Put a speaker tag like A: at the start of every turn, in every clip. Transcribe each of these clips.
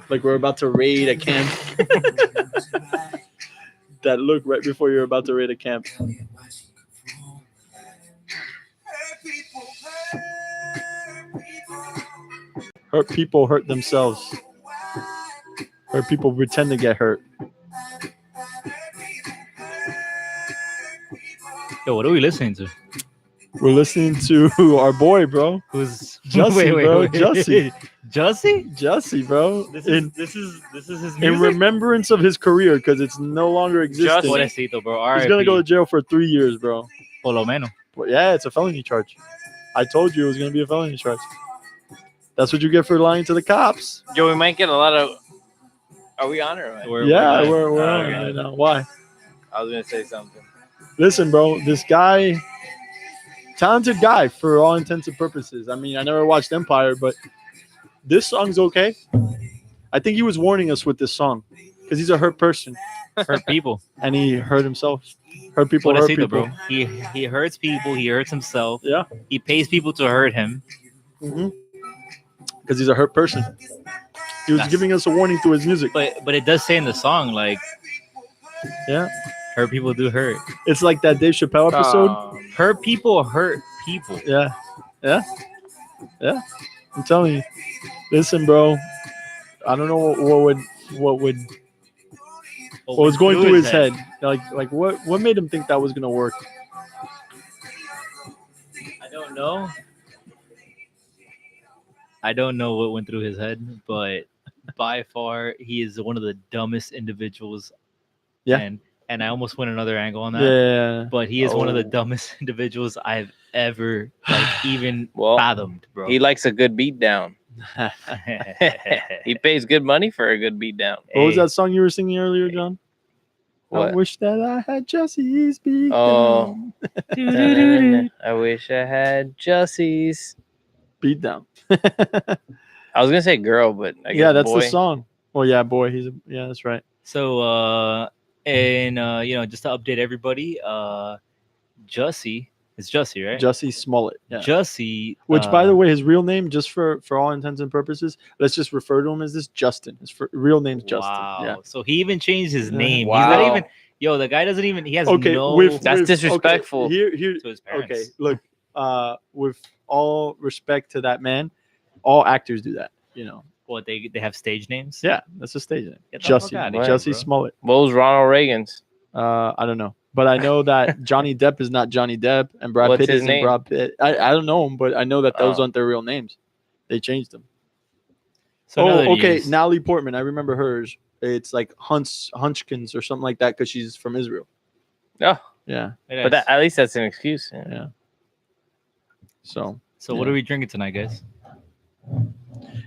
A: Like we're about to raid a camp. That look right before you're about to raid a camp. Hurt people hurt themselves. Hurt people pretend to get hurt.
B: Yo, what are we listening to?
A: We're listening to our boy, bro.
B: Who's
A: Jussie, bro. Jussie.
B: Jussie?
A: Jussie, bro.
B: This is his music.
A: In remembrance of his career, because it's no longer existing.
B: Pobrecito, bro.
A: He's
B: R.I.P.
A: gonna go to jail for 3 years, bro.
B: Por lo menos.
A: But yeah, it's a felony charge. I told you it was gonna be a felony charge. That's what you get for lying to the cops.
C: Yo, we might get a lot of. Are we on or what?
A: We're on
C: okay.
A: right now. Why?
C: I was gonna say something.
A: Listen, bro, this guy, talented guy for all intents and purposes. I mean, I never watched Empire, but this song's okay. I think he was warning us with this song because he's a hurt person.
B: Hurt people.
A: And he hurt himself. Hurt people, hurt people.
B: Bro. He hurts people. He hurts himself.
A: Yeah.
B: He pays people to hurt him.
A: Because he's a hurt person. He was giving us a warning through his music.
B: But it does say in the song, like,
A: yeah,
B: hurt people do hurt.
A: It's like that Dave Chappelle episode.
B: Hurt people hurt people.
A: Yeah. I'm telling you. Listen, bro. I don't know what was going through his head. Like what made him think that was gonna work?
B: I don't know what went through his head, but by far he is one of the dumbest individuals.
A: Yeah.
B: And I almost went another angle on that.
A: Yeah.
B: But he is one of the dumbest individuals I've ever even fathomed, bro.
C: He likes a good beat down. He pays good money for a good beat down.
A: What was that song you were singing earlier, John?
C: What?
A: I wish that I had Jussie's beat
C: down. I wish I had Jussie's
A: beat down.
C: I was gonna say girl, but I guess
A: that's
C: boy.
A: the song. Well, yeah, boy. That's right.
B: So just to update everybody, Jussie. It's Jussie, right?
A: Jussie Smollett. Yeah.
B: Jussie.
A: Which, by the way, his real name, just for all intents and purposes, let's just refer to him as this Justin. His real name's Justin.
B: Wow.
A: Yeah.
B: So he even changed his name.
C: Wow.
B: He's not even. Yo, the guy doesn't even. He has
C: that's disrespectful.
A: Okay,
B: to his parents.
A: Okay, look. With all respect to that man, all actors do that. You know.
B: What they have stage names?
A: Yeah, that's a stage name.
B: Jussie.
A: Jussie Smollett.
C: What was Ronald Reagan's?
A: I don't know. But I know that Johnny Depp is not Johnny Depp, and Brad Pitt isn't Brad Pitt. I don't know him, but I know that those aren't their real names. They changed them.
B: So
A: okay. Natalie Portman. I remember hers. It's like Hunchkins or something like that because she's from Israel.
C: Oh.
A: Yeah.
C: But at least that's an excuse.
A: Yeah. So
B: what are we drinking tonight, guys?
A: I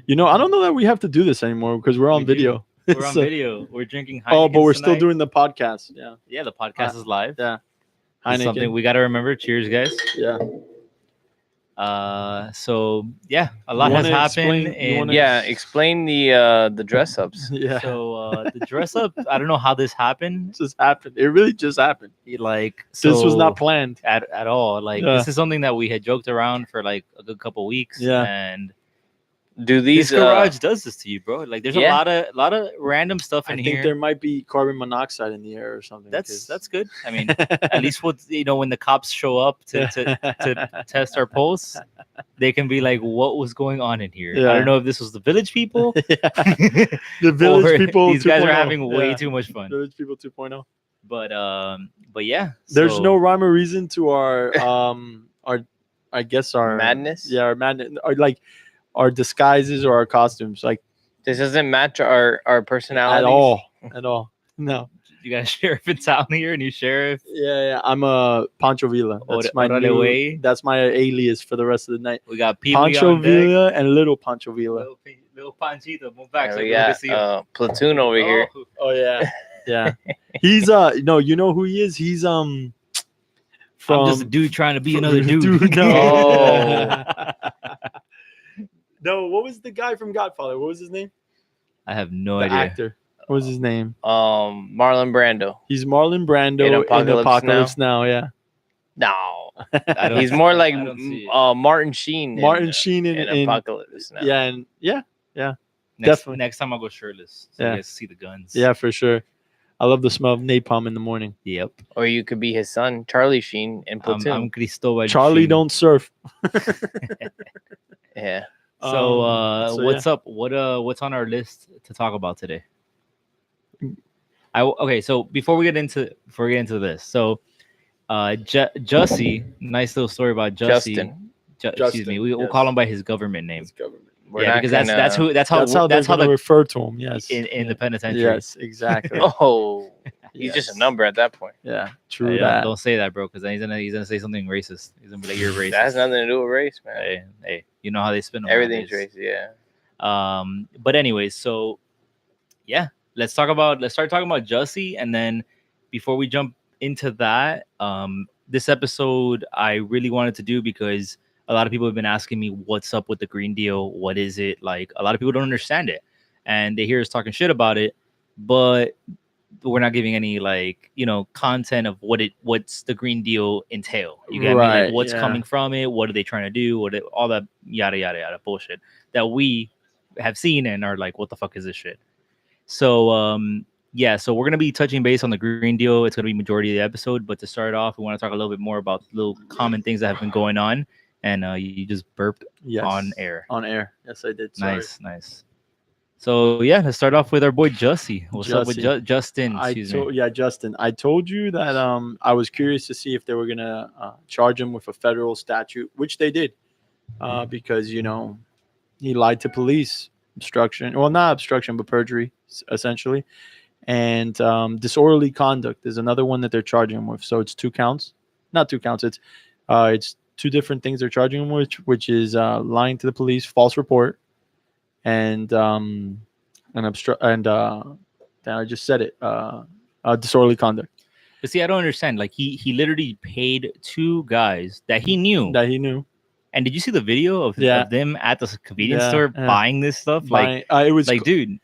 A: don't know that we have to do this anymore because we're on video.
B: We're on video. We're drinking
A: Heineken. But we're
B: tonight.
A: still doing the podcast. Yeah.
B: Yeah, the podcast is live.
A: Yeah.
B: Heineken. Something we got to remember. Cheers, guys.
A: Yeah.
B: So yeah, a lot has happened.
C: Explain the dress ups.
A: Yeah.
B: So the dress up, I don't know how this happened.
A: It just happened. It really just happened.
B: This
A: was not planned
B: at all. This is something that we had joked around for like a good couple weeks.
A: Yeah.
B: And
C: this
B: garage does this to you, bro? Like there's a lot of random stuff in here.
A: I think there might be carbon monoxide in the air or something.
B: That's good. I mean, at least when the cops show up to test our pulse, they can be like, what was going on in here?
A: Yeah.
B: I don't know if this was the village people.
A: The village people.
B: These guys are having way too much fun.
A: Village people 2.0.
B: But yeah.
A: There's no rhyme or reason to our I guess our
C: madness.
A: Yeah, our madness. Or like our disguises or our costumes. Like
C: this doesn't match our personality
A: at all. No.
B: You got a sheriff in town here, new sheriff.
A: Yeah. I'm a Pancho Villa. That's my alias for the rest of the night.
B: We got
A: Pancho Villa and Little Pancho Villa.
B: Little Panchito, move back.
C: We got Platoon over here.
A: Oh yeah, yeah. He's no, you know who he is? He's from.
B: I'm just a dude trying to be another dude.
A: No. No, what was the guy from Godfather? What was his name?
B: I have no
A: idea.
B: Actor.
A: What was his name?
C: Marlon Brando.
A: He's Marlon Brando in Apocalypse Now. Yeah.
C: No.
B: I don't.
C: He's more like
B: I don't see it.
C: Martin Sheen.
A: Martin Sheen
C: in Apocalypse now.
A: yeah, and yeah,
B: Next,
A: definitely.
B: next time I'll go shirtless, so
A: Yeah.
B: you guys see the guns.
A: yeah, for sure. I love the smell of napalm in the morning.
B: Yep.
C: Or you could be his son, Charlie Sheen, in Platoon.
B: I'm Cristobal.
A: Charlie
B: Sheen.
A: don't surf.
C: Yeah.
B: So,
A: So,
B: what's up? What's on our list to talk about today? Okay. So before we get into this, so Jussie, nice little story about Jussie.
C: Justin.
B: Excuse me. We'll call him by his government name.
A: His government.
C: We're
B: yeah,
C: not
B: because that's
C: gonna-
B: that's how
A: That's how they're gonna refer to him. Yes.
B: in the penitentiary.
A: Yes, exactly.
C: Oh, he's just a
A: Yes.
C: number at that point.
A: Yeah,
B: Hey,
A: true that.
B: don't say that, bro, because then he's gonna say something racist. He's gonna be like, "You're racist."
C: That has nothing to do with race, man.
B: Hey, you know how they spin them.
C: Everything's
B: nowadays.
C: race. Yeah.
B: But anyways, so yeah, let's start talking about Jussie, and then before we jump into that, this episode I really wanted to do because a lot of people have been asking me what's up with the Green Deal, what is it like? A lot of people don't understand it, and they hear us talking shit about it, but we're not giving any content of what's the Green Deal entail. You get me?
A: Right,
B: Like what's
A: yeah.
B: coming from it, what are they trying to do, all that yada yada yada bullshit that we have seen and are like, what the fuck is this shit? So yeah, so we're gonna be touching base on the Green Deal. It's gonna be majority of the episode, but to start off, we want to talk a little bit more about little common things that have been going on. And you just burped
A: Yes.
B: on air.
A: On air. Yes, I did. Sorry.
B: Nice. So yeah, let's start off with our boy Jussie. What's up with
A: Jussie.
B: Justin? Excuse me.
A: Yeah, Justin. I told you that I was curious to see if they were gonna charge him with a federal statute, which they did, because he lied to police, obstruction. Well, not obstruction, but perjury, essentially, and disorderly conduct is another one that they're charging him with. So it's 2 counts, not 2 counts. It's 2 different things they're charging him with, which is lying to the police, false report, and I just said it, disorderly conduct
B: But see, I don't understand. Like he literally paid 2 guys that he knew.
A: that he knew.
B: And did you see the video of them at the convenience
A: Yeah,
B: store
A: yeah.
B: buying this stuff? Like
A: It was
B: dude.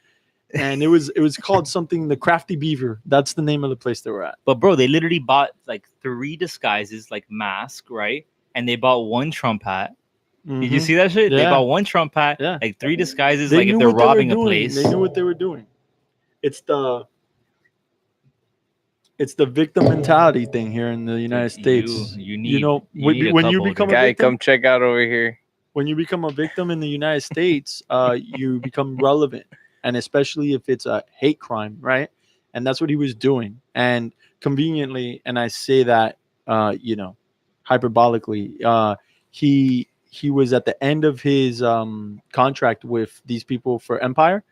A: and it was called something, the Crafty Beaver. That's the name of the place they were at.
B: But bro, they literally bought like 3 disguises, like mask, right? And they bought 1 Trump hat. Did you
A: Mhm.
B: see that shit? They
A: Yeah.
B: bought 1 Trump hat,
A: Yeah.
B: like 3 disguises,
A: They
B: like if
A: knew
B: they're
A: what they were
B: robbing a
A: doing.
B: place.
A: They knew what they were doing. It's the victim mentality thing here in the United States.
B: You need
A: when
B: a
A: you
B: couple,
A: become
B: dude.
A: a
C: Guy,
A: victim,
C: come check out over here.
A: when you become a victim in the United States, you become relevant, and especially if it's a hate crime, right? And that's what he was doing. And conveniently, and I say that, hyperbolically, he was at the end of his contract with these people for Empire.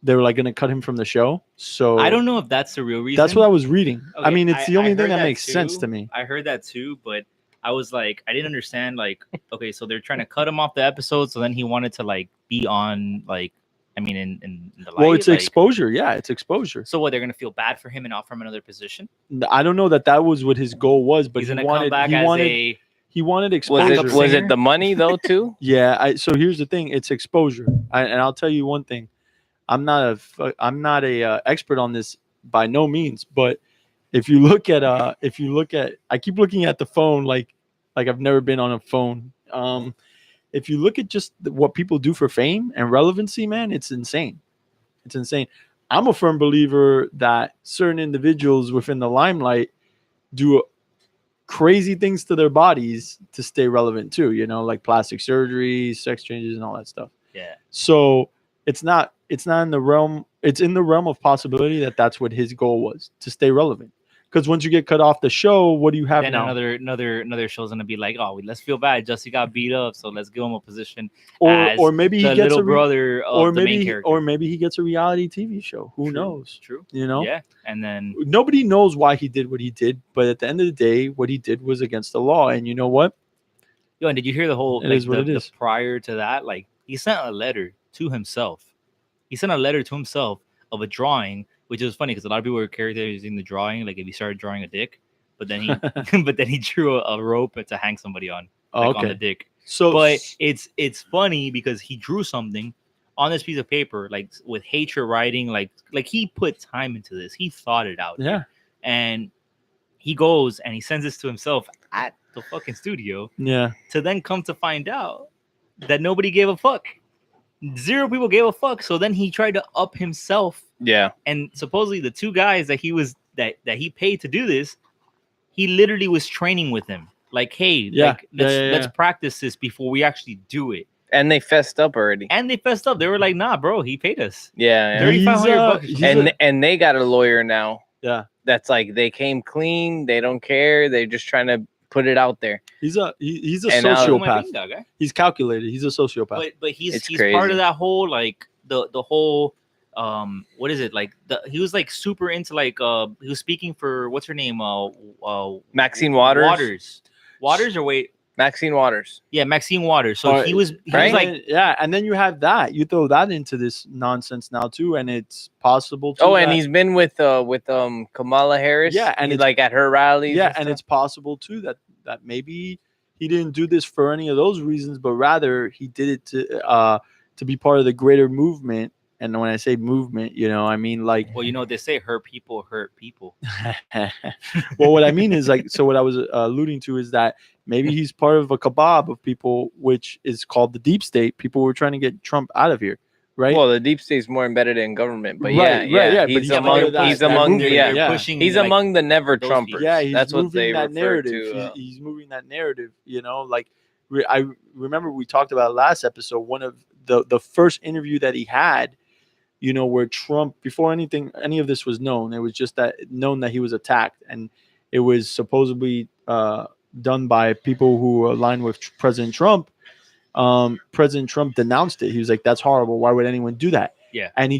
A: They were like going to cut him from the show. So
B: I don't know if that's the real reason.
A: that's what I was reading. I
B: Okay,
A: mean, it's the only thing
B: heard
A: that makes sense
B: too.
A: to me.
B: I heard that too, but I was like, I didn't understand. Like, okay, so they're trying to cut him off the episode, so then he wanted to like be on like, I mean, in the light.
A: Well, it's
B: like,
A: exposure. Yeah, it's exposure.
B: So what? They're gonna feel bad for him and offer him another position.
A: I don't know that was what his goal was, but
B: He's
A: he
B: gonna come
A: wanted
B: back
A: he
B: as
A: wanted
B: a.
A: he wanted
C: Was
A: exposure.
C: it
B: Backup singer?
C: the money though too?
A: Yeah. So here's the thing: it's exposure. And I'll tell you one thing: I'm not a expert on this by no means, but if you look at I keep looking at the phone like I've never been on a phone. If you look at just what people do for fame and relevancy, man, it's insane. It's insane. I'm a firm believer that certain individuals within the limelight do crazy things to their bodies to stay relevant too, like plastic surgery, sex changes, and all that stuff.
B: Yeah.
A: So it's in the realm of possibility that that's what his goal was, to stay relevant. Because once you get cut off the show, what do you have
B: Then
A: now?
B: another show's gonna be like, oh, let's feel bad. Jussie got beat up, so let's give him a position.
A: Or maybe he
B: the
A: gets
B: little brother of the main character.
A: or maybe he gets a reality TV show. Who
B: True,
A: knows?
B: True.
A: You know?
B: Yeah. And then
A: Nobody knows why he did what he did, but at the end of the day, what he did was against the law. And you know what?
B: yo, and did you hear the whole
A: It is what it
B: the
A: is.
B: prior to that? Like he sent a letter to himself. He sent a letter to himself of a drawing, which is funny because a lot of people were characterizing the drawing like if he started drawing a dick, but then he drew a rope to hang somebody on, like on the dick.
A: So,
B: But it's funny because he drew something on this piece of paper, like with hatred writing, like he put time into this. He thought it out.
A: yeah,
B: And he goes and he sends this to himself at the fucking studio
A: Yeah.
B: to then come to find out that nobody gave a fuck. Zero people gave a fuck. So then he tried to up himself,
C: Yeah.
B: and supposedly the two guys that he paid to do this, he literally was training with them. Like, hey,
A: Yeah.
B: like let's
A: Yeah.
B: practice this before we actually do it.
C: And they fessed up already.
B: And they fessed up. They were like, nah, bro, he paid us
C: Yeah. Yeah.
B: $3,500.
A: He's
C: And they got a lawyer now.
A: Yeah.
C: That's like they came clean. They don't care. They're just trying to put it out there.
A: He's a
C: And now-
A: sociopath. He's calculated. He's a sociopath.
B: But he's
C: It's
B: he's part
C: crazy.
B: of that whole like the whole what is it like he was like super into like he was speaking for what's her name
C: Maxine Waters.
B: Waters or wait
C: Maxine Waters.
B: yeah Maxine Waters. So
A: Alright,
B: he was
C: right?
B: like
A: yeah, and then you have that. You throw that into this nonsense now too, and it's possible. Too
C: Oh, and
A: that-
C: he's been with Kamala Harris.
A: Yeah, and
C: he's
A: it's-
C: like at her rallies.
A: yeah,
C: and
A: and
C: stuff.
A: it's possible too that maybe he didn't do this for any of those reasons, but rather he did it to be part of the greater movement. And when I say movement, I mean like.
B: well, you know they say hurt people.
A: Well, what I mean is like, so what I was alluding to is that maybe he's part of a kebab of people, which is called the deep state. People were trying to get Trump out of here, right?
C: Well, the deep state's more embedded in government, but
A: Right,
C: yeah,
A: but
C: he's
A: he's part
C: among
A: of that-
C: he's
A: that
C: among
A: movement,
C: yeah,
A: yeah.
B: pushing
C: he's
B: like,
C: among the never
B: those
C: Trumpers.
B: people.
A: Yeah, he's
C: That's what
A: moving
C: they
A: that
C: refer
A: narrative.
C: to.
A: He's moving that narrative. Like I remember we talked about last episode. One of the first interview that he had, where Trump, before any of this was known, it was just known that he was attacked, and it was supposedly done by people who align with President Trump. President Trump denounced it. He was like, "That's horrible. Why would anyone do that?"
B: Yeah.
A: And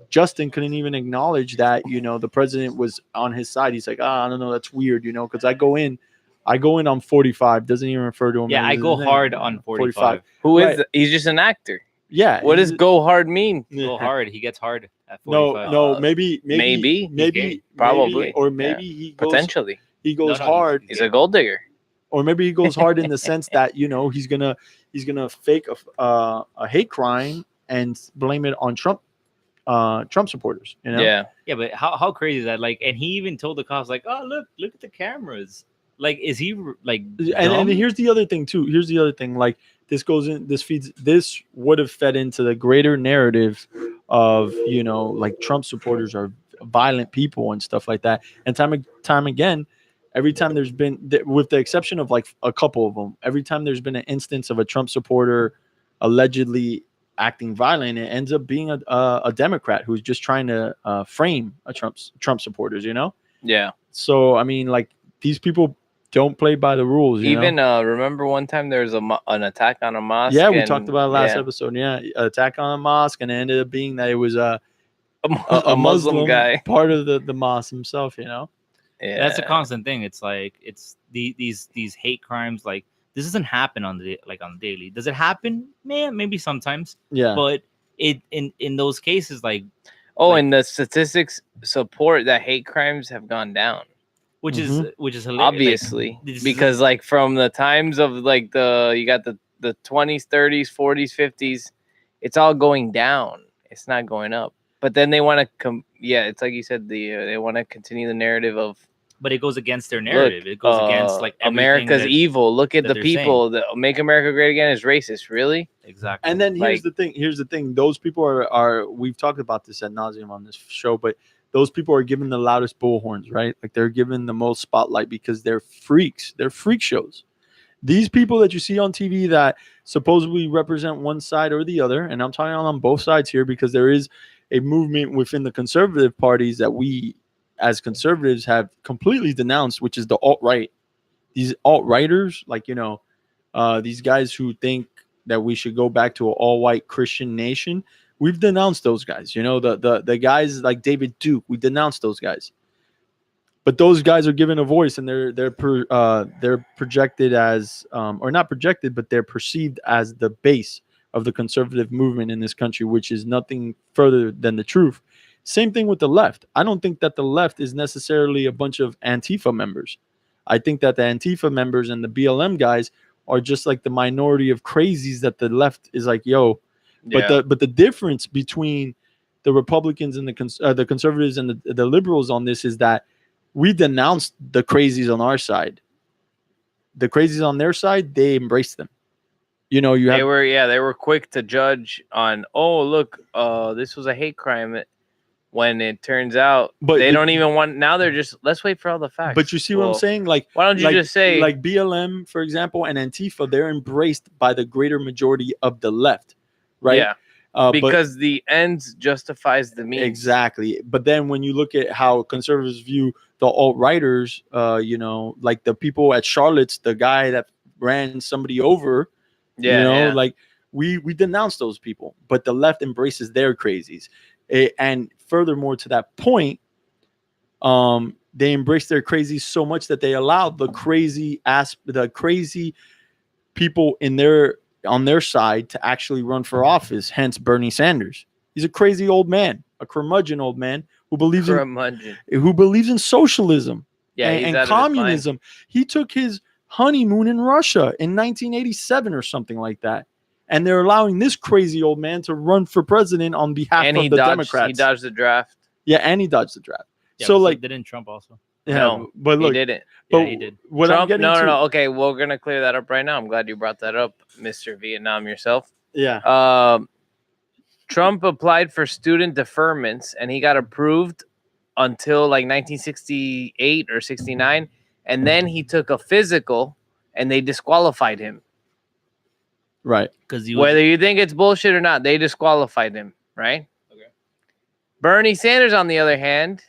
A: Justin couldn't even acknowledge that, the president was on his side. He's like, I don't know, that's weird, because I go in on 45, doesn't even refer to him.
B: Yeah, I
A: as
B: go
A: his
B: hard
A: name.
B: on 45.
C: Who is
A: Right.
C: th- he's just an actor.
A: Yeah.
C: What does
A: he's-
C: go hard mean?
B: Go hard. He gets hard at 45.
A: No,
C: Uh,
A: maybe,
B: gay.
C: Probably.
A: or maybe he goes
C: Potentially,
A: goes
B: No,
A: hard,
C: he's a gold digger.
A: or maybe he goes hard in the sense that he's gonna fake a hate crime and blame it on Trump supporters.
C: Yeah,
B: Yeah, but how crazy is that? Like, and he even told the cops, like, "Oh, look at the cameras." Like, is he like?
A: And
B: dumb?
A: here's the other thing too. Here's the other thing. Like this would have fed into the greater narrative of like Trump supporters are violent people and stuff like that. And time again, every time there's been, with the exception of like a couple of them, every time there's been an instance of a Trump supporter allegedly acting violent, it ends up being a Democrat who's just trying to frame a Trump supporters.
C: yeah.
A: So I mean, like these people don't play by the rules.
C: Even remember one time there was an attack on a mosque.
A: Yeah, we
C: and-
A: talked about it last
C: yeah,
A: episode. Yeah, attack on a mosque, and it ended up being that it was a
C: Muslim guy.
A: part of the mosque himself.
C: Yeah,
B: That's a constant thing. It's like these hate crimes. Like, this doesn't happen on the daily. Does it happen? Man, maybe sometimes.
A: Yeah,
B: But in those cases, like,
C: Oh,
B: like-
C: and the statistics support that hate crimes have gone down.
B: which is hilarious.
C: Obviously,
B: this is-
C: because like from the times of like you got the 20s, 30s, 40s, 50s, it's all going down. It's not going up. But then they want to it's like you said, they want to continue the narrative of
B: but it goes against their narrative. It goes against like everything
C: America's
B: that-
C: evil. Look at
B: that
C: the
B: they're
C: people that make America great again is racist. Really?
B: Exactly.
A: and then
C: like-
A: here's the thing. Those people are we've talked about this ad nauseum on this show, but those people are given the loudest bullhorns, right? Like they're given the most spotlight because they're freaks. They're freak shows. These people that you see on TV that supposedly represent one side or the other, and I'm talking on both sides here because there is a movement within the conservative parties that we as conservatives have completely denounced, which is the alt-right. These alt-righters, like, these guys who think that we should go back to an all-white Christian nation, we've denounced those guys. The guys like David Duke, we denounced those guys. But those guys are given a voice, and they're projected as, or not projected, but they're perceived as the base of the conservative movement in this country, which is nothing further than the truth. Same thing with the left. I don't think that the left is necessarily a bunch of Antifa members. I think that the Antifa members and the BLM guys are just like the minority of crazies that the left is like, yo. But the difference between the Republicans and the conservatives and the liberals on this is that we denounced the crazies on our side. the crazies on their side, they embraced them. You know, you have
C: They were quick to judge on, oh look, this was a hate crime, when it turns out
A: But
C: they
A: the-
C: don't even want. Now they're just, let's wait for all the facts.
A: but you see what I'm
C: Well,
A: saying? Like,
C: why don't you
A: like,
C: just say,
A: like BLM, for example, and Antifa, they're embraced by the greater majority of the left, right?
C: yeah,
A: But
C: because the ends justifies the means.
A: exactly. But then when you look at how conservatives view the alt-righters, you know, like the people at Charlotte's, the guy that ran somebody over,
C: Yeah,
A: you know,
C: yeah.
A: like we denounce those people, but the left embraces their crazies. And furthermore, to that point, they embrace their crazies so much that they allow the crazy people on their side to actually run for office. Hence, Bernie Sanders. He's a crazy old man, a curmudgeon old man who believes in socialism
C: Yeah, he's
A: and
C: out of his mind.
A: communism. He took his honeymoon in Russia in 1987 or something like that. And they're allowing this crazy old man to run for president on behalf
C: And
A: of
C: he
A: the
C: dodged.
A: Democrats.
C: He dodged the draft.
A: Yeah, and he dodged the draft.
B: Yeah,
A: So
B: but
A: like,
B: didn't Trump also?
A: yeah,
C: No,
A: but look,
C: he didn't.
A: but
B: Yeah, he did.
A: what I'm
C: Trump?
A: getting
C: No,
A: to,
C: no. Okay, we're gonna clear that up right now. I'm glad you brought that up, Mr. Vietnam yourself.
A: yeah,
C: Trump applied for student deferments and he got approved until like 1968 or 69, and then he took a physical and they disqualified him.
A: right.
B: Because
C: Whether you think it's bullshit or not, they disqualified him, right?
B: Okay.
C: Bernie Sanders, on the other hand,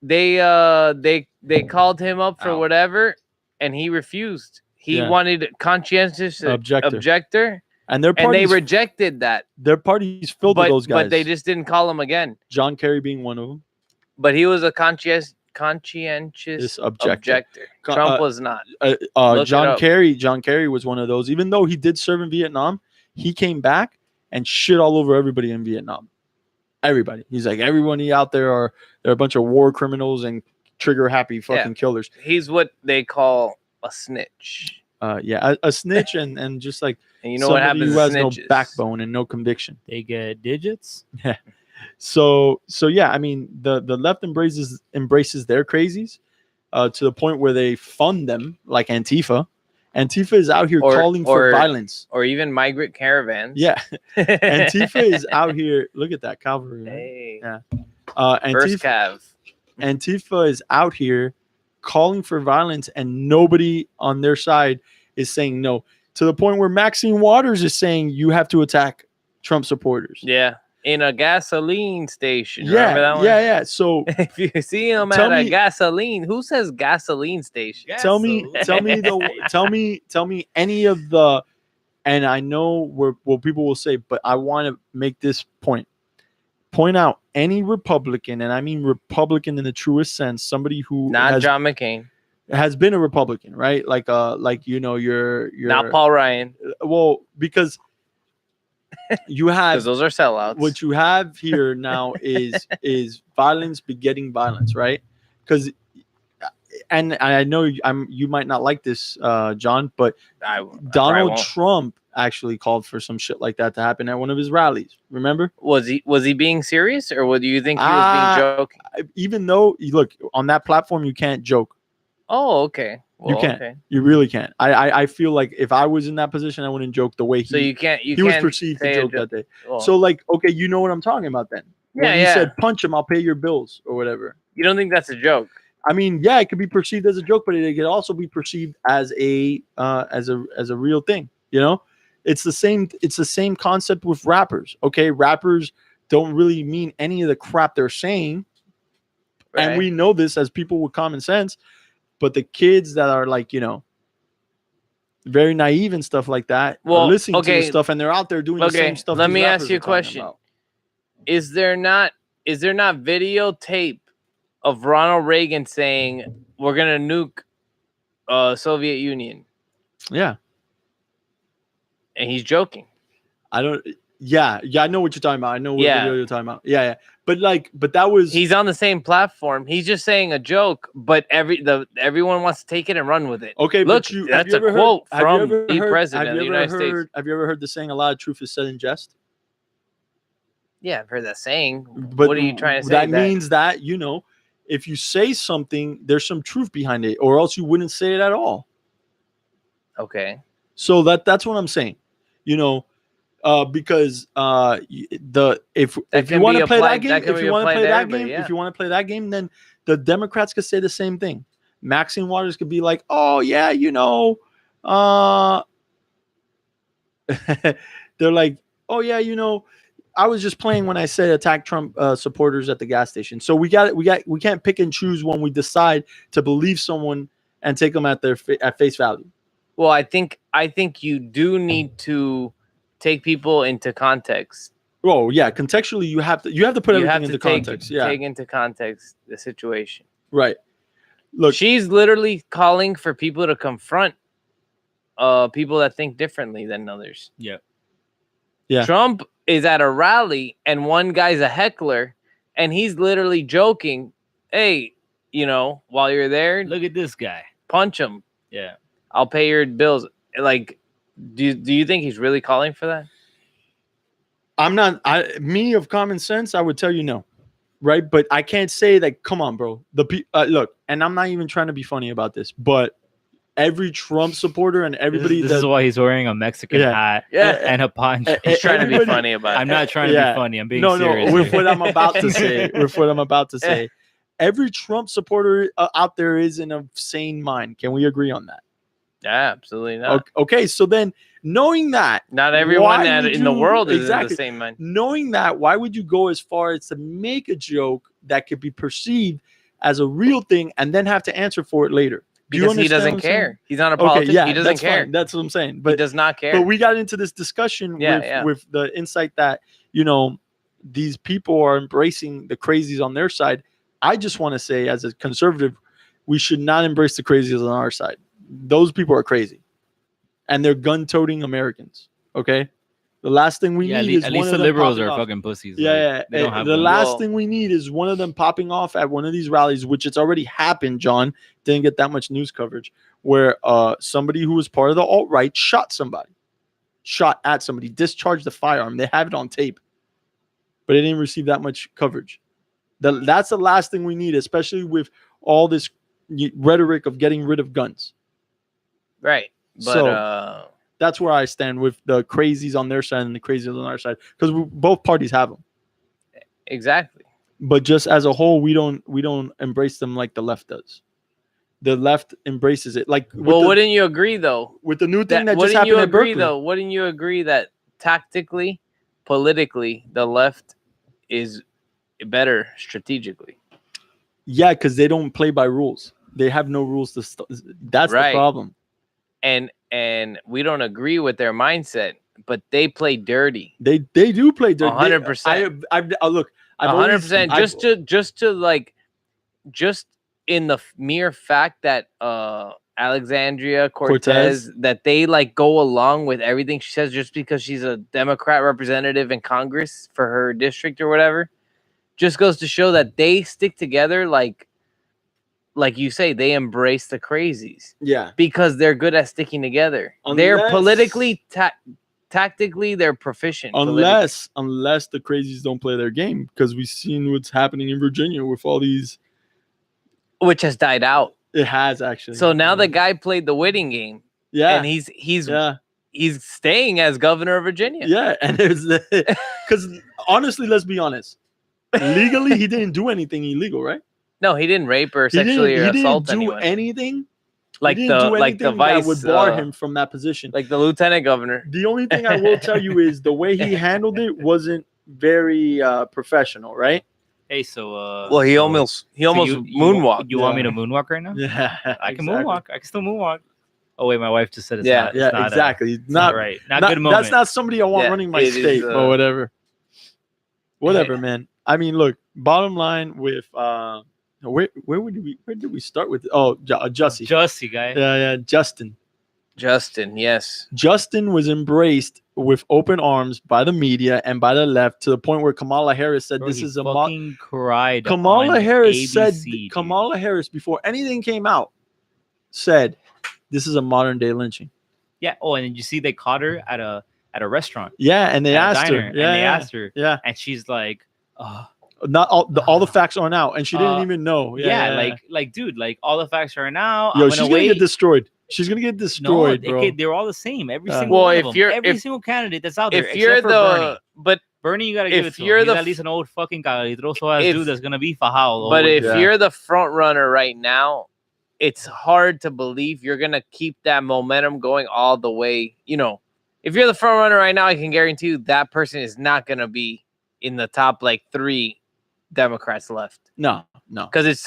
C: they called him up for
B: Ow.
C: whatever, and he refused. He
A: Yeah.
C: wanted conscientious objector,
A: And their
C: and they
A: parties,
C: rejected that.
A: their parties filled with those guys.
C: But they just didn't call him again.
A: John Kerry being one of them.
C: But he was a conscientious
A: This objector.
C: Trump was not. Look
A: John
C: it up.
A: Kerry was one of those. Even though he did serve in Vietnam, he came back and shit all over everybody in Vietnam. Everybody. He's like, everybody out there they're a bunch of war criminals and trigger happy fucking killers.
C: He's what they call a snitch.
A: A snitch and just like
C: And you know what
A: somebody
C: happens
A: who has
C: to
A: no
C: snitches?
A: backbone and no conviction.
B: they get digits.
A: So yeah, I mean the left embraces their crazies to the point where they fund them, like Antifa. Antifa is out here calling for violence,
C: or even migrant caravans.
A: yeah. Antifa is out here. Look at that cavalry. Right?
C: Hey,
A: Yeah.
C: first
A: Antifa is out here calling for violence, and nobody on their side is saying no. To the point where Maxine Waters is saying you have to attack Trump supporters.
C: Yeah, in a gasoline station.
A: Yeah,
C: Remember that one?
A: yeah. So
C: If you see him
A: Tell
C: at a
A: me-
C: gasoline, who says gasoline station?
A: tell me any of the, and I know what people will say, but I want to make this point. Point out any Republican, and I mean Republican in the truest sense, somebody who
C: Not John McCain.
A: has been a Republican, right? Like you know, you're
C: Not Paul Ryan.
A: well, because you
C: Because
A: have
C: those are sellouts.
A: what you have here now is violence begetting violence, right? Because and I know you might not like this, John, but
C: I probably
A: Donald
C: won't.
A: Trump actually called for some shit like that to happen at one of his rallies. Remember?
C: Was he being serious, or do you think he was
A: Ah,
C: being joking?
A: Even though look on that platform, you can't joke.
C: Oh, okay. Well,
A: can't.
C: Okay.
A: You really can't. I feel like if I was in that position, I wouldn't joke the way he
C: So you can't. You
A: he was
C: can't
A: perceived to
C: say a
A: joke
C: joke.
A: that day.
C: Well,
A: So like, okay, you know what I'm talking about then. When
C: Yeah,
A: he
C: yeah.
A: said punch him, I'll pay your bills or whatever.
C: you don't think that's a joke?
A: I mean, yeah, it could be perceived as a joke, but it could also be perceived as a real thing. You know, it's the same concept with rappers. Okay, rappers don't really mean any of the crap they're saying, and
C: Right?
A: we know this as people with common sense. But the kids that are like, you know, very naive and stuff like that, are
C: Well,
A: listening to
C: okay.
A: this stuff, and they're out there doing the
C: Okay,
A: same stuff.
C: let
A: these
C: me
A: rappers
C: ask you
A: are
C: a
A: talking
C: question.
A: about.
C: Is there not videotape of Ronald Reagan saying we're gonna nuke Soviet Union,
A: Yeah,
C: and he's joking?
A: I don't. Yeah, I know what you're talking about. I know what
C: Yeah.
A: video you're talking about. Yeah. But that was
C: He's on the same platform. He's just saying a joke, but everyone wants to take it and run with it.
A: okay.
C: Look,
A: but have
C: that's
A: you
C: a
A: ever heard-
C: quote
A: have you
C: from
A: ever
C: the
A: heard-
C: president
A: have
C: of the
A: you ever
C: United States.
A: Have you ever heard the saying "a lot of truth is said in jest"?
C: Yeah, I've heard that saying.
A: But
C: What are you trying to say?
A: That means that, you know, if you say something, there's some truth behind it, or else you wouldn't say it at all.
C: Okay.
A: So that's what I'm saying. You know, because if you
C: can
A: want
C: be
A: to play that
C: applied-
A: game,
C: that can
A: if
C: be
A: you want to
C: applied
A: play
C: to
A: that
C: everybody,
A: game,
C: yeah.
A: if you want to play that game, then the Democrats could say the same thing. Maxine Waters could be like, "Oh yeah, they're like, oh yeah, I was just playing when I said attack Trump supporters at the gas station. So we can't pick and choose when we decide to believe someone and take them at their at face value."
C: Well, I think you do need to take people into context.
A: Oh yeah, contextually you have to put
C: You
A: everything
C: have
A: into
C: to take
A: context. Yeah,
C: take into context the situation.
A: right. Look,
C: She's literally calling for people to confront people that think differently than others.
B: Yeah.
A: Yeah.
C: Trump is at a rally and one guy's a heckler and he's literally joking, "Hey, while you're there,
B: Look at this guy.
C: punch him.
B: Yeah.
C: I'll pay your bills." Like, do you think he's really calling for that?
A: I'm not. Me of common sense, I would tell you no, right? But I can't say that. Come on, bro. Look, and I'm not even trying to be funny about this, but every Trump supporter and everybody
B: This is why he's wearing a Mexican hat and a poncho.
C: He's trying to be
A: everybody-
C: funny about
B: I'm
C: it.
B: not trying to be funny. I'm being
A: no,
B: serious.
A: with
B: here.
A: what I'm about to say. With what I'm about to say, every Trump supporter out there is in a sane mind. Can we agree on that?
C: Yeah, absolutely not.
A: Okay, so then knowing that,
C: Not everyone
A: why would
C: in the
A: you-
C: world is in
A: exactly.
C: the same mind.
A: knowing that, why would you go as far as to make a joke that could be perceived as a real thing and then have to answer for it later? Do you
C: Because he
A: understand
C: doesn't
A: what I'm saying?
C: care. He's not a
A: Okay,
C: politician.
A: yeah,
C: he doesn't
A: that's
C: care.
A: fine. That's what I'm saying.
C: He
A: But
C: does not care.
A: but we got into this discussion with the insight that these people are embracing the crazies on their side. I just want to say, as a conservative, we should not embrace the crazies on our side. Those people are crazy, and they're gun-toting Americans. Okay, the last thing we need is
B: at
A: one
B: least
A: of
B: the
A: them
B: liberals
A: popping
B: are
A: off.
B: fucking pussies.
A: Yeah,
B: They don't have
A: the
B: guns.
A: last
C: Well-
A: thing we need is one of them popping off at one of these rallies, which it's already happened. John didn't get that much news coverage, where somebody who was part of the alt-right shot at somebody, discharged the firearm. They have it on tape, but it didn't receive that much coverage. That's the last thing we need, especially with all this rhetoric of getting rid of guns.
C: Right. But
A: So- That's where I stand with the crazies on their side and the crazies on our side, because both parties have them.
C: exactly.
A: But just as a whole, we don't embrace them like the left does. The left embraces it. Like
C: Wouldn't you agree though?
A: with the new thing that just
C: Wouldn't
A: happened
C: you
A: at
C: agree
A: Berkeley.
C: though? Wouldn't you agree that tactically, politically, the left is better strategically?
A: Yeah, because they don't play by rules. They have no rules to. That's
C: Right.
A: the problem.
C: And we don't agree with their mindset, but they play dirty.
A: They do play dirty.
C: 100%.
A: Look. I've
C: 100%.
A: always-
C: Just in the mere fact that Alexandria Cortez, that they like go along with everything she says just because she's a Democrat representative in Congress for her district or whatever, just goes to show that they stick together. Like you say, they embrace the crazies
A: Yeah.
C: because they're good at sticking together. They're
A: Unless-
C: politically, tactically, they're proficient. politically.
A: Unless the crazies don't play their game, because we've seen what's happening in Virginia with all these.
C: Which has died out.
A: It has actually.
C: So now the guy played the winning game,
A: Yeah.
C: and he's
A: Yeah.
C: he's staying as governor of Virginia.
A: Yeah. And there's because honestly, let's be honest. Legally, he didn't do anything illegal, right?
C: No, he didn't rape or
A: He didn't-
C: sexually or
A: he
C: assault
A: didn't do
C: anyone.
A: anything.
C: Like
A: he didn't do
C: the
A: anything
C: vice
A: that would bar him from that position.
C: like the lieutenant governor.
A: The only thing I will tell you is the way he handled it wasn't very professional, right?
B: Hey, so
C: He
B: so-
C: almost
B: so
C: moonwalked.
B: You want me
A: Yeah.
B: to moonwalk right now?
A: Yeah,
B: I can
A: exactly.
B: moonwalk. I can still moonwalk. Oh wait, my wife just said it's
C: Yeah.
B: not.
A: Yeah,
B: it's not
A: exactly.
B: It's not right. Not good moment.
A: That's not somebody I want
C: Yeah,
A: running my
C: it is,
A: state, but whatever. Whatever,
C: Hey.
A: man. I mean, look. Bottom line, with where did we start with? Oh, Jussie.
B: Jussie guy.
A: Yeah, Justin.
C: Justin, yes.
A: Justin was embraced with open arms by the media and by the left to the point where Kamala Harris said
B: Bro,
A: this
B: he
A: is a
B: fucking cried.
A: Kamala
B: on
A: Harris said
B: ABC, dude.
A: Kamala Harris before anything came out said this is a modern day lynching.
B: Yeah. Oh, and you see, they caught her at a restaurant.
A: Yeah, and they
B: at a
A: asked
B: diner,
A: her.
B: and
A: Yeah,
B: they
A: yeah,
B: asked her,
A: yeah.
B: and she's like, "Oh,
A: Not all the facts aren't out, and she didn't even know.
B: Like, dude, like all the facts are now.
A: yo,
B: I'm
A: she's
B: gonna
A: gonna
B: wait.
A: get destroyed. She's gonna get
B: No,
A: destroyed, bro.
B: okay, they're all the same. Every
A: Yeah.
B: single
C: Well,
B: one
C: if
B: of them.
C: you're-
B: Every
C: if-
B: single candidate that's out there,
C: If you're
B: except for Bernie.
C: the but
B: Bernie, you gotta give
C: if
B: it to
C: you're
B: him. He's
C: the
B: at least an old fucking calitroso ass
C: if-
B: dude that's gonna be fajado.
C: but if
A: Yeah.
C: you're the front runner right now, it's hard to believe you're gonna keep that momentum going all the way. You know, if you're the front runner right now, I can guarantee you that person is not gonna be in the top like 3 Democrats left
A: No.
C: because it's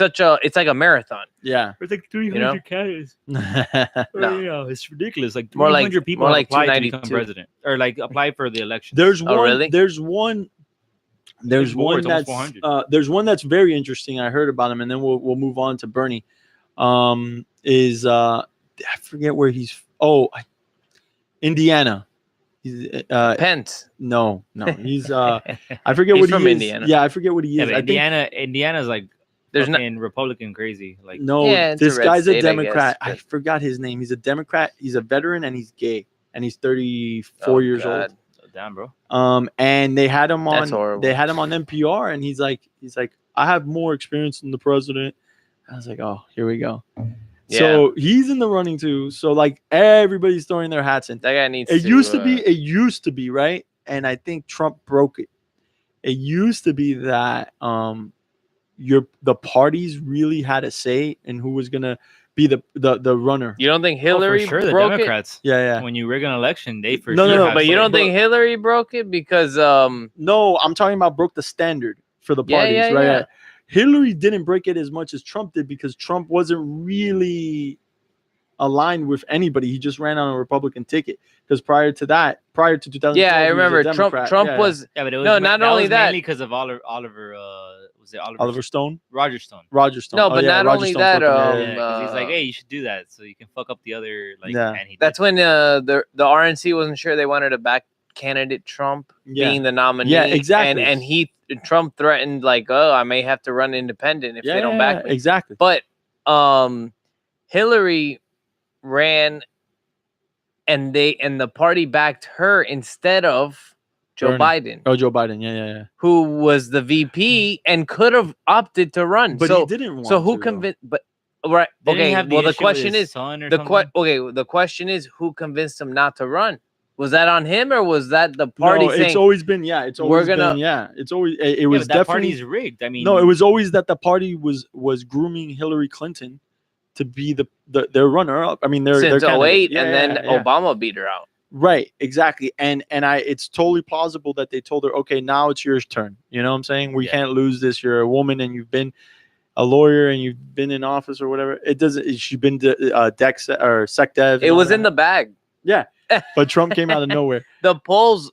C: like a marathon.
A: Yeah.
B: it's like 300
C: know?
B: candidates.
C: No.
B: Yeah, it's ridiculous. Like
C: More
B: 300
C: like-
B: people
C: more
B: have
C: like
B: applied to become
C: 292.
B: president or like apply for the election.
A: There's
C: Oh,
A: one.
C: really?
A: There's one. There's
B: It's more,
A: one
B: it's almost
A: that's
B: 400.
A: there's one that's very interesting. I heard about him, and then we'll move on to Bernie. Is I forget where he's. Indiana. He's
C: Pence.
A: no. He's I forget
C: He's
A: what
C: from
A: he is.
C: Indiana.
A: Yeah, I forget what he
B: Yeah,
A: is.
B: but
A: I think
B: Indiana's like
C: There's not.
B: fucking Republican crazy. Like
A: no.
C: Yeah, it's a
A: This
C: red
A: guy's
C: state,
A: a
C: I guess,
A: Democrat. I
C: but-
A: forgot his name. He's a Democrat. He's a veteran, and he's gay, and he's 34
C: Oh,
A: years
C: God.
A: old.
B: damn, bro.
A: And they had him
C: That's
A: on.
C: horrible.
A: They had him on NPR, and he's like, I have more experience than the president. I was like, oh, here we go.
C: Yeah.
A: So he's in the running too. So like everybody's throwing their hats in.
C: That guy needs.
A: It used to be right, and I think Trump broke it. It used to be that the parties really had a say in who was gonna be the runner.
C: You don't think
B: Oh,
C: Hillary
B: for sure, the
C: broke it?
B: Democrats.
A: Yeah.
B: When you rig an election, they for
A: No,
B: sure.
A: no,
B: have
C: But you
B: say.
C: don't think Hillary broke it because
A: No, I'm talking about broke the standard for the
C: Yeah,
A: parties,
C: yeah,
A: right?
C: yeah.
A: Hillary didn't break it as much as Trump did because Trump wasn't really aligned with anybody. He just ran on a Republican ticket because prior to 2012,
C: yeah, I
A: he was a
C: remember Trump.
A: Democrat.
C: Trump
A: Yeah.
C: was
B: Yeah, but it was
C: No, not
B: that
C: only
B: was
C: that-
B: mainly because of Oliver. Was it
A: Oliver Stone,
B: Roger Stone?
A: Roger Stone.
C: No,
A: Oh,
C: but
A: yeah,
C: not
A: Roger
C: only
A: Stone
C: that,
A: flipped him,
B: Yeah,
A: yeah.
B: 'cause he's like, hey, you should do that so you can fuck up the other. Like,
A: Yeah.
B: and he
C: that's
B: did.
C: when the RNC wasn't sure they wanted to back candidate Trump
A: Yeah.
C: being the nominee.
A: Yeah, exactly.
C: And Trump threatened like, oh, I may have to run independent if they don't back me.
A: Exactly.
C: But Hillary ran and the party backed her instead of Joe Biden,
A: Oh, Joe Biden. Yeah.
C: who was the VP and could have opted to run.
A: But
C: so
A: he didn't want
C: so who
A: to, though.
C: convinced but right
B: Didn't he
C: okay,
B: have
C: well the
B: issue with
C: question
B: his
C: is
B: son or
C: the
B: something?
C: the question is who convinced him not to run? Was that on him or was that the party
A: No,
C: saying
A: it's always been it's
C: "We're
A: always
C: gonna-"
A: been it's always it
B: Yeah,
A: was
B: but that
A: definitely
B: party's rigged. I mean,
A: no, it was always that the party was grooming Hillary Clinton to be their runner up. I mean, their
C: since
A: candidate.
C: 08
A: Yeah,
C: and then
A: yeah.
C: Obama beat her out?
A: Right, exactly. And it's totally plausible that they told her, okay, now it's your turn. You know what I'm saying? We
B: Yeah.
A: can't lose this. You're a woman and you've been a lawyer and you've been in office or whatever. It doesn't. She's been Dex or SecDev.
C: It was in the bag.
A: yeah, but Trump came out of nowhere
C: The polls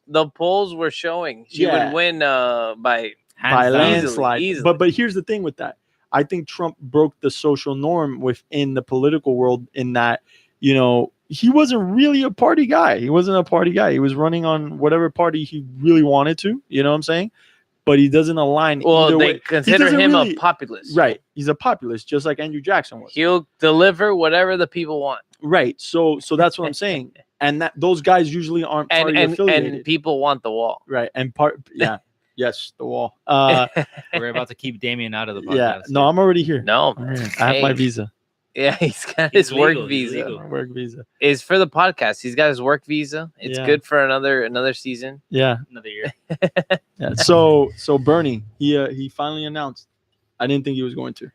C: were showing she
A: Yeah.
C: would win by
A: by
B: hands down.
A: landslide.
C: easily.
A: But here's the thing with that. I think Trump broke the social norm within the political world in that, he wasn't really a party guy. He wasn't a party guy. He was running on whatever party he really wanted to. You know what I'm saying? But he doesn't align.
C: well
A: either
C: they
A: way. He
C: consider
A: doesn't
C: him
A: really-
C: a populist.
A: Right. He's a populist, just like Andrew Jackson was.
C: He'll deliver whatever the people want.
A: Right. So that's what I'm saying. And that those guys usually aren't party affiliated.
C: And people want the wall.
A: Right. And yes, the wall.
B: We're about to keep Damien out of the podcast.
A: Yeah. No, I'm already here.
C: No,
A: I'm here. I have my
C: Hey.
A: visa.
C: Yeah, he's got
B: He's
C: his work
B: legal, he's
C: visa.
B: legal.
A: My work visa.
C: Is for the podcast. He's got his work visa. It's
A: Yeah.
C: good for another season.
A: Yeah.
B: Another year.
A: Yeah. So Bernie, he finally announced. I didn't think he was going to.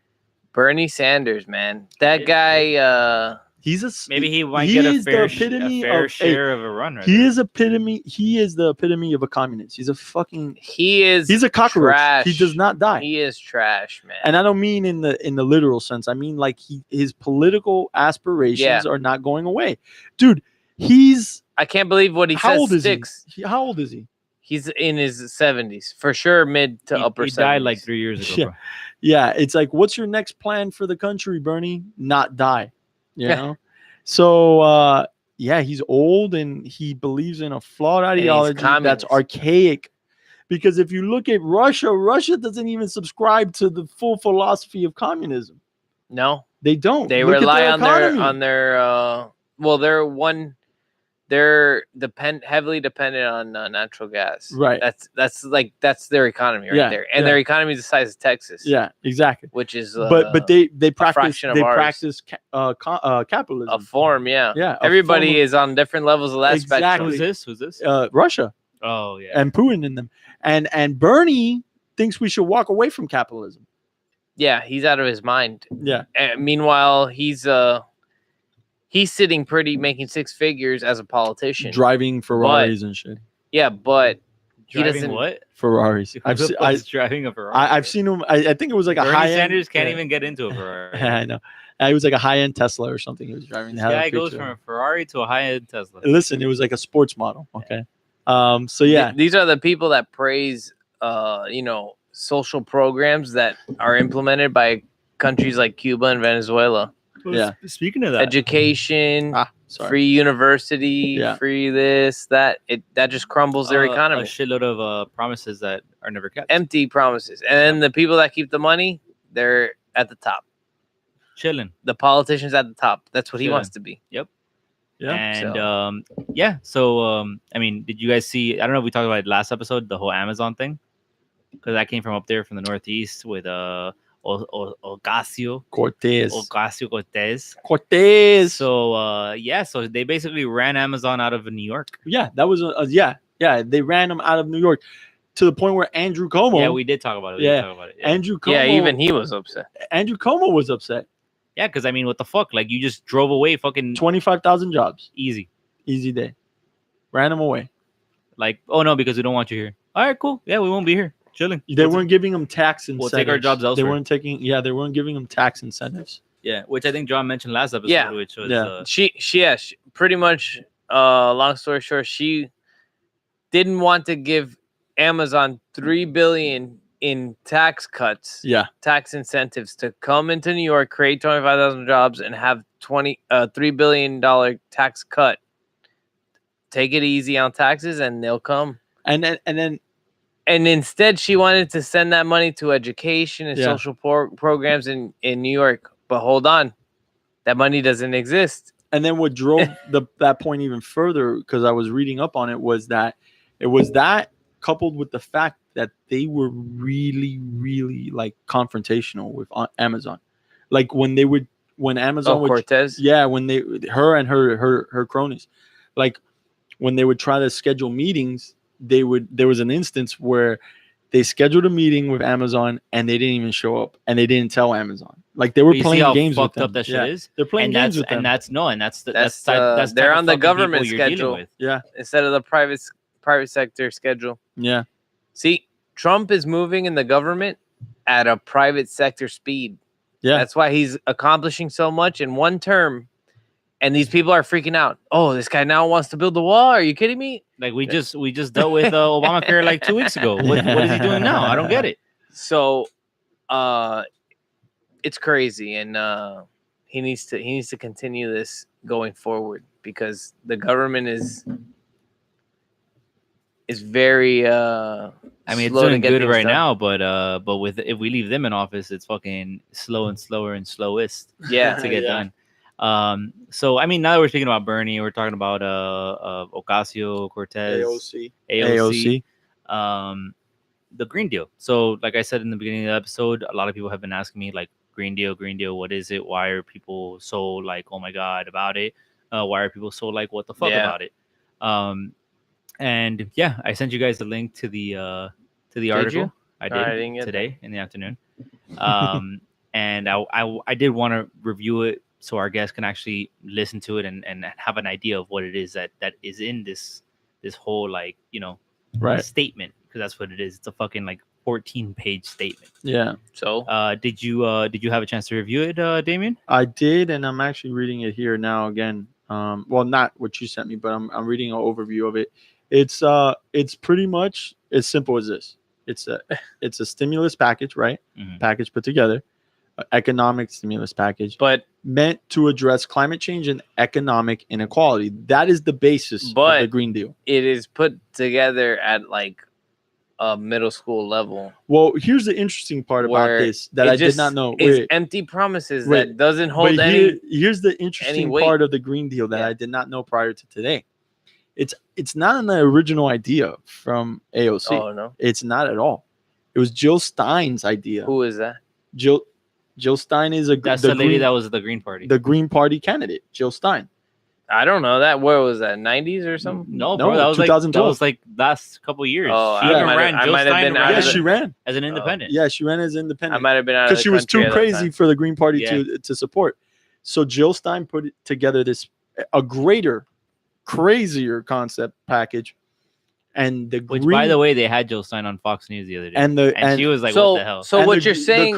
C: Bernie Sanders, man, that
B: Yeah.
C: guy.
A: He's
B: Maybe he might
A: he
B: get a
A: is the
B: fair,
A: epitome
B: a fair
A: of-
B: share of a run. Right
A: He
B: there.
A: is epitome. He is the epitome of a communist. He's a fucking. He's a cockroach.
C: trash.
A: He does not die.
C: He is trash, man.
A: And I don't mean in the literal sense. I mean like his political aspirations are not going away, dude.
C: I can't believe what he
A: How
C: says
A: old is
C: sticks.
A: How old is he?
C: He's in his 70s for sure, mid to upper.
B: He died
C: 70s.
B: like 3 years ago.
A: Yeah.
B: Bro.
A: Yeah, it's like, what's your next plan for the country, Bernie? Not die. You know. So yeah, he's old and he believes in a flawed
C: he's
A: ideology that's
C: communist.
A: archaic. Because if you look at Russia doesn't even subscribe to the full philosophy of communism.
C: No,
A: They don't.
C: they
A: Look at
C: rely
A: their
C: on their
A: economy.
C: well, they're one they're heavily dependent on natural gas.
A: Right.
C: That's their economy right
A: Yeah,
C: there, and
A: yeah.
C: their economy is the size of Texas.
A: Yeah, exactly.
C: which is
A: But they practice
C: fraction of ours.
A: capitalism.
C: a form. Yeah,
A: Yeah, a
C: everybody
A: form of-
C: is on different levels of that
A: Exactly.
B: Who's
C: spectrum.
B: this?
A: Russia
B: Oh yeah.
A: and Putin in them, and Bernie thinks we should walk away from capitalism.
C: Yeah, he's out of his mind.
A: Yeah,
C: Meanwhile, he's sitting pretty, making six figures as a politician.
A: driving Ferraris and shit.
C: Yeah, but he
B: Driving
C: doesn't.
B: what?
A: Ferraris.
B: Who
A: I've
B: the
A: se-
B: fuck is driving a Ferrari?
A: I've seen him. I think it was like a
B: Bernie
A: high
B: Sanders can't
A: yeah.
B: even get into a Ferrari.
A: I know. It was like a high end Tesla or something. He was driving.
B: This
A: They had a
B: guy goes
A: picture.
B: from a Ferrari to a high-end Tesla.
A: Listen, it was like a sports model. Okay. So yeah,
C: These are the people that praise, social programs that are implemented by countries like Cuba and Venezuela.
A: Yeah.
B: Speaking of that,
C: Education,
A: sorry.
C: free university,
A: Yeah.
C: free this, that. That just crumbles their
B: a
C: economy.
B: shitload of promises that are never kept.
C: Empty promises. And then the people that keep the money, they're at the top.
B: Chilling.
C: The politicians at the top. That's what he
B: Chilling.
C: wants to be.
A: Yeah.
B: And
C: So-
B: So I mean, did you guys see? I don't know if we talked about it last episode, the whole Amazon thing, because I came from up there from the Northeast with Ocasio
A: Cortez.
B: Cortez. So they basically ran Amazon out of New York.
A: Yeah, that was yeah. They ran him out of New York to the point where Andrew Cuomo.
B: Yeah, we did talk about it.
A: Andrew Cuomo.
C: Yeah, even he was upset.
A: Andrew Cuomo was upset.
B: Yeah, because I mean, what the fuck? Like, you just drove away, fucking
A: 25,000 jobs,
B: easy.
A: easy day. Ran him away.
B: Like, oh no, because we don't want you here. All right, cool. Yeah, we won't be here. Chilling.
A: They weren't giving him tax incentives.
B: We'll take our jobs
A: They
B: elsewhere.
A: weren't taking. Yeah, they weren't giving him tax incentives.
B: Yeah, which I think John mentioned last episode.
C: Yeah.
B: Which was
A: Yeah.
C: She pretty much, long story short, she didn't want to give Amazon $3 billion in tax cuts,
A: Yeah,
C: tax incentives to come into New York, create 25,000 jobs, and have $3 billion tax cut. Take it easy on taxes, and they'll come.
A: and then
C: And instead, she wanted to send that money to education and
A: Yeah.
C: social programs in New York. But hold on, that money doesn't exist.
A: And then what drove that point even further, because I was reading up on it, was that it was that coupled with the fact that they were really, really like confrontational with Amazon. Like when Amazon would,
C: Cortez.
A: yeah, when her and her cronies, like when they would try to schedule meetings, there was an instance where they scheduled a meeting with Amazon and they didn't even show up and they didn't tell Amazon. Like they were
B: you see
A: playing
B: how
A: games with
B: fucked
A: them.
B: up that shit
A: Yeah.
B: is.
A: They're playing
B: And
A: games
B: that's
A: with them.
B: and that's no, and that's
C: That's,
B: that's
C: they're
B: type
C: on
B: of
C: the
B: fucking
C: government
B: people you're dealing
C: schedule.
B: with.
A: Yeah,
C: Instead of the private sector schedule.
A: yeah,
C: See, Trump is moving in the government at a private sector speed.
A: yeah.
C: That's why he's accomplishing so much in one term. And these people are freaking out. Oh, this guy now wants to build the wall. Are you kidding me?
B: Like we just dealt with Obamacare like 2 weeks ago. What is he doing now? I don't get it.
C: So, it's crazy, and he needs to continue this going forward because the government is very.
B: I mean, it's
C: slow to
B: doing
C: get
B: good
C: things
B: right
C: done.
B: now, but if we leave them in office, it's fucking slow and slower and slowest
C: Yeah,
B: to get
A: Yeah.
B: done. So I mean, now that we're speaking about Bernie, we're talking about Ocasio Cortez, AOC, the Green Deal. So like I said in the beginning of the episode, a lot of people have been asking me like, Green Deal, what is it? Why are people so like, oh my god about it? Why are people so like, what the fuck
C: Yeah.
B: about it? And yeah, I sent you guys the link to the article.
C: you?
B: I
C: Oh, I
B: did
C: didn't get
B: today in the afternoon. And I did want to review it so our guests can actually listen to it and have an idea of what it is that is in this whole like,
A: Right.
B: statement, because that's what it is. It's a fucking like 14-page statement.
A: Yeah,
C: So
B: Did you have a chance to review it, Damien?
A: I did, and I'm actually reading it here now again. Well, not what you sent me, but I'm reading an overview of it. It's pretty much as simple as this. It's a stimulus package, right?
B: Mhm.
A: Package put together, economic stimulus package
C: but
A: meant to address climate change and economic inequality. That is the basis of the
C: But-
A: Green Deal.
C: it is put together at like a middle school level.
A: Well, here's the interesting part about
C: where
A: this that
C: it
A: I did
C: just
A: not know.
C: is
A: Wait,
C: empty promises
A: Wait,
C: that doesn't
A: but
C: hold any.
A: here's the interesting
C: weight.
A: part of the Green Deal that
C: Yeah.
A: I did not know prior to today. It's not an original idea from AOC.
C: Oh no,
A: It's not at all. It was Jill Stein's idea.
C: who is that?
A: Jill Stein is
B: That's the lady that was at the Green Party.
A: the Green Party candidate. Jill Stein.
C: I don't know that. Where was that? 90s or something?
B: No,
A: No,
B: bro, that was
A: 2012.
B: like last couple years.
C: Oh,
B: She
A: I
B: even
A: might
B: ran.
C: have- I
B: Jill
C: might have
B: Stein
C: been out
A: Yeah,
C: of
B: ran
A: she ran.
B: as an independent.
A: Yeah, she ran as
C: I
A: independent
C: might have been out of
A: because
C: the
A: she was too
C: country at that
A: crazy
C: time.
A: for the Green Party
B: Yeah.
A: to support. So Jill Stein put it together this a greater, crazier concept package, and the
B: Which,
A: Green,
B: by the way, they had Jill Stein on Fox News the other day,
A: and
B: she was like,
C: so,
B: "What the hell?"
C: So
A: and
C: what
A: the-
C: you're saying?
A: the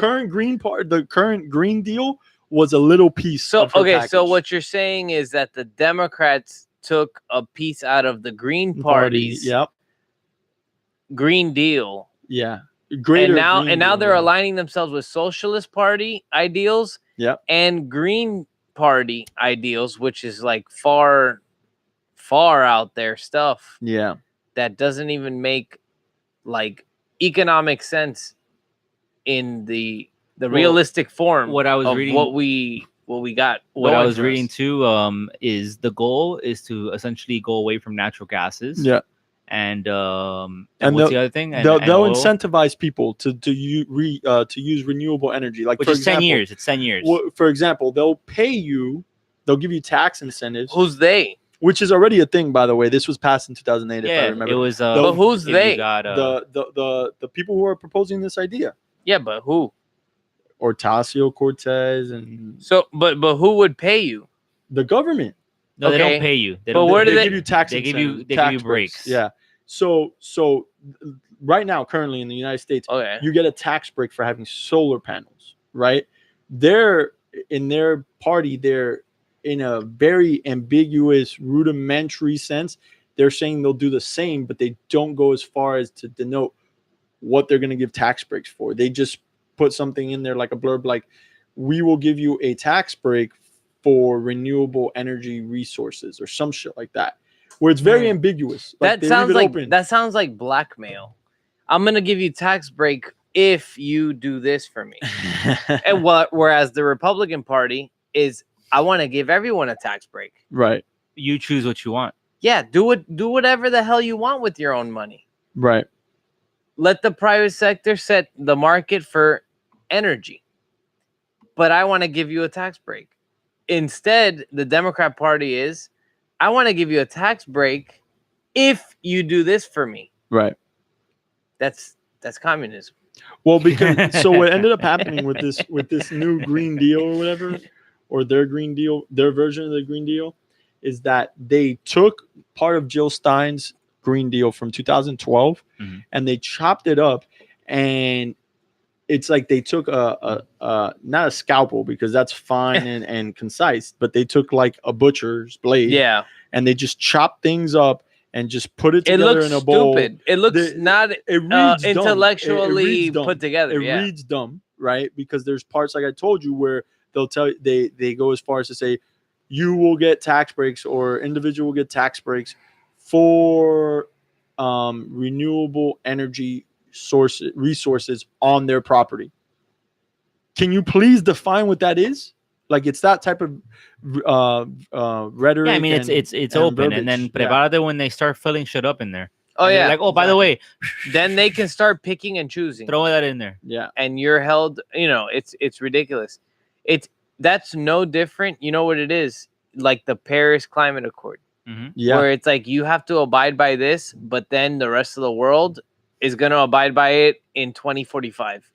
A: current Green Deal was a little piece.
C: So
A: of her
C: okay, so
A: package.
C: what you're saying is that the Democrats took a piece out of the Green
A: Party?
C: Party's
A: Yep.
C: Green Deal,
A: Yeah. Greater
C: and now
A: Deal,
C: they're
A: yeah.
C: aligning themselves with Socialist Party ideals
A: Yep.
C: and Green Party ideals, which is like far out there stuff
A: Yeah.
C: that doesn't even make like economic sense in the realistic form
B: what I was
C: of
B: reading-
C: what we got.
B: What I
C: going
B: was
C: for
B: reading
C: us.
B: too is the goal is to essentially go away from natural gases.
A: Yeah.
B: And
A: And
B: what's the other thing? And
A: They'll
B: oil,
A: incentivize people to use renewable energy. Like
B: which
A: for
B: is 10
A: example,
B: years. It's 10 years.
A: For example, they'll give you tax incentives,
C: Who's they?
A: which is already a thing, by the way. This was passed in 2008, if I
B: Yeah,
A: remember.
B: it was.
C: But who's
B: if you
C: they?
B: got,
A: the people who are proposing this idea,
C: Yeah, but who?
A: Ocasio Cortez and
C: So, but who would pay you?
A: the government.
B: no, they
C: okay.
B: don't pay you. They
C: But
B: don't,
C: where do
A: they
C: they-
A: give you tax
B: they give you-
A: incentives,
B: they give
A: tax
B: you breaks.
A: Yeah. So right now, currently in the United States,
C: Okay.
A: you get a tax break for having solar panels, right? They're in their party, they're in a very ambiguous, rudimentary sense. They're saying they'll do the same, but they don't go as far as to denote what they're going to give tax breaks for. They just put something in there like a blurb, like, we will give you a tax break for renewable energy resources or some shit like that, where it's very ambiguous. Like,
C: That
A: they
C: sounds
A: leave it
C: like
A: open.
C: that sounds like blackmail. I'm gonna give you tax break if you do this for me. And whereas the Republican Party is, I want to give everyone a tax break.
A: Right,
B: you choose what you want.
C: Yeah, do whatever the hell you want with your own money.
A: right.
C: Let the private sector set the market for energy. But I want to give you a tax break. Instead, the Democrat Party is, I want to give you a tax break if you do this for me.
A: Right.
C: That's communism.
A: Well, because so what ended up happening with this new Green Deal or whatever, or their Green Deal, their version of the Green Deal, is that they took part of Jill Stein's Green Deal from 2012
B: Mhm.
A: and they chopped it up, and it's like they took a not a scalpel, because that's fine and concise, but they took like a butcher's blade,
C: Yeah.
A: and they just chopped things up and just put it
C: It
A: together
C: looks
A: in a bowl.
C: stupid. It looks not
A: It reads dumb. It
C: intellectually
A: reads dumb.
C: put together.
A: It
C: Yeah.
A: reads dumb, right? Because there's parts, like I told you, where they'll tell you, they go as far as to say you will get tax breaks, or individual will get tax breaks for renewable energy resources on their property. Can you please define what that is? Like, it's that type of rhetoric.
B: Yeah, I mean,
A: and-
B: it's
A: and
B: open, and then
A: verbiage. Yeah.
B: prepárate when they start filling shit up in there.
C: Oh
B: And they're
C: yeah.
B: like, oh, by the way,
C: Then they can start picking and choosing.
B: throw that in there.
A: Yeah.
C: And you're held, it's ridiculous. That's no different. You know what it is? Like the Paris Climate Accord,
A: Yeah.
C: where it's like you have to abide by this, but then the rest of the world is going to abide by it in 2045.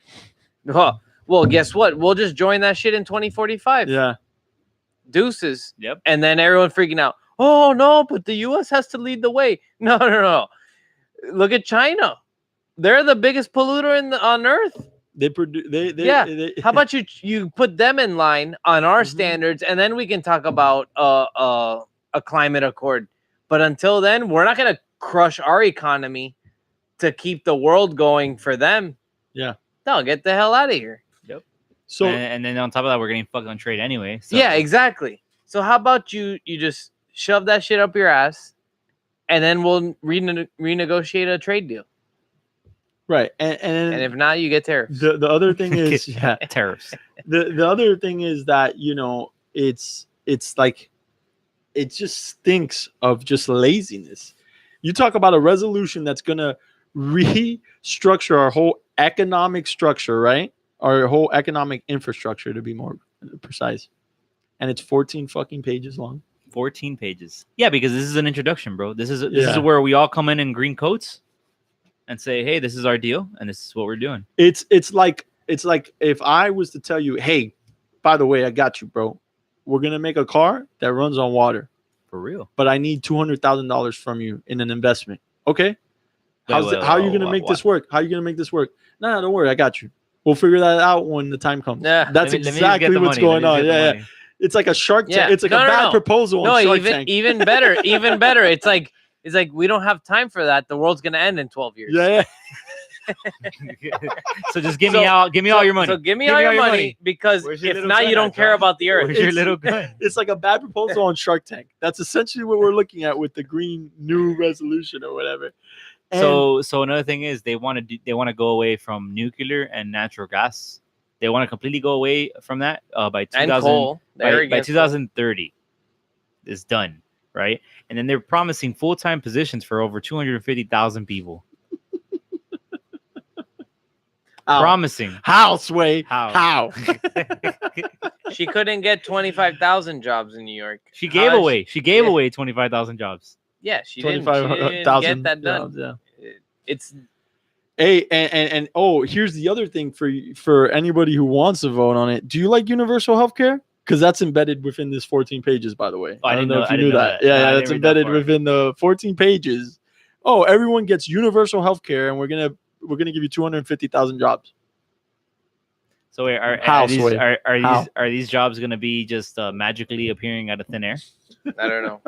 C: Well, guess what? We'll just join that shit in 2045.
A: Yeah.
C: Deuces.
B: Yep.
C: And then everyone freaking out. Oh no, but the US has to lead the way. No. Look at China. They're the biggest polluter on earth.
A: They produce.
C: Yeah.
A: They,
C: How about you put them in line on our
A: Mhm.
C: standards, and then we can talk about a climate accord. But until then, we're not gonna crush our economy to keep the world going for them.
A: Yeah.
C: No, get the hell out of here.
A: So
B: and then on top of that, we're getting fucked on trade anyway. So.
C: Yeah, exactly. So how about you just shove that shit up your ass, and then we'll renegotiate a trade deal.
A: right, and
C: And if not, you get tariffs.
A: the other thing is, yeah,
B: tariffs.
A: the other thing is that it's like it just stinks of just laziness. You talk about a resolution that's gonna restructure our whole economic structure, right? Our whole economic infrastructure, to be more precise. And it's 14 fucking pages long.
B: 14 pages. Yeah, because this is an introduction, bro. This is
A: Yeah.
B: where we all come in green coats and say, "Hey, this is our deal, and this is what we're doing."
A: It's like if I was to tell you, hey, by the way, I got you, bro. We're gonna make a car that runs on water,
B: For real.
A: but I need $200,000 from you in an investment. Okay, how are you
B: wait,
A: gonna make
B: what?
A: this work? How are you gonna make this work? No, don't worry, I got you. We'll figure that out when the time comes.
C: Yeah.
A: That's
B: Let me just get
A: exactly
B: the
A: what's
B: money. Let
A: going
B: me just
A: on.
B: get the
A: Yeah,
B: money.
A: it's like a Shark Tank.
C: Yeah.
A: It's like a bad proposal on
C: No,
A: Shark
C: even
A: Tank.
C: even better, even better. It's like we don't have time for that. The world's gonna end in 12 years.
A: Yeah,
B: So just give me all your money.
C: So give me all your money because
B: Where's your
C: if
B: little
C: not,
B: gun
C: you don't
B: at,
C: care
B: John?
C: about the earth.
B: Where's your
A: It's-
B: little gun?
A: it's like a bad proposal on Shark Tank. That's essentially what we're looking at with the green new resolution or whatever. And
B: So another thing is they want to go away from nuclear and natural gas. They want to completely go away from that by 2000
C: And coal. They're
B: by
C: against
B: 2030. It's done, right? And then they're promising full-time positions for over 250,000 people. Promising.
A: how, Sway?
B: How?
C: coal. She couldn't get 25,000 jobs in New York.
B: She gave
C: How-
B: away 25,000 jobs.
C: Yeah, she didn't
A: 25,000
C: get that done.
A: jobs, yeah.
C: It's
A: Hey, and oh, here's the other thing for anybody who wants to vote on it. Do you like universal health care? Because that's embedded within this 14 pages, by the way.
B: Oh, I
A: I don't
B: didn't
A: know
B: know-
A: if
B: I
A: you knew
B: didn't know
A: that.
B: that.
A: Yeah,
B: No, I
A: yeah,
B: didn't
A: that's
B: read that
A: embedded
B: part.
A: within the 14 pages. Oh, everyone gets universal health care, and we're gonna give you 250,000 jobs.
B: So wait,
A: How,
B: are these
A: Sway? How?
B: are these jobs going to be just magically appearing out of thin air?
C: I don't know.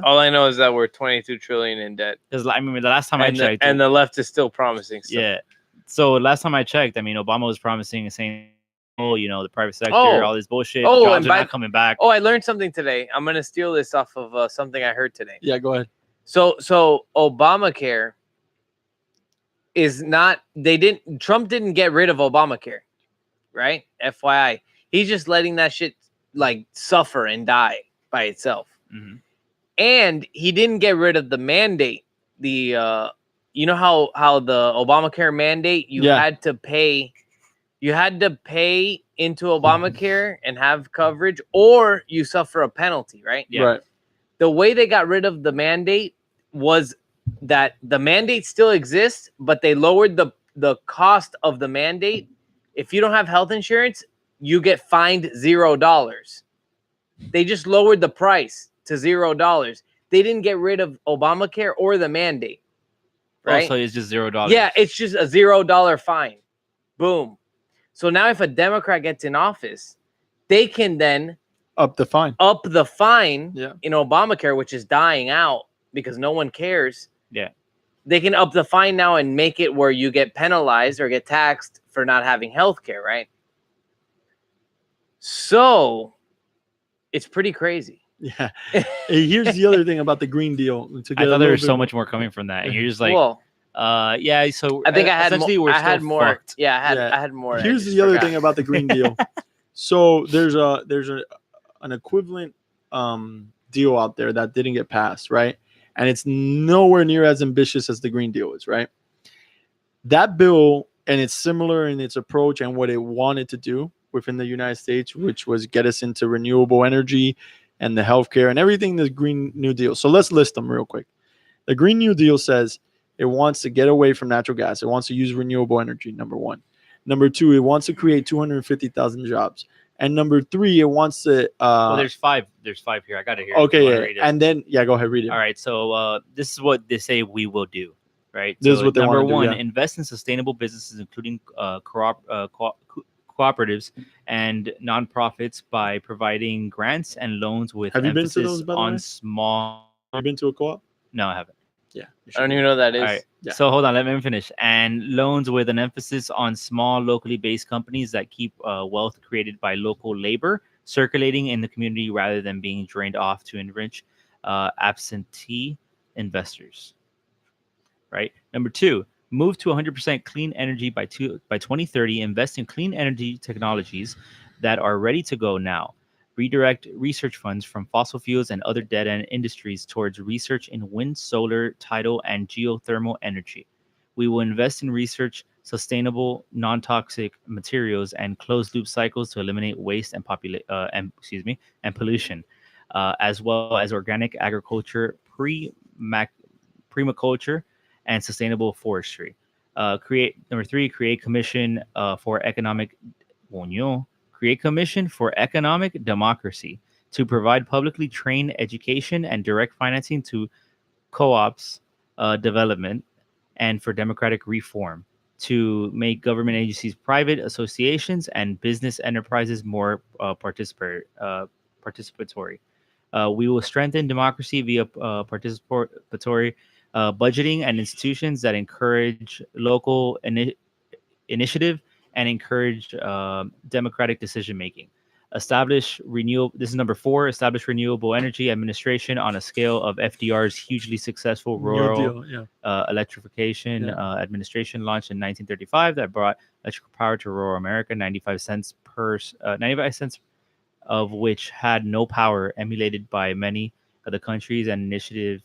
C: All I know is that we're 22 trillion in debt,
B: Because I mean, the last time I
C: and
B: checked,
C: the left is still promising stuff.
B: yeah. So last time I checked, I mean, Obama was promising and saying, "Oh, the private sector,
C: Oh.
B: all this bullshit,
C: Oh,
B: jobs
C: and
B: are
C: by-
B: not coming back."
C: Oh, I learned something today. I'm gonna steal this off of something I heard today.
A: Yeah, go ahead.
C: So Obamacare is not. Trump didn't get rid of Obamacare, right? FYI, he's just letting that shit like suffer and die by itself.
B: Mhm.
C: And he didn't get rid of the mandate. The you know how the Obamacare mandate you
A: Yeah.
C: had to pay into Obamacare and have coverage, or you suffer a penalty, right?
B: Yeah.
A: Right.
C: The way they got rid of the mandate was that the mandate still exists, but they lowered the cost of the mandate. If you don't have health insurance, you get fined $0. They just lowered the price to $0. They didn't get rid of Obamacare or the mandate. Right?
B: Oh, so it's just $0.
C: Yeah, it's just a $0 fine. Boom. So now if a Democrat gets in office, they can then
A: Up the fine.
C: up the fine
A: Yeah.
C: in Obamacare, which is dying out because no one cares.
B: Yeah.
C: They can up the fine now and make it where you get penalized or get taxed for not having health care, right? So it's pretty crazy.
A: Yeah. Hey, here's the other thing about the Green Deal. To
B: I
A: get a
B: thought there
A: little
B: was so
A: bit-
B: much more coming from that, and you're just like,
C: well,
B: yeah. So
C: I think I had
B: essentially
C: more.
B: we're
C: I had
B: still
C: more.
B: fucked.
C: Yeah,
A: Yeah.
C: I had more. I
A: Here's
C: just
A: the other
C: forgot.
A: thing about the Green Deal. So there's an equivalent deal out there that didn't get passed, right? And it's nowhere near as ambitious as the Green Deal is, right? That bill, and it's similar in its approach and what it wanted to do within the United States, which was get us into renewable energy and the healthcare and everything, the Green New Deal. So let's list them real quick. The Green New Deal says it wants to get away from natural gas. It wants to use renewable energy, number one. Number two, it wants to create 250,000 jobs. And number three, it wants to.
B: Well, there's five. There's five here. I got it here.
A: Okay,
B: You wanna
A: yeah.
B: read it?
A: And then, yeah, go ahead, read it.
B: All right. So this is what they say we will do. Right.
A: This is
B: So
A: what they
B: number
A: wanna do,
B: one,
A: yeah.
B: invest in sustainable businesses, including cooperatives and nonprofits, by providing grants and loans with
A: Have you been to
B: emphasis
A: those, by the
B: on
A: way?
B: small.
A: Have you been to a co-op?
B: No, I haven't.
A: Yeah.
C: I don't even know what that is.
B: All right.
A: Yeah.
B: So hold on, let me finish. And loans with an emphasis on small, locally based companies that keep wealth created by local labor circulating in the community rather than being drained off to enrich absentee investors. Right. Number two, move to 100% clean energy by 2030. Invest in clean energy technologies that are ready to go now. redirect research funds from fossil fuels and other dead end industries towards research in wind, solar, tidal, and geothermal energy. We will invest in research, sustainable, non-toxic materials, and closed-loop cycles to eliminate waste and pollution, as well as organic agriculture, permaculture, and sustainable forestry. Create number three. Create commission for economic Coño, create commission for economic democracy to provide publicly trained education and direct financing to co-ops development and for democratic reform to make government agencies, private associations, and business enterprises more participatory. We will strengthen democracy via participatory budgeting and institutions that encourage local initiative and encourage democratic decision making. Establish renewable. This is number four. Establish renewable energy administration on a scale of FDR's hugely successful
A: New
B: rural
A: Deal, yeah.
B: electrification
A: Yeah.
B: administration launched in 1935 that brought electrical power to rural America. 95 cents of which had no power, emulated by many of the countries and initiative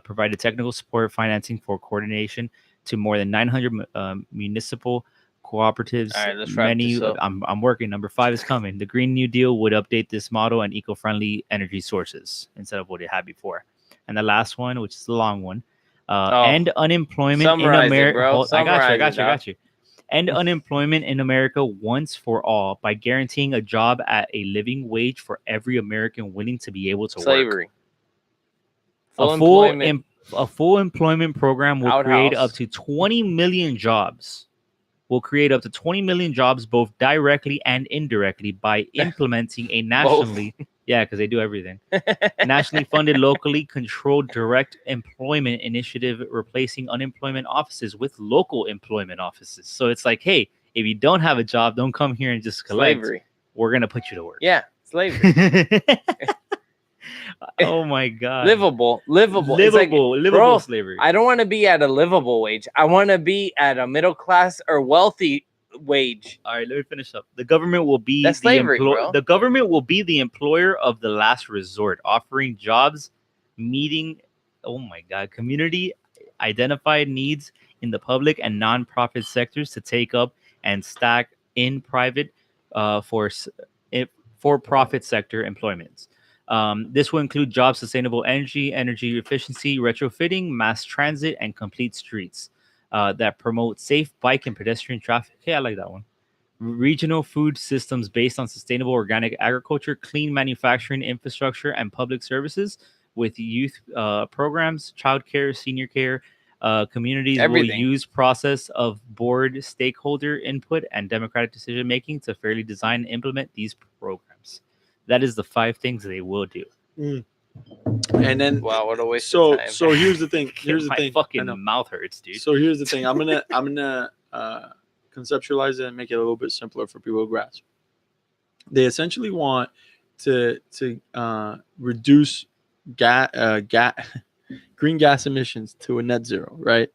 B: provided technical support financing for coordination to more than 900 municipal cooperatives.
C: All right, let's wrap this up.
B: I'm working. Number five is coming. The Green New Deal would update this model and eco-friendly energy sources instead of what it had before. And the last one, which is the long one, end unemployment in
C: Summarize it,
B: America.
C: bro.
B: I got you.
C: Summarize it,
B: End unemployment in America once for all by guaranteeing a job at a living wage for every American willing to be able to work.
C: Slavery.
B: A full employment program will create
C: Outhouse.
B: up to 20 million jobs. Will create up to 20 million jobs both directly and indirectly by implementing a nationally because they do everything. Nationally funded, locally controlled direct employment initiative replacing unemployment offices with local employment offices. So it's like, hey, if you don't have a job, don't come here and just collect.
C: Slavery.
B: We're going to put you to work.
C: Yeah, slavery.
B: Oh my God.
C: Livable. It's like,
B: Livable
C: bro,
B: slavery.
C: I don't want to be at a livable wage. I want to be at a middle class or wealthy wage.
B: All right, let me finish up. The government will be
C: That's slavery, bro.
B: The government will be the employer of the last resort, offering jobs, meeting, community identified needs in the public and nonprofit sectors to take up and stack in private for-profit sector employments. This will include jobs, sustainable energy efficiency, retrofitting, mass transit, and complete streets that promote safe bike and pedestrian traffic. Hey, I like that one. Regional food systems based on sustainable organic agriculture, clean manufacturing infrastructure, and public services with youth programs, childcare, senior care. Communities
C: Everything.
B: will use process of board stakeholder input and democratic decision making to fairly design and implement these programs. That is the 5 things they will do.
A: And then
C: Wow, what a waste
A: so
C: of time.
A: so here's the thing. Here's the
B: My
A: thing. I
B: fucking
A: know.
B: mouth hurts, dude.
A: So here's the thing. I'm gonna conceptualize it and make it a little bit simpler for people to grasp. They essentially want to reduce green gas emissions to a net zero, right?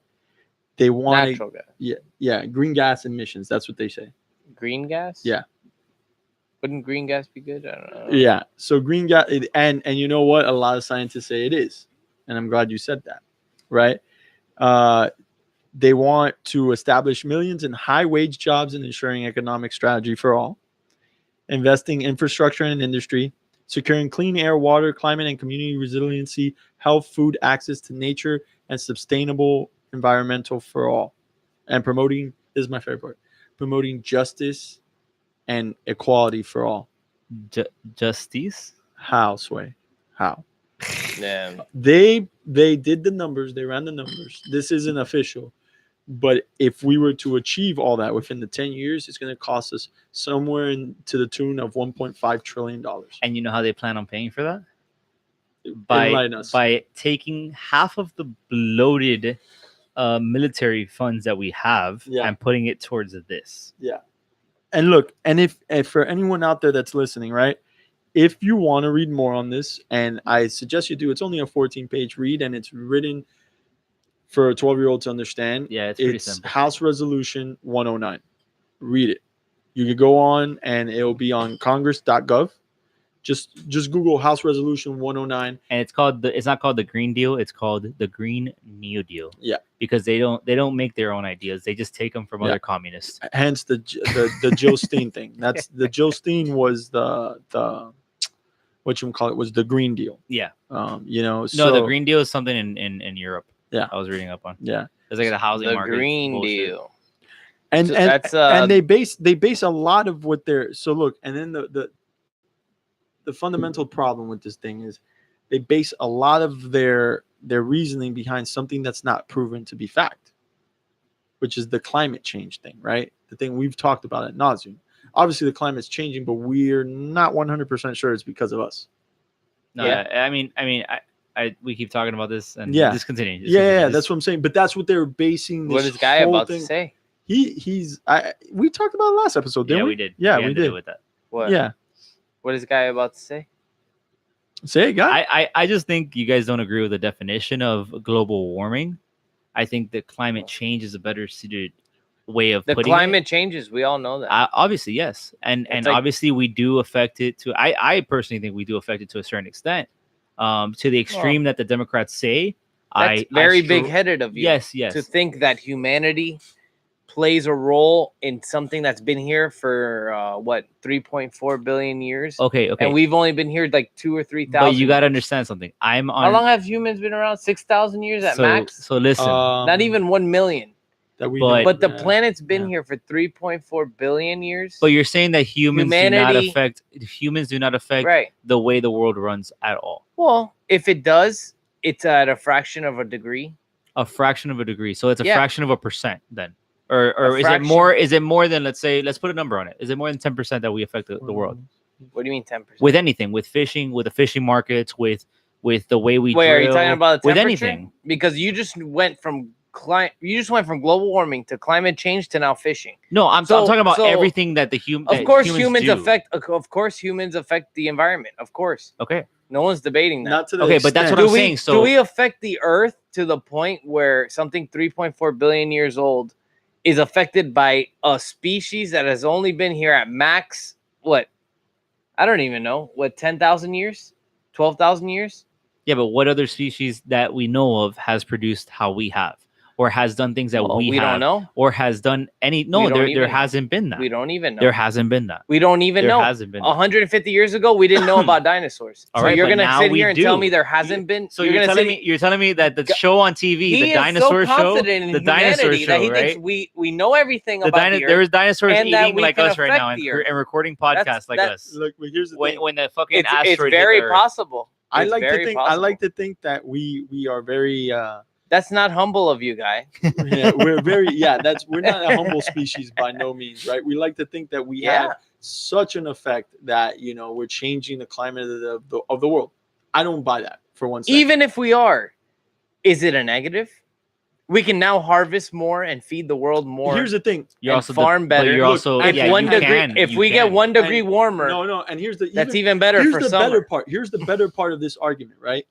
A: They want
C: Natural gas.
A: yeah, green gas emissions. That's what they say.
C: Green gas?
A: Yeah.
C: Wouldn't green gas be good? I don't know.
A: Yeah. So green gas, and you know what? A lot of scientists say it is, and I'm glad you said that, right? They want to establish millions in high-wage jobs and ensuring economic strategy for all, investing infrastructure and industry, securing clean air, water, climate, and community resiliency, health, food, access to nature, and sustainable environmental for all, and promoting. This is my favorite part: promoting justice and equality for all.
B: Justice?
A: How, Sway? How?
C: Yeah.
A: They did the numbers. They ran the numbers. This isn't official, but if we were to achieve all that within the 10 years, it's going to cost us somewhere to the tune of $1.5 trillion.
B: And you know how they plan on paying for that?
A: Enlighten us.
B: By taking half of the bloated military funds that we have and putting it towards this.
A: Yeah. And look, and if for anyone out there that's listening, right, if you want to read more on this, and I suggest you do, it's only a 14-page read, and it's written for a 12-year-old to understand.
B: Yeah, it's pretty simple.
A: House Resolution 109. Read it. You could go on, and it'll be on congress.gov, Just Google House Resolution 109.
B: And it's not called the Green Deal. It's called the Green New Deal.
A: Yeah.
B: Because they don't make their own ideas. They just take them from
A: Yeah.
B: other communists.
A: Hence the Jill Stein thing. That's the Jill Stein was the what you call it was the Green Deal.
B: Yeah.
A: You know.
B: No,
A: So,
B: the Green Deal is something in Europe.
A: Yeah.
B: I was reading up on.
A: Yeah.
B: It's like the housing
C: The
B: market.
C: Green
B: bullshit.
C: Deal.
A: And
C: So
A: and
C: that's,
A: and they base a lot of what they're so look, and then the fundamental problem with this thing is they base a lot of their reasoning behind something that's not proven to be fact, which is the climate change thing, right? The thing we've talked about at nauseum. Obviously, the climate's changing, but we're not 100% sure it's because of us.
B: No,
C: Yeah.
B: I mean, we keep talking about this and
A: Yeah.
B: just continue.
A: Yeah, that's what I'm saying. But that's what they're basing this
C: What is Guy
A: whole
C: about
A: thing.
C: to say?
A: We talked about it last episode, didn't
B: Yeah,
A: we?
B: we did.
A: Yeah, we
B: ended it
A: did.
B: with that.
C: What?
A: Yeah.
C: What is Guy about to say?
A: Say it, guy.
B: I just think you guys don't agree with the definition of global warming. I think that climate change is a better suited way of
C: The
B: putting
C: climate
B: it.
C: changes. We all know that.
B: Obviously, yes, and
C: It's like-
B: obviously we do affect it to. I personally think we do affect it to a certain extent, to the extreme that the Democrats say.
C: That's very big-headed of you.
B: Yes,
C: To think that humanity plays a role in something that's been here for 3.4 billion years,
B: Okay.
C: and we've only been here like 2,000 or 3,000.
B: But you got to understand something. I'm on.
C: How long have humans been around? 6,000 years at max.
B: So listen.
C: Not even 1 million.
A: That we
B: but-
A: know.
C: But the
A: Yeah.
C: planet's been
A: Yeah.
C: here for 3.4 billion years.
B: But you're saying that humans do not
C: Humanity-
B: affect
C: right.
B: the way the world runs at all.
C: Well, if it does, it's at a fraction of a degree.
B: A fraction of a degree. So it's a
C: Yeah.
B: fraction of a percent then. Or is it
C: fraction.
B: more? Is it more than, let's say, let's put a number on it? Is it more than 10% that we affect the world
C: What do you mean 10%?
B: with anything, with fishing, with the fishing markets, with the way we
C: Wait,
B: drill,
C: are you talking about the
B: with
C: temperature?
B: anything?
C: Because you just went from global warming to climate change to now fishing.
B: No, I'm
C: So-
B: talking about
C: so,
B: everything that
C: Of course,
B: humans do.
C: Of course, humans affect the environment. Of course,
B: Okay,
C: no one's debating that.
A: Not to the
B: Okay, but that's
A: extent-
B: what I'm
C: do we
B: saying, so-
C: do we affect the Earth to the point where something 3.4 billion years old is affected by a species that has only been here at max what? I don't even know. What, 10,000 years? 12,000 years?
B: yeah, but what other species that we know of has produced how we have, or has done things that
C: Well,
B: we
C: we
B: have,
C: don't know.
B: or has done any?
C: We
B: No,
C: don't
B: there
C: even know.
B: hasn't been that.
C: We don't even know.
B: There hasn't been that.
C: We don't even
B: There
C: know.
B: hasn't been.
C: 150 years ago, we didn't know about dinosaurs.
B: All
C: So
B: right,
C: you're
B: but
C: gonna
B: now
C: sit
B: we
C: here and tell
B: do.
C: me there hasn't been.
B: So you're telling me that the show on TV,
C: He
B: the
C: is
B: dinosaur
C: so
B: show,
C: confident in
B: the dinosaur
C: humanity that he
B: show,
C: thinks
B: right?
C: we know everything
B: The
C: about the
B: there
C: Earth.
B: is dinosaurs
C: and that
B: eating
C: we
B: like
C: can
B: us right
C: affect
B: now
C: the Earth.
B: and recording podcasts like
C: that's-
B: us.
A: Look, but here's the thing.
B: When the fucking
C: It's
B: asteroid
C: very
B: hit the Earth.
C: possible.
A: I
C: It's
A: like to
C: very
A: think. I
C: possible.
A: like to think that we are very.
C: That's not humble of you, Guy.
A: Yeah, we're very. Yeah, we're not a humble species by no means, right? We like to think that we
C: Yeah.
A: have such an effect that we're changing the climate of the world. I don't buy that for one second.
C: Even if we are, is it a negative? We can now harvest more and feed the world more.
A: Here's the thing.
B: You're
C: and
B: also
C: farm
B: but
C: better.
B: You're
A: Look,
B: also
C: if
B: yeah,
C: 1
B: you
C: degree,
B: can,
C: if
B: you
C: we get
B: can.
C: 1 degree
A: And-
C: warmer,
A: No, and here's the
C: that's even better
A: here's
C: for
A: the
C: summer.
A: better part. Here's the better part of this argument, right?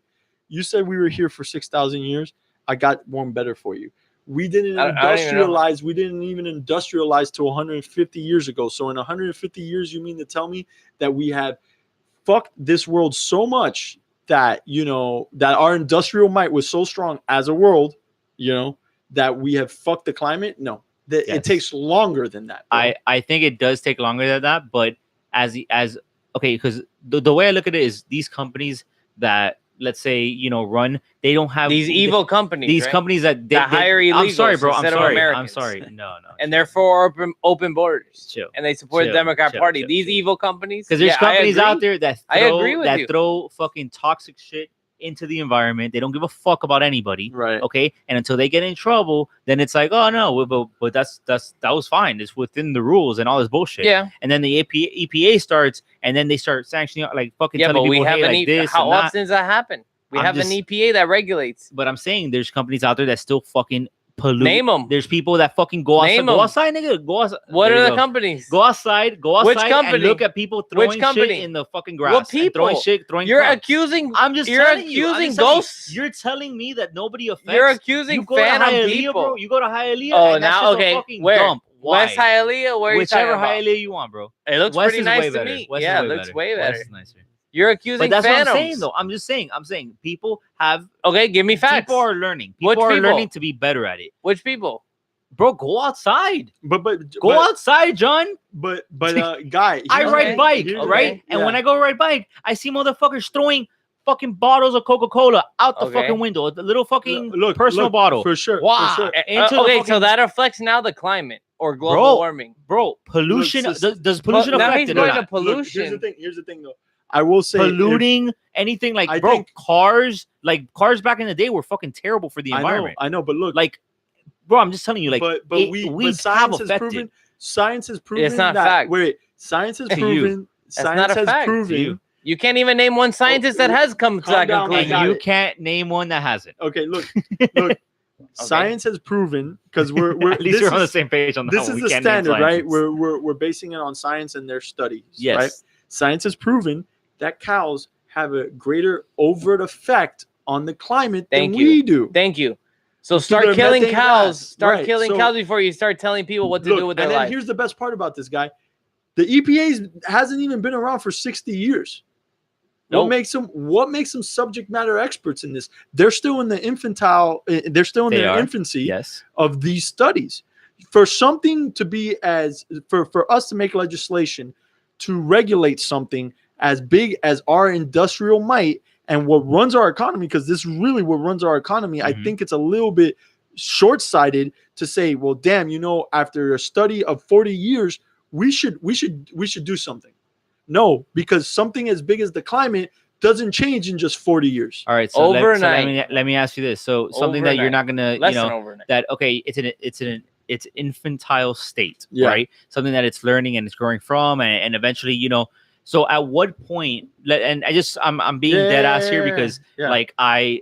A: You said we were here for 6,000 years. I got one better for you. We didn't
C: I don't even know.
A: industrialize. We didn't even industrialize to 150 years ago. So in 150 years, you mean to tell me that we have fucked this world so much that that our industrial might was so strong as a world, that we have fucked the climate? No,
B: Yes.
A: it takes longer than that. bro.
B: I think it does take longer than that, but as okay, because the way I look at it is these companies that, let's say, run, they don't have
C: These evil companies,
B: these
C: right?
B: companies that
C: That hire
B: I'm sorry,
C: illegals
B: bro. I'm
C: instead of
B: sorry. I'm
C: Americans.
B: sorry. No.
C: and they're for open borders.
B: Chill.
C: And they support
B: Chill,
C: the Democrat
B: chill,
C: Party.
B: chill,
C: These
B: chill.
C: evil companies.
B: Because there's
C: Yeah, I
B: companies
C: agree.
B: out there that
C: I agree with you.
B: throw fucking toxic shit into the environment. They don't give a fuck about anybody.
A: Right.
B: Okay, and until they get in trouble, then it's like, oh no, but that was fine. It's within the rules and all this bullshit.
C: Yeah,
B: And then the EPA starts, and then they start sanctioning, like fucking
C: yeah, but
B: telling
C: we
B: people,
C: have
B: hey,
C: an
B: like this
C: How
B: and that.
C: often does that happen? We
B: I'm
C: have
B: just-
C: an EPA that regulates.
B: But I'm saying there's companies out there that still fucking pollute.
C: Name 'em.
B: There's people that fucking go outside.
C: Name
B: Go
C: 'em.
B: outside, nigga. Go outside.
C: What
B: There
C: are
B: you
C: the
B: go.
C: companies?
B: Go outside and
C: company?
B: look at people throwing shit
C: company?
B: in the fucking grass.
C: What
B: and
C: people?
B: throwing shit, throwing
C: You're
B: crap.
C: accusing.
B: I'm just
C: you're
B: telling you. I'm
C: accusing
B: just telling you.
C: ghosts.
B: You're telling me that nobody affects.
C: You're accusing
B: you go to
C: phantom
B: Hialeah,
C: people.
B: bro. You go to Hialeah.
C: Oh,
B: and that's
C: now
B: just
C: okay.
B: A fucking
C: Where?
B: dump. Why?
C: West Hialeah. Where are you
B: Whichever
C: talking about?
B: Hialeah you want, bro.
C: It looks
B: West
C: pretty
B: is
C: nice
B: way
C: to
B: better.
C: me.
B: West
C: Yeah,
B: is
C: it
B: way
C: looks
B: better.
C: way
B: West
C: better.
B: is nicer.
C: You're accusing
B: But that's
C: phantoms.
B: what I'm saying, though. I'm saying people have.
C: Okay, give me facts.
B: People are learning.
C: Which
B: People are
C: people?
B: learning to be better at it.
C: Which people?
B: Bro, go outside.
A: But
B: Go outside, John.
A: guy.
B: I
A: here's
B: ride
A: the-
B: bike,
A: here's the
B: right?
A: thing.
B: And
A: Yeah.
B: when I go ride bike, I see motherfuckers throwing fucking bottles of Coca-Cola out the
C: Okay.
B: fucking window. The little fucking
A: Look,
B: personal bottle.
A: for sure.
B: Wow.
A: For sure.
B: Into the
C: Okay,
B: fucking-
C: so that reflects now the climate or global
B: Bro,
C: warming.
B: Bro, pollution.
A: Look,
B: Does pollution
C: now
B: affect
C: he's
B: it or
C: going
B: not?
C: to pollution.
A: Look, here's the thing, though. I will say,
B: Polluting anything like
A: I
B: bro,
A: think-
B: cars back in the day were fucking terrible for the
A: I know,
B: environment.
A: but look,
B: Like, bro, I'm just telling you, like,
A: but
B: we
A: science
B: have
A: has
B: affected.
A: proven. Science has proven
C: It's not
A: that.
C: fact.
A: Wait, science has
B: To you.
A: proven.
C: That's
A: Science
C: not a
A: has
C: fact.
B: To
A: proven.
B: you.
C: You can't even name one scientist that has come to
A: Calm
C: that
A: down,
C: conclusion.
A: got
B: And you
A: it.
B: can't name one that hasn't.
A: Okay, look. Science has proven because we're
B: At least
A: this
B: we're on the
A: is-
B: same page on that.
A: This
B: one.
A: is
B: We
A: the
B: can't name
A: standard, right?
B: scientists.
A: We're basing it on science and their studies.
B: Yes.
A: Right? Science has proven that cows have a greater overt effect on the climate
C: Thank
A: than
C: you.
A: we do.
C: Thank you. So
A: their
C: start killing
A: methane
C: cows.
A: gas.
C: Start
A: Right,
C: killing
A: so-
C: cows before you start telling people what to
A: Look,
C: do with their
A: and then
C: life.
A: here's the best part about this guy: the EPA hasn't even been around for 60 years.
C: Nope.
A: What makes them subject matter experts in this? They're still in the infantile. They're still in
B: They
A: their
B: are.
A: infancy
B: Yes.
A: of these studies. For something to be for us to make legislation to regulate something as big as our industrial might and what runs our economy, because this is really what runs our economy. I
B: Mhm.
A: think it's a little bit short-sighted to say, well, damn, after a study of 40 years, we should do something. No, because something as big as the climate doesn't change in just 40 years.
B: All right. So
C: Overnight.
B: let me ask you this. So something that you're
C: Overnight.
B: not gonna,
C: Less than overnight.
B: that okay, it's infantile state,
A: Yeah.
B: right? Something that it's learning and it's growing from, and eventually, So at what point? And I'm being dead ass here because
A: Yeah.
B: like I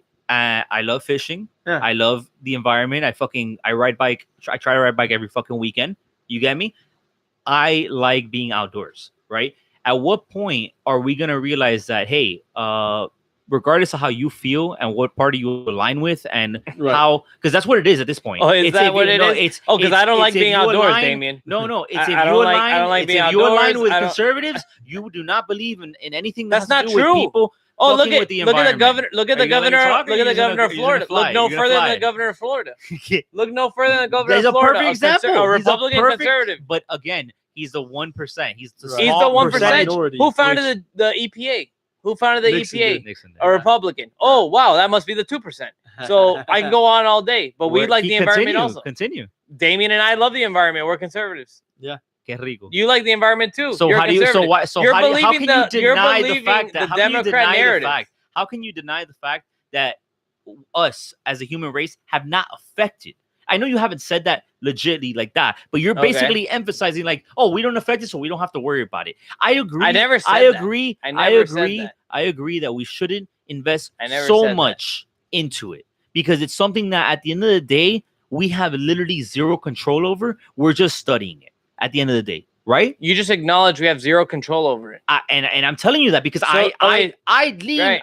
B: love fishing.
A: Yeah.
B: I love the environment. I ride bike. I try to ride bike every fucking weekend. You get me? I like being outdoors, right? At what point are we gonna realize that, hey, regardless of how you feel and what party you align with and
A: Right.
B: how, because that's what it is at this point.
C: Oh, is
B: It's
C: that
B: if
C: what
B: you-
C: it
B: no,
C: is?
B: It's
C: Oh, because I don't like
B: it's if
C: being
B: you
C: outdoors,
B: align-
C: Damien.
B: No, it's
C: I
B: if
C: don't
B: you
C: like-
B: align.
C: I don't like
B: It's
C: being
B: if you align
C: outdoors.
B: with
C: I don't-
B: conservatives, you do not believe in anything
C: That's
B: that has
C: not
B: to do
C: true.
B: with people.
C: Oh, look
B: fucking
C: at
B: with the
C: the
B: environment.
C: governor. Look at
B: Are
C: the
B: you gonna let me
C: governor.
B: talk, or
C: Look
B: you're
C: at the
B: just gonna-
C: governor of
B: you're gonna
C: Florida.
B: fly?
C: Look no
B: You're gonna
C: further than
B: fly?
C: the governor of Florida. Look no further than the governor
B: There's
C: of
B: a
C: Florida.
B: perfect example.
C: A
B: He's a
C: Republican
B: perfect-
C: conservative.
B: But again, he's the 1%. He's the
A: Right.
C: He's
B: small
C: the 1%.
B: percentage.
A: Minority,
C: Who founded the EPA? Who founded the
A: Nixon
C: EPA?
A: did.
B: Nixon did.
C: A Republican. Oh wow, that must be the 2%. So I can go on all day, but we like the environment also.
B: Continue.
C: Damien and I love the environment. We're conservatives.
B: Que rico.
C: You like the environment too.
B: So
C: You're
B: how do you? So
C: conservative.
B: why? So
C: You're
B: how, how
C: believing
B: can you
C: you're
B: deny the
C: believing
B: fact that?
C: the
B: How can you
C: Democrat
B: deny
C: narrative.
B: the fact? How can you deny the fact that us as a human race have not affected? I know you haven't said that legitly like that, but you're
C: Okay.
B: basically emphasizing like, oh, we don't affect it, so we don't have to worry about it. I agree.
C: I never said
B: I
C: that.
B: agree.
C: I
B: I
C: never said
B: agree.
C: that.
B: I agree that we shouldn't invest
C: I never
B: so
C: said that.
B: much into it because it's something that at the end of the day we have literally zero control over. We're just studying it at the end of the day, right?
C: You just acknowledge we have zero control over it.
B: And I'm telling you that because
C: So, okay,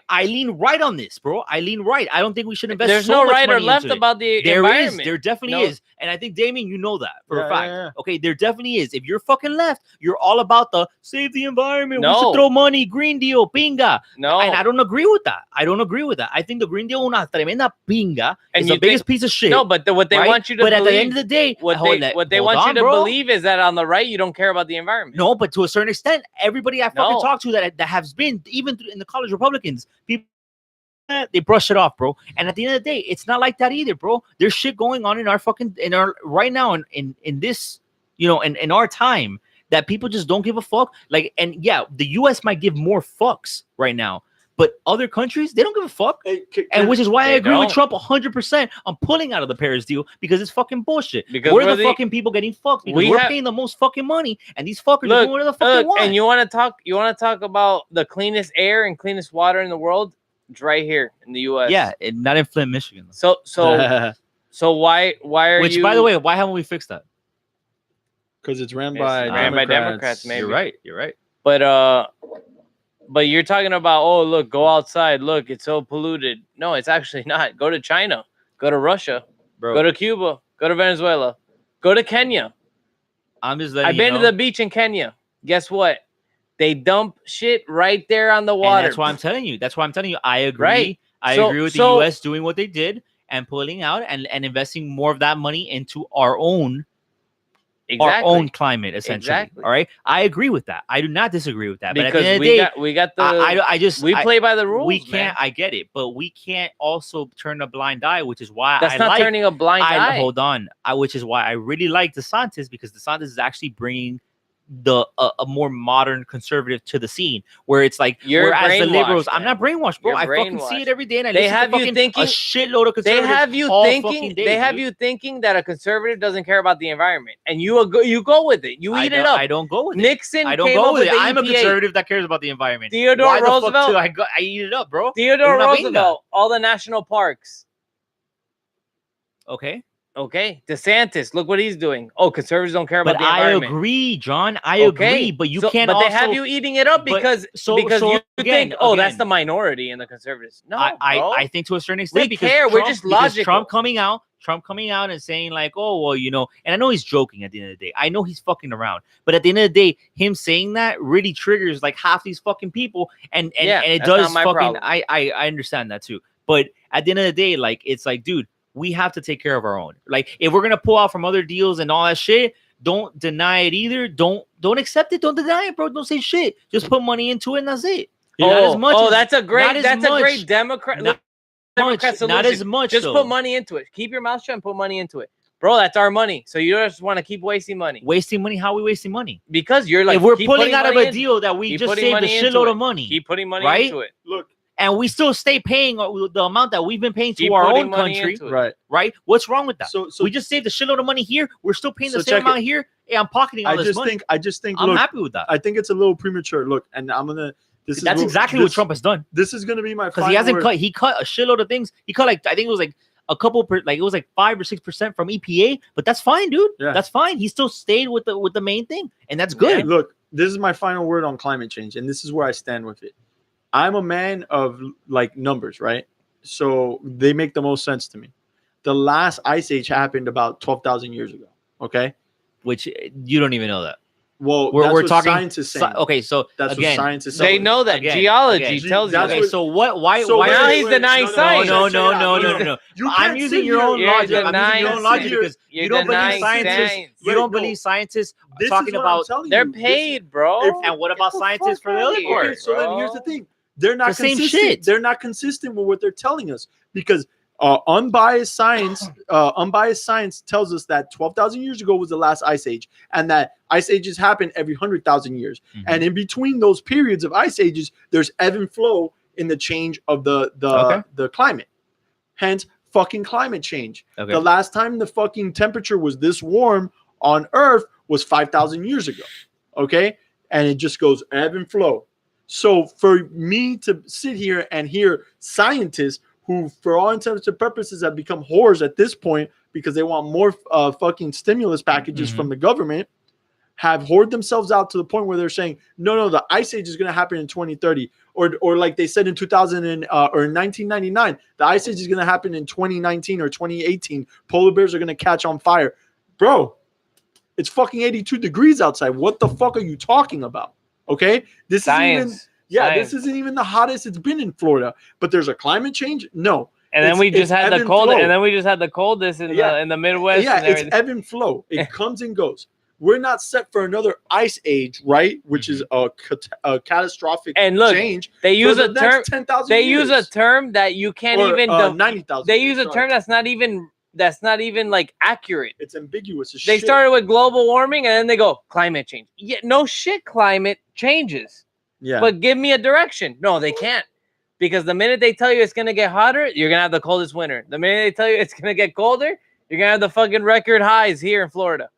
B: I lean right on this, bro. I lean right. I don't think we should invest.
C: There's
B: so
C: no
B: much
C: right or
B: money
C: left
B: into it.
C: about the
B: There is.
C: environment.
B: There definitely
C: No.
B: is. And I think, Damien, you know that for
A: Yeah,
B: a fact.
A: yeah, yeah.
B: Okay, there definitely is. If you're fucking left, you're all about the save the environment. We
C: No.
B: should throw money, Green Deal, pinga.
C: No,
B: And I don't agree with that. I don't agree with that. I think the Green Deal, una tremenda pinga,
C: And
B: is
C: you
B: the biggest piece of shit.
C: no, but what they
B: right?
C: want you to
B: but
C: believe,
B: at the end of the day,
C: what they
B: hold
C: want you
B: on,
C: to
B: bro.
C: believe is that on the right you don't care about the environment.
B: No, but to a certain extent, everybody I fucking
C: No.
B: talked to that has been even in the college Republicans, people they brush it off, bro. And at the end of the day, it's not like that either, bro. There's shit going on in our right now in this, in our time that people just don't give a fuck. Like, and yeah, the US might give more fucks right now, but other countries they don't give a fuck. And which is why I
C: They
B: agree with
C: don't.
B: Trump 100% on pulling out of the Paris deal because it's fucking bullshit.
C: Because
B: we're
C: we're
B: the fucking people getting fucked because
C: we
B: we're
C: have-
B: paying the most fucking money, and these fuckers are
C: Look,
B: doing whatever the fuck they want.
C: and you want to talk about the cleanest air and cleanest water in the world? It's right here in the U.S.
B: Yeah, not in Flint, Michigan.
C: So why are
B: Which,
C: you?
B: by the way, why haven't we fixed that?
A: Because it's ran
C: It's
A: by
C: ran by
A: Democrats.
C: Democrats, maybe.
B: You're right. You're right.
C: But you're talking about, oh, look, go outside. Look, it's so polluted. No, it's actually not. Go to China. Go to Russia.
B: Bro,
C: Go to Cuba. Go to Venezuela. Go to Kenya.
B: I'm just letting
C: I've been
B: you
C: to
B: know.
C: the beach in Kenya. Guess what? They dump shit right there on the
B: And
C: water.
B: that's why I'm telling you. That's why I'm telling you. I agree.
C: Right.
B: I
C: So-
B: agree with
C: so-
B: the U.S. doing what they did and pulling out and investing more of that money into our own climate, essentially.
C: Exactly.
B: All right. I agree with that. I do not disagree with that. But at the
C: Because
B: end of the day,
C: we got the
B: I just
C: we play by the rules.
B: we can't.
C: Man.
B: I get it, but we can't also turn a blind eye, which is why
C: That's
B: I
C: not
B: like.
C: turning a blind eye.
B: Hold on. Which is why I really like DeSantis, because DeSantis is actually bringing a more modern conservative to the scene, where it's like,
C: You're
B: whereas the liberals,
C: brainwashed,
B: I'm not brainwashed, bro.
C: You're
B: I fucking see
C: brainwashed.
B: it every day, and I
C: They
B: listen
C: have
B: to
C: you
B: fucking
C: thinking-
B: a shitload of
C: They
B: conservatives.
C: have you
B: all
C: thinking.
B: fucking day,
C: They have
B: dude.
C: you thinking that a conservative doesn't care about the environment, and you go with it. You eat it up.
B: I don't go with it.
C: Nixon
B: I don't
C: came
B: go
C: up
B: with
C: with
B: it.
C: the
B: I'm a
C: EPA.
B: conservative that cares about the environment.
C: Theodore
B: Why the fuck
C: Roosevelt-
B: too? I eat it up, bro.
C: Theodore
B: Una pinga.
C: Roosevelt, all the national parks.
B: Okay.
C: Okay, DeSantis, look what he's doing. Oh, conservatives don't care about
B: But
C: the
B: I
C: environment.
B: agree, John. I agree, but you can't.
C: But
B: also,
C: they have you eating it up
B: but-
C: because
B: so
C: you
B: again,
C: think, oh, that's
B: again,
C: the minority in the conservatives. No,
B: I
C: bro.
B: think to a certain extent,
C: We
B: because
C: care. We're
B: Trump,
C: just
B: because
C: logical.
B: Trump coming out and saying like, oh well, and I know he's joking at the end of the day. I know he's fucking around, but at the end of the day, him saying that really triggers like half these fucking people, and
C: Yeah,
B: it
C: that's
B: does
C: not my
B: fucking.
C: problem.
B: I understand that too, but at the end of the day, like it's like, dude, we have to take care of our own. Like if we're gonna pull out from other deals and all that shit, don't deny it either. Don't accept it. Don't deny it, bro. Don't say shit. Just put money into it, and that's it. Not as much.
C: That's a
B: not
C: great.
B: as
C: That's a
B: much.
C: great Democrat.
B: Not
C: Democrat
B: much.
C: solution.
B: Not as much.
C: Just
B: though.
C: put money into it. Keep your mouth shut and put money into it, bro. That's our money. So you just want to keep wasting money
B: Wasting money? How are we wasting money?
C: because you're like
B: if we're
C: keep
B: pulling
C: putting
B: out of
C: money
B: a
C: in.
B: deal that we
C: Keep
B: just
C: putting
B: saved a
C: money into
B: shitload
C: it.
B: of money,
C: Keep putting money
B: right?
C: into it.
A: Look,
B: and we still stay paying the amount that we've been paying to
C: Keep
B: our
C: putting
B: own
C: money
B: country,
C: into it.
A: right.
B: right? What's wrong with that?
A: So
B: we just saved a shitload of money here. We're still paying the
A: So
B: same
A: check
B: amount here. Hey, I'm pocketing all
A: I
B: this
A: just
B: money.
A: think.
B: I'm
A: Look,
B: happy with that.
A: I think it's a little premature. Look, and I'm gonna.
B: That's exactly what Trump has done.
A: This is gonna be my
B: Because
A: final
B: he hasn't
A: word.
B: cut. He cut a shitload of things. He cut like I think it was like a couple like it was like 5 or 6% from EPA, but that's fine, dude.
A: Yeah.
B: That's fine. He still stayed with the main thing, and that's good.
A: Look, this is my final word on climate change, and this is where I stand with it. I'm a man of like numbers, right? So they make the most sense to me. The last ice age happened about 12,000 years ago. Okay.
B: Which you don't even know that.
A: Well,
B: We're
A: that's what
B: talking
A: science is saying.
B: okay, so
A: That's
B: again,
A: what science is
C: They
A: saying.
C: know that
B: Again,
C: geology
B: again.
C: tells you
A: That's
C: that.
B: okay, so why
A: So
C: now
A: wait,
C: he's
A: wait,
C: denying science.
B: no.
A: You
B: I'm
A: can't
B: using
A: sit
B: your
A: here-
B: own
C: You're
B: logic. I'm using
C: denying
B: your own
A: sit
B: logic
A: here-
B: because
C: You're
B: you don't believe
C: denying
B: scientists.
C: science.
B: You don't
A: Wait, no.
B: believe scientists
A: This
B: talking
A: is what
B: about.
A: I'm telling
C: They're
A: you. This-
C: paid, bro.
A: if-
B: And what about
C: Get the
B: scientists
C: fuck
B: for the
C: outta
B: other
C: here,
B: part?
A: Okay, so then here's the
C: bro.
A: thing. They're not
B: The same
A: consistent.
B: shit.
A: They're not consistent with what they're telling us because unbiased science tells us that 12,000 years ago was the last ice age, and that ice ages happen every 100,000 years.
B: Mhm.
A: And in between those periods of ice ages, there's ebb and flow in the change of the climate. Hence, fucking climate change.
B: Okay.
A: The last time the fucking temperature was this warm on Earth was 5,000 years ago. Okay, and it just goes ebb and flow. So for me to sit here and hear scientists who, for all intents and purposes, have become whores at this point because they want more fucking stimulus packages
B: Mhm.
A: from the government, have hoarded themselves out to the point where they're saying, no, the ice age is going to happen in 2030. Or like they said in 2000 or in 1999, the ice age is going to happen in 2019 or 2018. Polar bears are going to catch on fire. Bro, it's fucking 82 degrees outside. What the fuck are you talking about? Okay? This isn't even...
C: Science.
A: Yeah,
C: Science.
A: this isn't even the hottest it's been in Florida. But there's a climate change? No.
C: And then
A: It's-
C: we
A: it's
C: just had
A: ebb
C: the
A: and
C: cold,
A: flow.
C: and then we just had the coldest in the Midwest.
A: Yeah,
C: and
A: it's
C: everything.
A: ebb and flow. It comes and goes. We're not set for another ice age, right? Which is a catastrophic
C: And look,
A: change.
C: They use
A: for
C: a
A: the next
C: term.
A: 10,000
C: They
A: years.
C: use a term that you can't
A: Or,
C: even.
A: 90,000
C: They
A: years,
C: use a
A: sorry.
C: term that's not even like accurate.
A: It's ambiguous as
C: They
A: shit.
C: started with global warming, and then they go climate change. Yeah, no shit, climate changes.
A: Yeah.
C: But give me a direction. No, they can't. Because the minute they tell you it's gonna get hotter, you're gonna have the coldest winter. The minute they tell you it's gonna get colder, you're gonna have the fucking record highs here in Florida.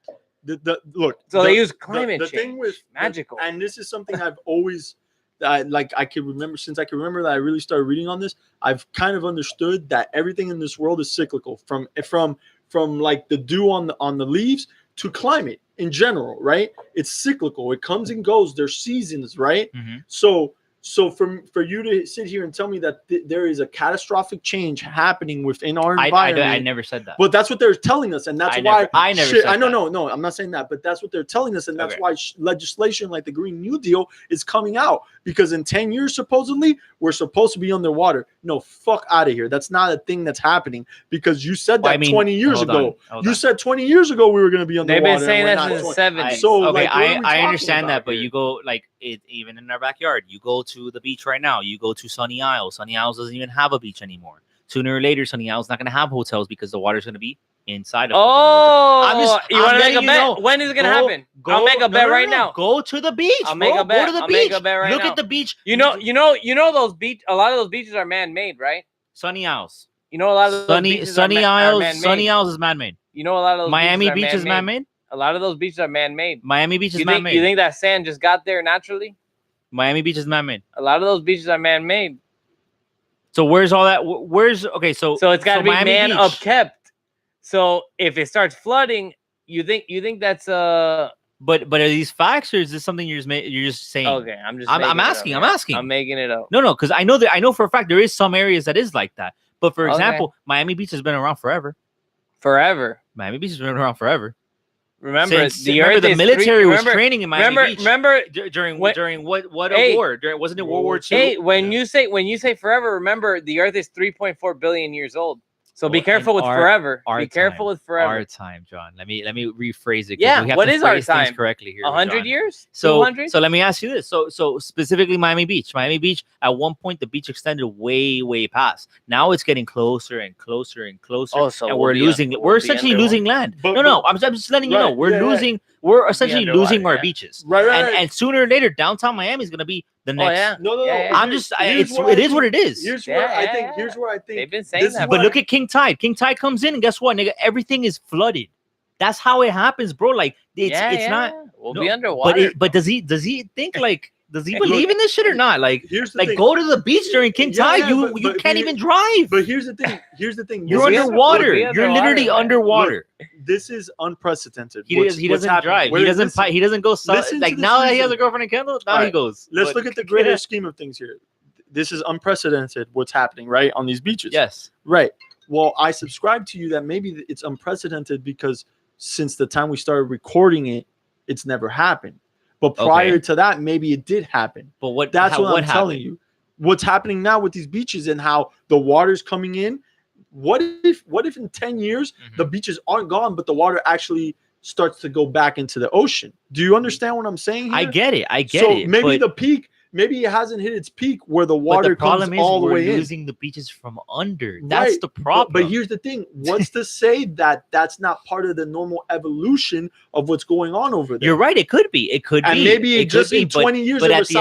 A: Look.
C: So they use climate
A: the
C: change.
A: thing with
C: Magical.
A: and this is something I've always I can remember since I can remember that I really started reading on this. I've kind of understood that everything in this world is cyclical, from like the dew on the leaves to climate in general, right? It's cyclical. It comes and goes. There's seasons, right?
B: Mhm.
A: So So for you to sit here and tell me that there is a catastrophic change happening within our environment,
B: I never said that.
A: but that's what they're telling us, and that's
B: I
A: why
B: I never
A: shit,
B: said
A: I know,
B: that.
A: no, I'm not saying that, but that's what they're telling us, and that's
B: Okay.
A: why legislation like the Green New Deal is coming out, because in 10 years supposedly we're supposed to be underwater. No, fuck out of here. That's not a thing that's happening, because you said that 20 years ago. You said 20 years ago we were going to be underwater.
C: They've been saying
A: and
C: that
A: we're
C: since
A: not
C: the
A: 20.
C: 70s.
A: So,
B: okay,
A: like, what are we
B: I
A: talking
B: understand
A: about
B: that, but
A: here?
B: you go like it even in our backyard. You go to the beach right now. You go to Sunny Isles. Sunny Isles doesn't even have a beach anymore. Sooner or later, Sunny Isles not going to have hotels because the water's going to be inside of.
C: Oh, you want to make a
B: letting
C: bet?
B: you know.
C: When is it gonna happen? I'll make a bet right now.
B: Go to the beach.
C: I'll make a bet.
B: Go to the
C: I'll
B: beach.
C: make a bet right
B: Look
C: now.
B: at the beach.
C: You know those beach. A lot of those beaches are man-made, right?
B: Sunny Isles.
C: You know a lot of those beaches
B: Sunny
C: are
B: Isles.
C: man-made.
B: Sunny Isles is man-made.
C: You know a lot of those
B: Miami
C: beaches
B: Beach is man-made.
C: A lot of those beaches are man-made.
B: Miami Beach is
C: You think
B: man-made.
C: that sand just got there naturally?
B: Miami Beach is man-made.
C: A lot of those beaches are man-made.
B: So where's all that? Where's okay? So
C: it's got to be
B: Miami
C: man
B: Beach.
C: upkept. So if it starts flooding, you think that's
B: But are these facts or is this something you're just saying?
C: Okay, I'm
B: asking.
C: I'm making it up.
B: No, because I know for a fact there is some areas that is like that. But for example, Miami Beach has been around forever.
C: Forever.
B: Miami Beach has been around forever.
C: Remember,
B: the military was training in Miami Beach.
C: Remember
B: during what war? Wasn't it World War II?
C: Hey, when you say forever, remember the Earth is 3.4 billion years old. So be careful with forever. Be careful with forever.
B: Our time, John. Let me rephrase it.
C: Yeah,
B: we have
C: what
B: to
C: is our
B: phrase things
C: time?
B: correctly here?
C: 100 years?
B: So
C: 200?
B: let me ask you this. So specifically Miami Beach. Miami Beach, at one point the beach extended way past. Now it's getting closer and closer and closer.
C: Oh, so
B: and
C: we're
B: we're essentially losing land. I'm just letting you know. We're essentially losing our beaches.
A: Right.
B: And sooner or later, downtown Miami is gonna be the next.
C: Oh, yeah.
A: No.
C: Yeah.
B: I'm just it is what it is.
A: Here's where I think
C: they've been saying that.
B: But look at King Tide. King Tide comes in and guess what, nigga? Everything is flooded. That's how it happens, bro. Like it's not.
C: We'll be underwater.
B: But does he think like? Does he believe in this shit or not? Like,
A: here's the
B: like
A: thing.
B: Go to the beach during King Tide. You can't even drive.
A: But here's the thing.
B: You're underwater. You're literally underwater.
A: Look, this is unprecedented.
B: He doesn't drive. He doesn't go. Like now that he has a girlfriend in Kendall, now he goes.
A: Let's look at the greater scheme of things here. This is unprecedented. What's happening right on these beaches?
B: Yes.
A: Right. Well, I subscribe to you that maybe it's unprecedented because since the time we started recording it, it's never happened. But prior to that, maybe it did happen.
B: But
A: that's what I'm telling you. What's happening now with these beaches and how the water's coming in. What if in 10 years the beaches aren't gone, but the water actually starts to go back into the ocean? Do you understand what I'm saying here?
B: I get it.
A: So maybe the peak, maybe it hasn't hit its peak where the water comes all the way in.
B: We're losing the beaches from under. That's the problem.
A: But here's the thing. What's to say that that's not part of the normal evolution of what's going on over there?
B: You're right. It could be.
A: And maybe it just in 20 years.
B: But at the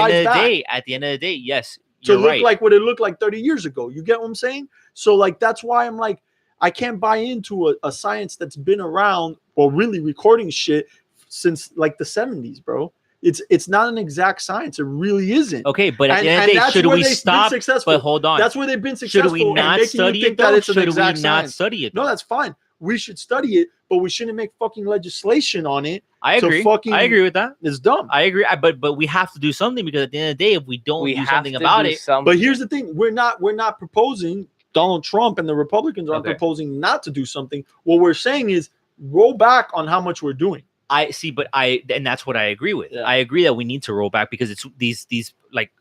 B: end of the day, yes.
A: To look like what it looked like 30 years ago. You get what I'm saying? So like that's why I'm like, I can't buy into a science that's been around or really recording shit since like the 70s, bro. It's not an exact science. It really isn't.
B: Okay, but at the end of the day, should we stop? But hold on.
A: That's where they've been successful.
B: Should we not study it? Should we not study it?
A: No, that's fine. We should study it, but we shouldn't make fucking legislation on it.
B: I agree. I agree with that.
A: It's dumb.
B: I agree. But we have to do something because at the end of the day, if we don't do something about it.
A: But here's the thing: we're not proposing. Donald Trump and the Republicans aren't proposing not to do something. What we're saying is roll back on how much we're doing.
B: I see, and that's what I agree with. Yeah. I agree that we need to roll back because it's these like,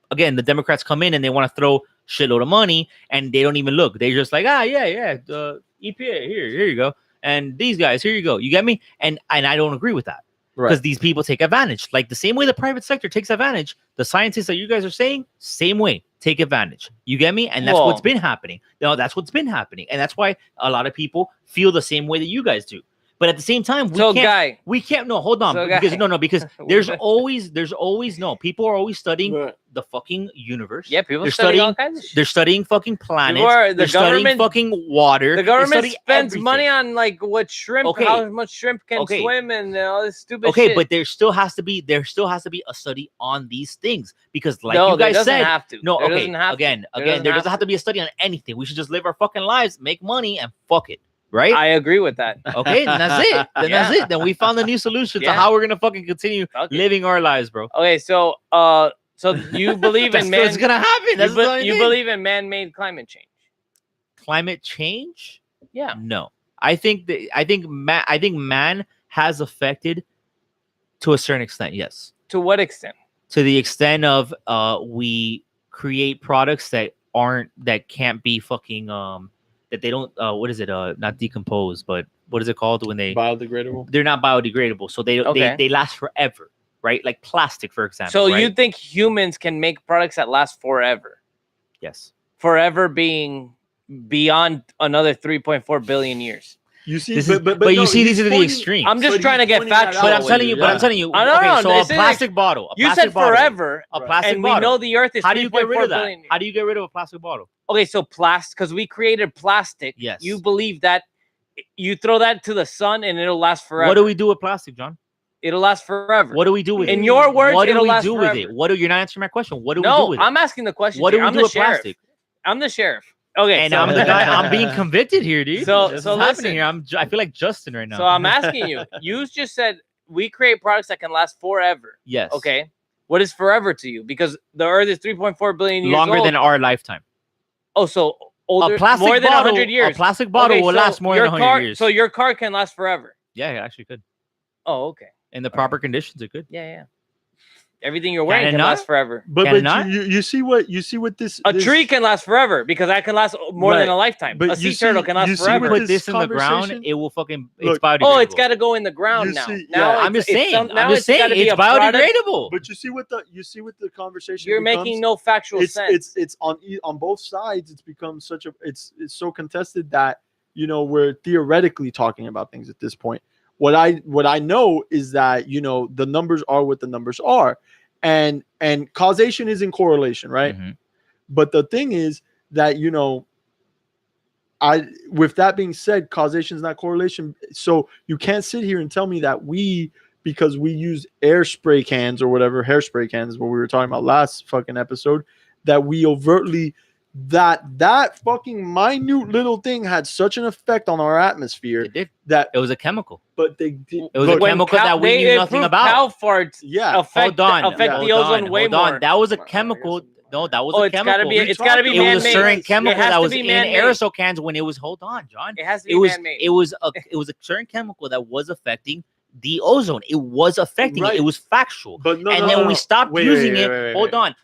B: again, the Democrats come in and they want to throw shitload of money and they don't even look. They just like, the EPA here you go, and these guys here you go. You get me? And I don't agree with that because these people take advantage. Like the same way the private sector takes advantage, the scientists that you guys are saying, same way take advantage. You get me? And that's what's been happening. No, that's what's been happening, and that's why a lot of people feel the same way that you guys do. But at the same time, we can't. No, hold on, because there's always people are always studying the fucking universe.
C: Yeah, people studying all kinds of shit.
B: They're studying fucking planets. They're studying fucking water.
C: The government spends money on like what shrimp, how much shrimp can swim, and all this stupid shit.
B: Okay, but there still has to be a study on these things because, like you guys said, again, there doesn't have to be a study on anything. We should just live our fucking lives, make money, and fuck it. Right?
C: I agree with that.
B: Okay, then that's it. That's it. Then we found a new solution to how we're gonna fucking continue living our lives, bro.
C: Okay, so So you believe
B: That's
C: in
B: what's
C: man?
B: gonna happen. That's the only
C: You
B: thing.
C: believe in man-made climate change?
B: Climate change?
C: Yeah.
B: No. I think man has affected to a certain extent, yes.
C: To what extent?
B: To the extent of we create products that can't be fucking that they don't what is it not decompose, but what is it called when
A: Biodegradable.
B: they're not biodegradable, so
C: Okay.
B: they last forever, right? Like plastic, for example.
C: So
B: right?
C: you think humans can make products that last forever?
B: Yes.
C: Forever being beyond another 3.4 billion years.
A: You see,
B: This
A: but
B: you
A: no,
B: see, these
A: he's
B: are the
A: pointing-
B: extremes.
C: I'm just
A: But
C: trying
A: he's
C: to get
A: pointing that
C: factual.
B: but
A: out.
B: I'm telling you.
A: Yeah.
B: But I'm telling you.
C: I know,
B: Okay,
C: no,
B: so a
C: this is
B: plastic bottle.
C: You said forever,
B: A plastic
C: and
B: bottle.
C: we know the Earth is
B: How do you get rid of
C: 3.4
B: that?
C: billion.
B: How do you get rid of a plastic bottle?
C: Okay, so plastic, because we created plastic.
B: Yes.
C: You believe that you throw that to the sun and it'll last forever.
B: What do we do with plastic, John?
C: It'll last forever.
B: What do we do with it?
C: In your words,
B: what do
C: it'll
B: we
C: last
B: do
C: forever.
B: with it? What do you're not answering my question? What do we do
C: No,
B: with it?
C: I'm asking the question.
B: What do
C: here.
B: we
C: I'm
B: do
C: the
B: with
C: sheriff.
B: plastic?
C: I'm the sheriff. Okay,
B: And
C: so,
B: I'm the guy. I'm being convicted here, dude.
C: So-
B: This
C: so
B: is happening
C: listen.
B: here. I feel like Justin right now.
C: so I'm asking you. You just said we create products that can last forever.
B: yes.
C: Okay. What is forever to you? Because the Earth is 3.4 billion years
B: Longer
C: old.
B: than our lifetime.
C: Oh, so older,
B: A plastic
C: more than
B: bottle.
C: 100 years.
B: A plastic bottle
C: Okay,
B: will
C: so
B: last more than
C: your
B: 100
C: car,
B: years.
C: So your car can last forever.
B: yeah, it actually could.
C: Oh, okay.
B: In the proper conditions, it could.
C: Yeah. Everything you're wearing
B: it
C: can
B: not?
C: last forever.
A: But
B: Can it not?
A: you see what this
C: A
A: this-
C: tree can last forever because that can last more
A: Right.
C: than a lifetime.
A: But
C: A
A: you
C: sea turtle
A: see-
C: can last
A: you see
B: You
C: forever.
A: what
B: put
A: this
B: this in the ground,
A: conversation-
B: it will fucking.
A: Look,
B: it's biodegradable.
C: Oh, it's got to go in the ground
A: You
C: now.
A: see-
C: now
A: yeah,
B: I'm just saying.
C: now
B: I'm just saying.
C: gotta be
B: It's
C: a product.
B: biodegradable.
A: But you see what the conversation
C: You're
A: becomes?
C: making no factual sense.
A: it's on both sides. It's become such a it's so contested that we're theoretically talking about things at this point. What I know is that the numbers are what the numbers are, and causation is in correlation, right?
B: Mhm.
A: But the thing is that with that being said, causation is not correlation. So you can't sit here and tell me that because we use air spray cans or whatever, hairspray cans, what we were talking about last fucking episode, that we overtly that fucking minute little thing had such an effect on our atmosphere
B: It did.
A: that
B: It was a chemical.
A: but they did
B: It was a
A: but-
B: chemical that we
C: they
B: knew nothing
C: improved
B: about.
C: Cow farts
A: yeah.
C: affect
B: Hold on.
C: affect
A: Yeah.
C: the ozone way
B: hold
C: more.
B: on. That was a
A: Well, I
B: chemical.
A: guess-
B: No, that was
C: Oh,
B: a
C: it's
B: chemical.
C: gotta be.
A: We
C: It's gotta be
A: talked
B: It
A: about
B: was a
C: man-made.
B: certain
C: It
B: chemical
C: has
B: that
C: to
B: was
C: be
B: in
C: man-made.
B: aerosol cans when it was. Hold on, John.
C: It has to be
B: It was.
C: man-made.
B: It was a certain chemical that was affecting the ozone. It was affecting it.
A: Right.
B: It was factual.
A: But no,
B: And
A: no,
B: then
A: no,
B: we
A: no.
B: stopped
A: Wait,
B: using
A: wait,
B: it.
A: wait, wait,
B: Hold
A: wait.
B: on.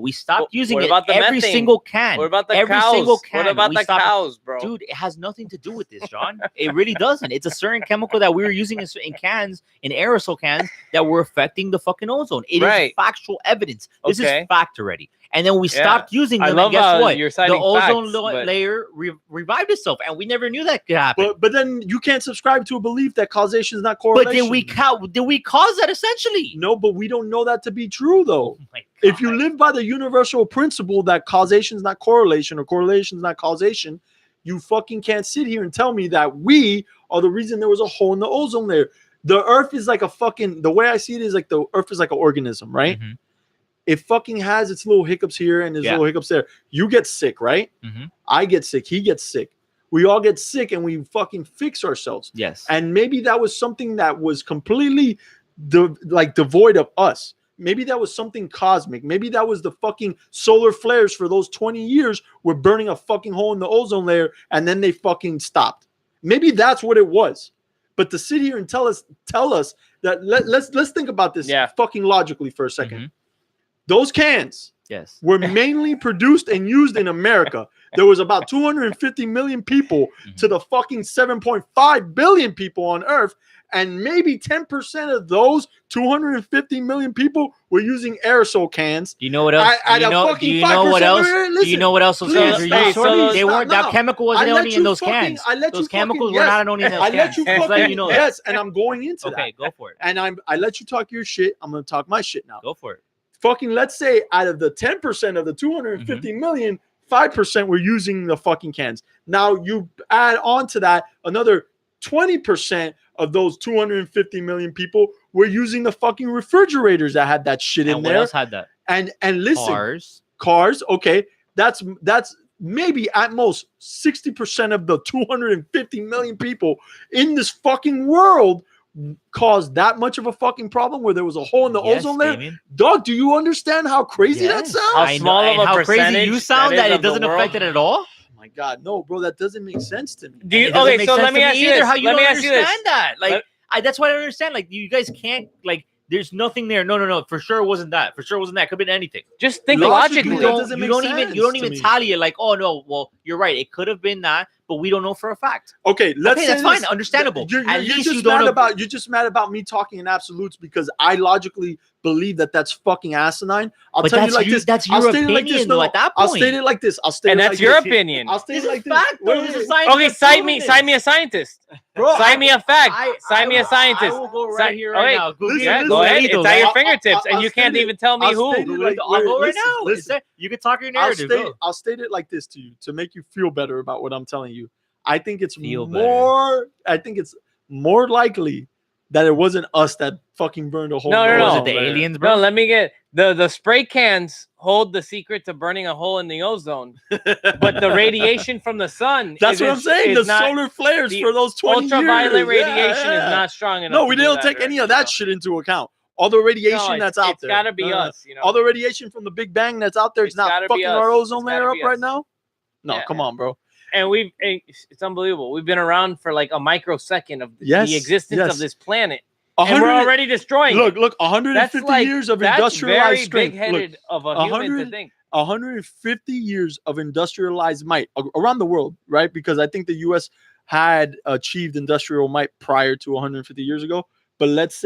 B: We stopped using
C: what
B: it
C: about the
B: every
C: methane?
B: single can.
C: What about the
B: every
C: cows?
B: single can.
C: What about
B: we
C: the
B: stopped-
C: cows, bro?
B: Dude, it has nothing to do with this, John. It really doesn't. It's a certain chemical that we were using in cans, in aerosol cans, that were affecting the fucking ozone. It is
C: Right.
B: factual evidence. This
C: Okay.
B: is fact already. And then we
C: Yeah.
B: stopped using
C: I
B: them.
C: love
B: And guess
C: how
B: what?
C: you're
B: The
C: citing
B: ozone
C: facts, but-
B: layer revived itself, and we never knew that could happen.
A: But then you can't subscribe to a belief that causation is not
B: But
A: correlation.
B: did we cause that essentially?
A: No, but we don't know that to be true though.
B: Oh my
A: If you
B: God.
A: live by the universal principle that causation is not correlation or correlation is not causation, you fucking can't sit here and tell me that we are the reason there was a hole in the ozone layer. The earth is like the way I see it is like the earth is like an organism, right?
B: Mhm.
A: It fucking has its little hiccups here and its
B: Yeah.
A: little hiccups there. You get sick, right?
B: Mhm.
A: I get sick. He gets sick. We all get sick and we fucking fix ourselves.
B: Yes.
A: And maybe that was something that was completely devoid of us. Maybe that was something cosmic. Maybe that was the fucking solar flares for those 20 years were burning a fucking hole in the ozone layer and then they fucking stopped. Maybe that's what it was. But to sit here and tell us that let's think about this fucking logically for a second.
B: Mhm.
A: Those cans
B: Yes.
A: were mainly produced and used in America. There was about 250 million people to the fucking 7.5 billion people on Earth. And maybe 10% of those 250 million people were using aerosol cans.
B: Do you know what else?
A: At
B: Do you
A: a
B: know,
A: fucking
B: do you know what
A: 5%.
B: else?
A: Wait,
B: Do you know what else those
A: please
B: cans are
A: stop,
B: used for?
A: please
B: They
A: stop.
B: weren't. That
A: No.
B: chemical
A: I
B: wasn't
A: let
B: only
A: you
B: in those
A: fucking-
B: cans.
A: I let you
B: Those chemicals
A: fucking-
B: were
A: yes.
B: not only in those
A: I
B: cans.
A: let you
B: Just
A: fucking
B: letting you know that.
A: yes, and I'm going into that.
B: Okay, go for it.
A: And I let you talk your shit. I'm gonna talk my shit now.
B: Go for it.
A: Fucking let's say out of the 10% of the 250 million, 5% were using the fucking cans. Now you add on to that another 20% of those 250 million people were using the fucking refrigerators that had that shit in
B: And what
A: there.
B: else had that?
A: And listen,
B: Cars.
A: okay, that's maybe at most 60% of the 250 million people in this fucking world caused that much of a fucking problem where there was a hole in the
B: Yes,
A: ozone layer?
B: Damien.
A: Dog, do you understand how crazy that
B: Yes.
A: sounds?
C: How
B: I know,
C: small of
B: and
C: a
B: how crazy
C: percentage
B: you sound
C: that
B: that
C: is
B: it
C: of the
B: doesn't affect
C: world.
B: it at all.
A: Oh my God, no, bro, that doesn't make sense to me.
C: Do you,
B: It doesn't
C: okay,
B: make
C: so
B: sense
C: let me
B: to
C: ask you
B: either
C: this.
B: how you
C: Let
B: don't
C: me ask you this.
B: understand that. Like,
C: Let-
B: that's what I don't understand. Like, you guys can't, like, there's nothing there. No. For sure it wasn't that. For sure it wasn't that. Could have been anything.
C: Just think
A: Logically,
B: You
A: that
C: logically.
A: doesn't
B: you
A: make
B: don't even
A: sense
B: you don't
A: to
B: even
A: me.
B: tally it like, oh no, well, you're right. It could have been that, but we don't know for a fact.
A: Okay, let's
B: Okay,
A: say
B: that's fine.
A: this.
B: Understandable.
A: You're
B: At least
A: just
B: you don't
A: mad
B: ag-
A: about you're just mad about me talking in absolutes because I logically believe that that's fucking asinine. I'll
B: But
A: tell you
B: that's
A: like
B: your-
A: this.
B: that's
A: I'll
B: your
A: state it like this.
B: opinion,
A: No,
B: though,
A: no,
B: at that
A: I'll
B: point.
A: state it like this. I'll state
C: And
A: it
C: that's
A: like
C: your
A: this.
C: opinion.
A: I'll state
B: This
A: it
B: is
A: like this.
B: fact, though.
A: Wait,
B: This
A: wait,
B: is
A: wait.
B: science.
C: Okay, cite me a scientist.
A: Bro,
C: Cite me a fact.
B: I
C: Cite me a
B: will-
C: scientist.
B: I will go right
C: Cite-
B: here right
C: okay,
B: now. Google
A: listen,
C: Yeah,
B: it.
C: go
A: listen.
C: ahead. It's at your
A: I'll-
C: fingertips, and
A: I'll
C: you
A: state
C: can't
A: it-
C: even tell me
A: I'll
C: who.
A: state it like-
B: I'll go
A: wait,
B: right now.
A: listen.
B: You can talk your
A: I'll
B: narrative.
A: state,
B: Go.
A: I'll state it like this to you to make you feel better about what I'm telling you. I think it's
B: Feel
A: more likely that it wasn't us that fucking burned a hole.
C: No,
A: in
C: no,
A: the
C: no.
B: Was
A: ozone
B: it the
A: layer.
B: aliens, bro?
C: No, let me get the spray cans hold the secret to burning a hole in the ozone, but the radiation from the sun.
A: That's what I'm saying. The
C: is not,
A: solar flares
C: the
A: for those 20
C: ultraviolet
A: years.
C: radiation
A: Yeah.
C: is not strong enough.
A: No, we
C: to do
A: didn't
C: that,
A: take any
C: right?
A: of that
C: So-
A: shit into account. All the radiation
C: No,
A: that's out
C: it's
A: there.
C: gotta be
A: No, no, no.
C: us. You know,
A: All the radiation from the Big Bang that's out there, it's
C: It's
A: not
C: gotta be
A: fucking
C: us.
A: our ozone
C: It's
A: layer
C: gotta
A: up
C: be
A: right
C: us.
A: now. No,
C: Yeah,
A: come
C: yeah.
A: on, bro.
C: and it's unbelievable. We've been around for like a microsecond of
A: Yes,
C: the existence
A: yes.
C: of this planet, and we're
A: 100
C: already destroying
A: Look,
C: it.
A: 150
C: That's like
A: years of
C: that's
A: industrialized
C: very
A: strength. Look,
C: big-headed of a human to
A: 100
C: think.
A: 150 years of industrialized might around the world, right? Because I think the U.S. had achieved industrial might prior to 150 years ago. But let's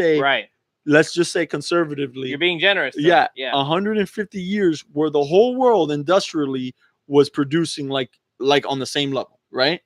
A: just say conservatively,
C: You're being generous. Though.
A: yeah,
C: yeah.
A: 150 years where the whole world industrially was producing like on the same level, right?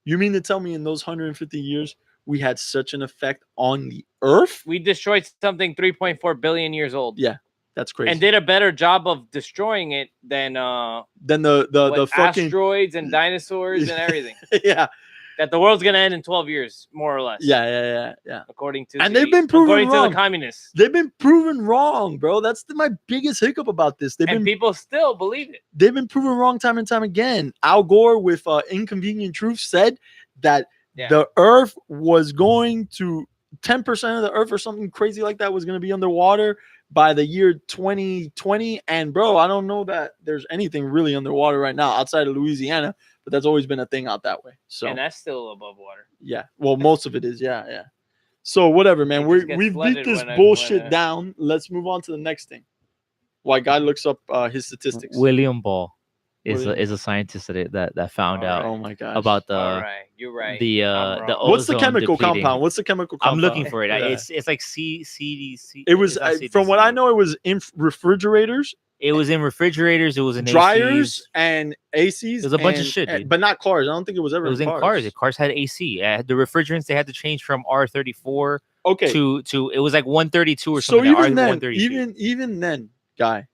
A: You mean to tell me in those 150 years we had such an effect on the Earth?
C: We destroyed something 3.4 billion years old.
A: Yeah, that's crazy.
C: And did a better job of destroying it than
A: the fucking
C: asteroids and dinosaurs and everything.
A: yeah.
C: That the world's gonna end in 12 years, more or less.
A: Yeah.
C: According to
A: And they've been proven
C: according
A: wrong.
C: to the communists.
A: They've been proven wrong, bro. That's my biggest hiccup about this.
C: And people still believe it.
A: They've been proven wrong time and time again. Al Gore with Inconvenient Truth said that the Earth was going to 10% of the Earth or something crazy like that was going to be underwater by the year 2020. And bro, I don't know that there's anything really underwater right now outside of Louisiana, but that's always been a thing out that way. So
C: And that's still above water.
A: yeah, well, most of it is. Yeah. So whatever, man.
C: It just gets
A: We've
C: flooded
A: beat this
C: when
A: bullshit down. Let's move on to the next thing. While guy looks up his statistics.
B: William Ball
A: William-
B: is a scientist that found out
A: Oh my gosh.
B: about
C: All right, you're right.
B: the
C: I'm wrong.
B: the
A: What's the
B: ozone
A: chemical
B: depleting.
A: compound? What's the chemical compound?
B: I'm looking for it.
A: Yeah.
B: It's like CDC.
A: It was from what I know. It was in refrigerators,
B: It was in refrigerators. It was in
A: dryers,
B: ACs.
A: and ACs.
B: There's a bunch of shit, dude.
A: but not cars. I don't think it was ever.
B: It was in cars. Cars had AC. The refrigerants they had to change from R34
A: Okay.
B: to it was like 132 or
A: So
B: something.
A: even then,
B: R132.
A: even then, guy.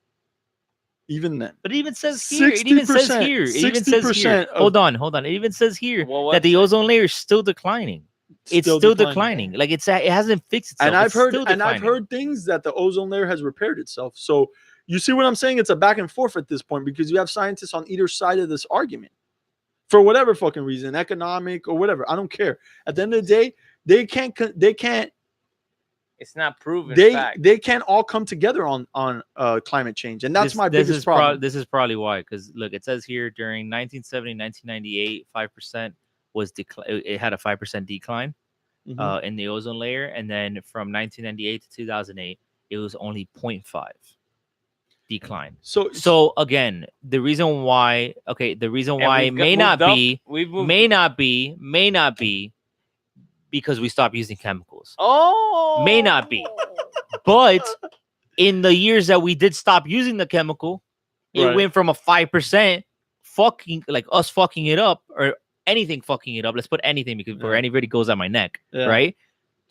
A: Even then,
B: But it even says here. It even says here. It even says here.
A: 60%
B: Hold on. It even says here
C: Well,
B: that the
C: website?
B: ozone layer is still declining. It's still declining. Like it hasn't fixed itself.
A: And I've
B: It's
A: heard
B: still
A: and I've
B: declining.
A: heard things that the ozone layer has repaired itself. So you see what I'm saying? It's a back and forth at this point because you have scientists on either side of this argument for whatever fucking reason, economic or whatever. I don't care. At the end of the day, they can't.
C: It's not proven.
A: They can't all come together on climate change, and that's my biggest problem.
B: This is probably why, because look, it says here during 1970, 1998, 5% was it had a 5% decline
A: Mhm.
B: in the ozone layer, and then from 1998 to 2008, it was only 0.5 decline. So again, the reason why it may not be because we stopped using chemicals.
C: Oh,
B: May not be. But in the years that we did stop using the chemical, it
A: Right.
B: went from a 5% fucking like us fucking it up or anything fucking it up. Let's put anything because for anybody goes on my neck,
A: Yeah.
B: right?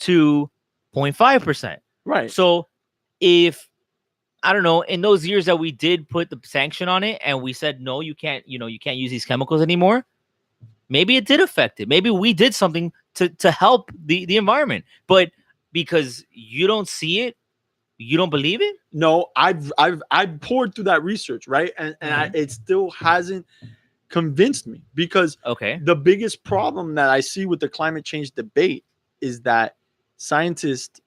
B: To 0.5%.
A: Right.
B: So if I don't know, in those years that we did put the sanction on it and we said no, you can't use these chemicals anymore. Maybe it did affect it. Maybe we did something to help the environment. But because you don't see it, you don't believe it?
A: No, I've poured through that research, right? And it still hasn't convinced me because
B: Okay.
A: the biggest problem that I see with the climate change debate is that scientists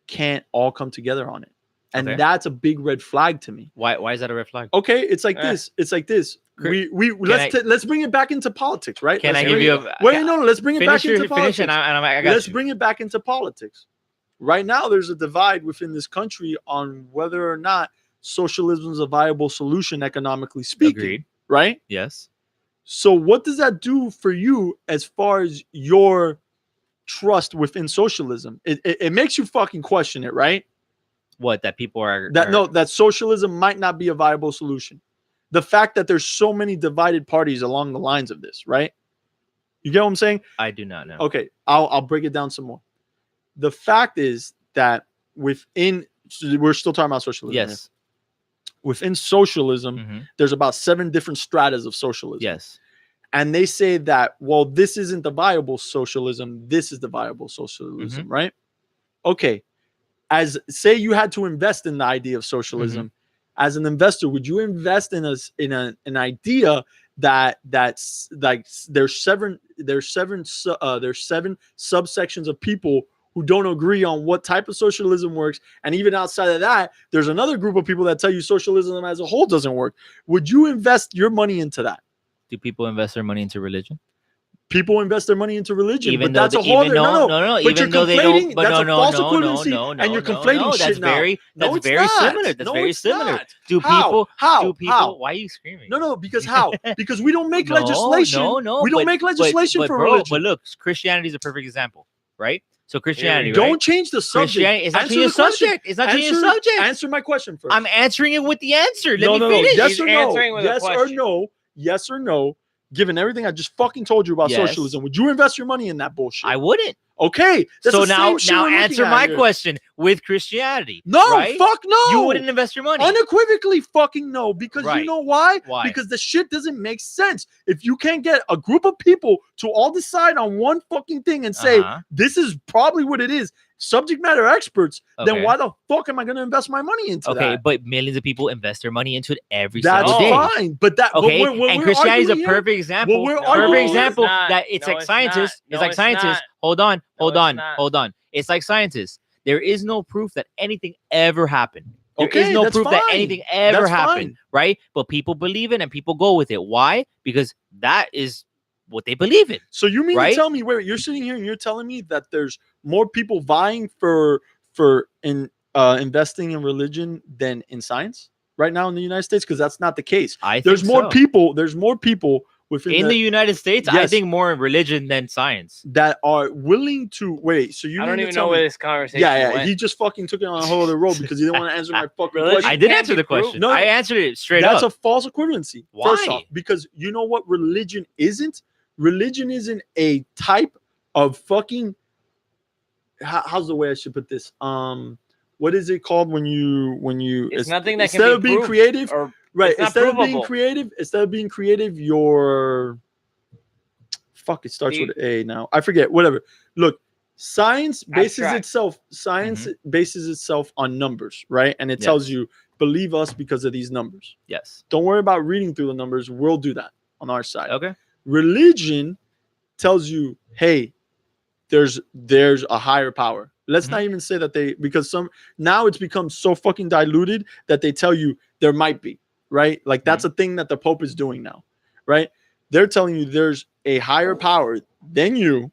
A: can't all come together on it, and
B: Okay.
A: that's a big red flag to me.
B: Why is that a red flag?
A: Okay, it's like
C: Eh.
A: this. It's like this.
B: Cri-
A: We
B: I-
A: let's bring it back into politics, right?
B: Can
A: Let's
B: I give
A: bring
B: you
A: it-
B: a
A: wait? No, let's bring it back into
B: finish
A: politics.
B: and I got
A: Let's
B: you.
A: bring it back into politics. Right now, there's a divide within this country on whether or not socialism is a viable solution, economically speaking.
B: Agreed.
A: Right?
B: Yes.
A: So, what does that do for you as far as your trust within socialism? It makes you fucking question it, right?
B: What, that people are
A: That socialism might not be a viable solution. The fact that there's so many divided parties along the lines of this, right? You get what I'm saying?
B: I do not know.
A: Okay, I'll break it down some more. The fact is that within, we're still talking about socialism. here.
B: Yes.
A: Within socialism,
B: Mhm.
A: there's about 7 different stratas of socialism.
B: Yes.
A: And they say that, well, this isn't the viable socialism. This is the viable socialism,
B: Mm-hmm.
A: right? Okay. As say you had to invest in the idea of socialism,
B: Mm-hmm.
A: as an investor, would you invest in an idea that's like there's seven subsections of people who don't agree on what type of socialism works, and even outside of that, there's another group of people that tell you socialism as a whole doesn't work. Would you invest your money into that?
B: Do people invest their money into religion?
A: People invest their money into religion,
B: Even
A: but
B: though
A: that's a
B: they-
A: whole
B: even
A: other
B: no.
A: But
B: Even
A: you're
B: though they
A: conflating.
B: don't. But
A: That's
B: no,
A: a
B: no,
A: false
B: no,
A: equivalency,
B: no,
A: and you're
B: no,
A: conflating
B: no.
A: shit
B: That's
A: now.
B: very.
A: No,
B: That's
A: it's
B: very
A: not.
B: similar. That's
A: No,
B: very
A: it's
B: similar.
A: not.
B: Do
A: How?
B: people?
A: How?
B: Do people?
A: How?
B: Why are you screaming?
A: No, because how? Because we don't make
B: No,
A: legislation.
B: No.
A: We don't make legislation for
B: bro,
A: religion.
B: But look, Christianity is a perfect example, right? So Christianity,
A: Don't
B: right?
A: change the subject.
B: Christianity. It's not
A: Answer
B: changing the
A: the question.
B: subject. It's not changing the subject.
A: Answer my question first.
B: I'm answering it with the answer. Let me
A: no.
B: finish.
A: Yes
C: He's
A: or no?
C: answering with a
A: Yes or
C: question.
A: no? Yes or no? Given everything I just fucking told you about
B: Yes.
A: socialism, would you invest your money in that bullshit?
B: I wouldn't.
A: Okay. That's
B: So
A: the same shit
B: now
A: we're looking
B: answer
A: at
B: my
A: here.
B: question with Christianity.
A: No,
B: right?
A: fuck no.
B: You wouldn't invest your money.
A: Unequivocally fucking no, because you
B: Right.
A: know why?
B: Why?
A: Because the shit doesn't make sense. If you can't get a group of people to all decide on one fucking thing and say,
B: Uh-huh.
A: this is probably what it is, subject matter experts, then
B: Okay.
A: why the fuck am I going to invest my money into
B: Okay,
A: that?
B: but millions of people invest their money into it every
A: That's
B: single day.
A: fine. But that,
B: Okay,
A: but when
B: and
A: we're
B: Christianity is a
A: arguing here-
B: perfect example.
A: we're
B: Perfect
A: arguing here-
B: example
C: No, it's not.
B: that it's
C: No,
B: like
C: it's
B: scientists.
C: not.
B: It's
C: No,
B: like
C: it's
B: scientists.
C: not.
B: Hold on.
C: No, it's not.
B: It's like scientists. There is no proof that anything ever happened. There is
A: Okay,
B: no
A: that's
B: proof that
A: fine.
B: anything ever
A: That's
B: happened,
A: fine.
B: right? But people believe it and people go with it. Why? Because that is what they believe in.
A: So you mean
B: Right?
A: to tell me, wait, you're sitting here and you're telling me that there's more people vying for investing in religion than in science right now in the United States? Because that's not the case. There's more people. There's more people within
B: in the United States. I
A: Yes.
B: think more in religion than science.
A: that are willing to wait. So you
C: I don't
A: mean to
C: even
A: tell
C: know
A: me-
C: where this conversation
A: Yeah,
C: went.
A: he just fucking took it on a whole other road because he didn't want to answer my fucking
C: Religion
A: question.
B: I did
C: can't
B: answer
C: be
B: the
C: proved.
B: question.
A: No,
B: I answered it straight
A: That's
B: up.
A: a false equivalency. First
B: Why?
A: off, because you know what religion isn't? Religion isn't a type of fucking how's the way I should put this? What is it called when you
C: It's nothing that can
A: instead
C: be
A: of being
C: proved
A: creative,
C: or
A: right?
C: it's not provable.
A: Instead of being creative, you're fuck. It starts with A now. I forget. Whatever. Look, science bases
C: Abstract.
A: itself. Science bases itself on numbers, right? And it
B: Yes.
A: tells you believe us because of these numbers.
B: Yes.
A: Don't worry about reading through the numbers. We'll do that on our side.
B: Okay.
A: Religion tells you, hey, there's a higher power. Let's not even say that because now it's become so fucking diluted that they tell you there might be, right? Like that's a thing that the Pope is doing now, right? They're telling you there's a higher power than you.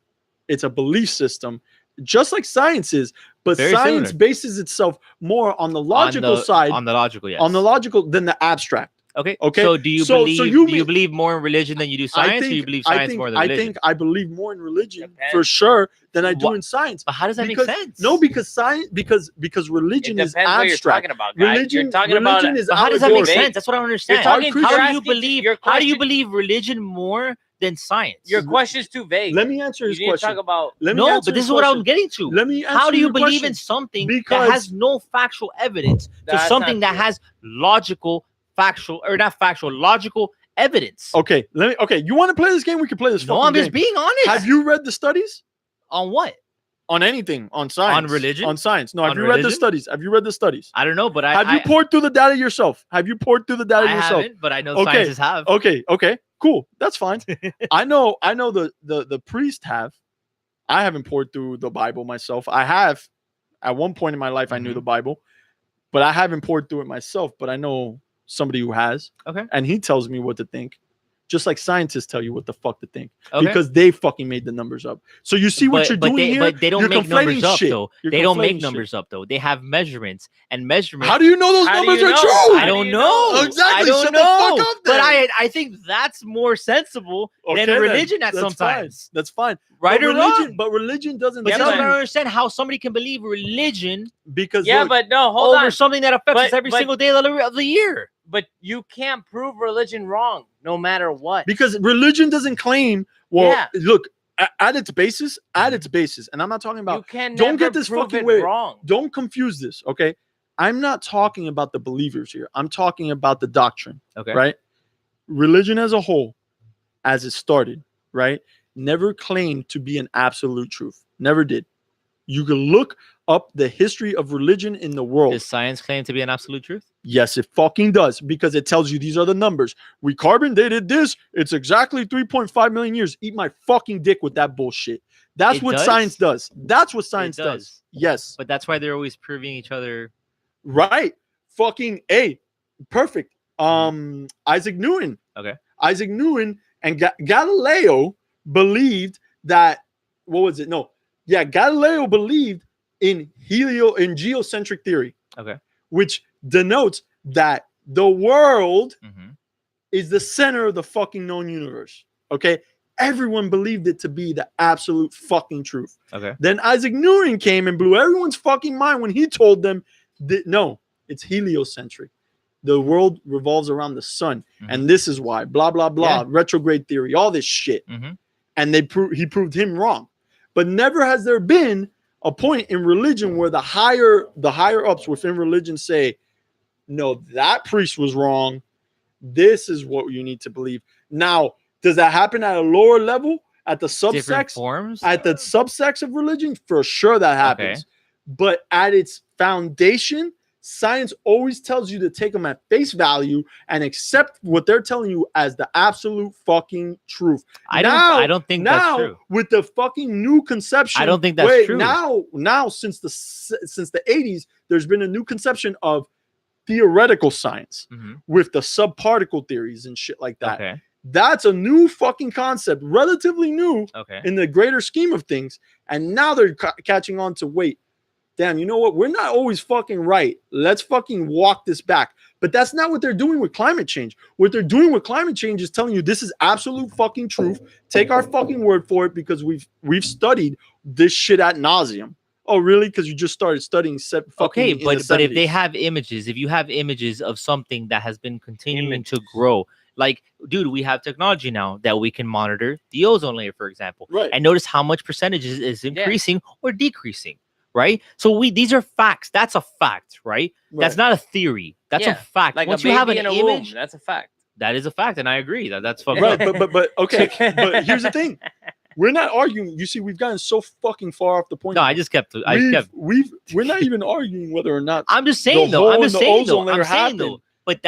A: It's a belief system, just like science is, but
B: Very
A: science
B: similar.
A: bases itself more on the logical side,
B: On the logical, yes.
A: on the logical than the abstract.
B: Okay.
A: Okay,
B: So do you
A: so
B: believe?
A: you
B: do you
A: mean-
B: believe more in religion than you do science, or you believe science more than religion?
A: I believe more in religion for
C: Depends.
A: sure than I do
B: Wha-
A: in science.
B: But how does that
A: Because-
B: make sense?
A: No, because science, because
C: It
A: religion is
C: depends what you're
A: abstract.
C: talking about, guys.
A: Religion,
C: You're talking about
A: religion is
B: But how does that make
A: allegory.
B: sense? That's what I don't understand.
C: You're talking
A: How
C: you're
B: How do you
C: asking-
B: believe?
C: your
B: How do you
C: question-
B: believe religion more than science?
C: Your question's too vague.
A: Let me answer
C: You
A: his
C: need to
A: question.
C: talk about
A: Let me
B: no,
A: answer
B: but this
A: his
B: is what
A: question.
B: I'm getting to.
A: Let me answer
B: How do you
A: your
B: believe
A: question.
B: in something
A: Because-
B: that has no factual evidence to
C: That's
B: something
C: not
B: that
C: true.
B: has logical, factual, or not factual, logical evidence?
A: Okay, Okay, you want to play this game? We can play this.
B: No,
A: fucking
B: I'm just
A: game.
B: being honest.
A: Have you read the studies
B: On what?
A: on anything on science?
B: On religion?
A: On science? No. Have
B: On
A: you read the
B: religion?
A: studies? Have you read the studies?
B: I don't know, but
A: Have you poured through the data yourself? Have you poured through the data
B: I
A: yourself?
B: haven't, but I know
A: Okay,
B: scientists have.
A: Okay, cool. That's fine. I know the priest have. I haven't poured through the Bible myself. I have at one point in my life I knew
B: Mhm.
A: the Bible, but I haven't poured through it myself. But I know somebody who has,
B: Okay.
A: and he tells me what to think. Just like scientists tell you what the fuck to think,
B: Okay.
A: because they fucking made the numbers up. So you see what you're doing here.
B: But they don't
A: You're
B: make numbers
A: conflating
B: up
A: shit.
B: though.
A: You're
B: They don't
A: conflating
B: make
A: shit.
B: numbers up though. They have measurements, and measurements.
A: How do you know those
C: How do
A: numbers
C: you
A: are
C: know?
A: true?
C: How
B: I
C: do
B: don't
C: you
B: know.
C: know?
A: Exactly.
B: I don't
A: Shut the
B: know.
A: fuck up
B: But
A: then.
B: I think that's more sensible than
A: then.
B: religion at
A: That's
B: sometimes.
A: fine. That's fine.
B: Right
A: but
B: or
A: religion,
B: wrong?
A: But religion doesn't
B: But
C: Yeah,
B: this
A: tell
B: is what I
A: you
B: don't understand how somebody can believe religion
A: because
C: Yeah,
A: look,
C: but no, hold
B: over
C: on.
B: something that affects us
C: But-
B: every
C: but-
B: single day of the year.
C: But you can't prove religion wrong, no matter what.
A: because religion doesn't claim. Well,
C: Yeah.
A: look, at its basis, and I'm not talking
C: you
A: about.
C: can
A: don't
C: never
A: get this
C: prove
A: fucking
C: it
A: way.
C: wrong.
A: Don't confuse this, okay? I'm not talking about the believers here. I'm talking about the doctrine,
B: Okay.
A: right? Religion as a whole, as it started, right, never claimed to be an absolute truth. Never did. You can look up the history of religion in the world.
B: Does science claim to be an absolute truth?
A: Yes, it fucking does, because it tells you these are the numbers. We carbon dated this. It's exactly 3.5 million years. Eat my fucking dick with that bullshit. That's
B: It
A: what
B: does?
A: science does. That's what science does.
B: does.
A: Yes.
B: But that's why they're always proving each other.
A: Right. Fucking A. Perfect. Isaac Newton.
B: Okay.
A: Isaac Newton and Galileo believed that, what was it? No. Yeah, Galileo believed in geocentric theory,
B: Okay.
A: which denotes that the world
B: Mm-hmm.
A: is the center of the fucking known universe. Okay? Everyone believed it to be the absolute fucking truth.
B: Okay.
A: Then Isaac Newton came and blew everyone's fucking mind when he told them that no, it's heliocentric. The world revolves around the sun, and this is why. Blah blah blah.
B: Yeah.
A: Retrograde theory, all this shit.
B: Mm-hmm.
A: And he proved him wrong. But never has there been a point in religion where the higher ups within religion say, no, that priest was wrong. This is what you need to believe. Now, does that happen at a lower level, at the
B: Different
A: subsex,
B: forms.
A: at the subsex of religion? For sure that happens.
B: Okay.
A: But at its foundation, science always tells you to take them at face value and accept what they're telling you as the absolute fucking truth.
B: I don't think that's
A: Now,
B: true.
A: with the fucking new conception,
B: I don't think that's true.
A: Now, since the 80s, there's been a new conception of theoretical science
B: Mm-hmm.
A: with the subparticle theories and shit like that.
B: Okay.
A: That's a new fucking concept, relatively new
B: Okay.
A: in the greater scheme of things. And now they're catching on to, wait, damn, you know what? We're not always fucking right. Let's fucking walk this back. But that's not what they're doing with climate change. What they're doing with climate change is telling you this is absolute fucking truth. Take our fucking word for it, because we've studied this shit ad nauseum. Oh, really? Because you just started studying
B: Okay,
A: in the
B: but if they
A: 70s.
B: have images, if you have images of something that has been continuing to grow, like, dude, we have technology now that we can monitor the ozone layer, for example,
A: Right.
B: and notice how much percentage is increasing or decreasing, right? So these are facts. That's a fact, right? That's not a theory. That's a
C: Yeah,
B: fact.
C: Like
B: Once
C: a baby
B: you have an
C: in a
B: image,
C: womb. That's a fact.
B: that is a fact, and I agree that's fucked
A: Right,
B: up.
A: but okay. But here's the thing. We're not arguing. You see, we've gotten so fucking far off the point.
B: No, I just kept.
A: We're not even arguing whether or not.
B: I'm just saying
A: the
B: though. I'm
A: hole
B: just
A: in the
B: saying
A: ozone
B: though. I'm
A: layer
B: saying though.
A: happened.
B: But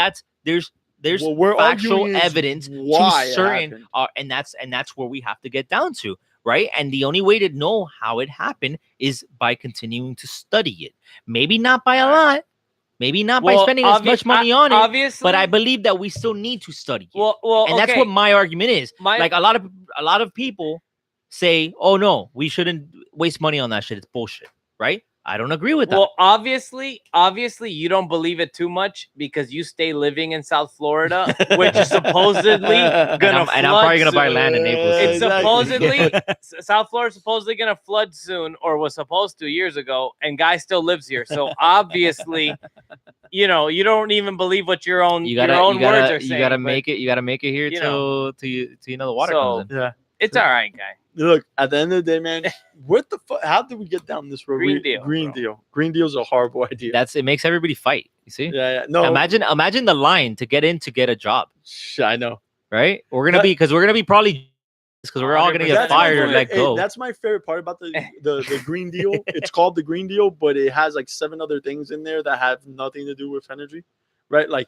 B: there's
A: What we're
B: factual
A: arguing is
B: evidence
A: why
B: to
A: it
B: certain,
A: happened.
B: and that's where we have to get down to, right? And the only way to know how it happened is by continuing to study it. Maybe not by a lot. Maybe not by spending as much money on it.
C: Obviously,
B: But I believe that we still need to study it.
C: well,
B: And that's
C: okay.
B: what my argument is.
C: My-
B: Like a lot of people say, "Oh no, we shouldn't waste money on that shit. It's bullshit." Right? I don't agree with that.
C: Well, obviously, you don't believe it too much because you stay living in South Florida, which is supposedly
B: and
C: gonna
B: I'm
C: flood
B: probably gonna buy
C: soon.
B: land in Naples.
C: It's
A: Exactly.
C: supposedly South Florida's supposedly gonna flood soon, or was supposed to years ago, and guy still lives here. So obviously, you don't even believe what your own words are saying.
B: You gotta
C: but
B: make it. You gotta make it here
C: you
B: till the water comes in.
A: Yeah.
C: it's all right, guy.
A: Look, at the end of the day, man, what the fuck? How did we get down this road?
C: Green Deal,
A: Green
C: bro.
A: Deal. Green Deal's a horrible idea.
B: It makes everybody fight. You see?
A: Yeah. No.
B: Imagine the line to get a job.
A: I know.
B: Right? We're gonna be probably because we're all gonna
C: 100%.
B: get
C: That's
B: fired or
A: my
B: let
A: favorite-
B: go.
A: That's my favorite part about the Green Deal. It's called the Green Deal, but it has like 7 other things in there that have nothing to do with energy, right? Like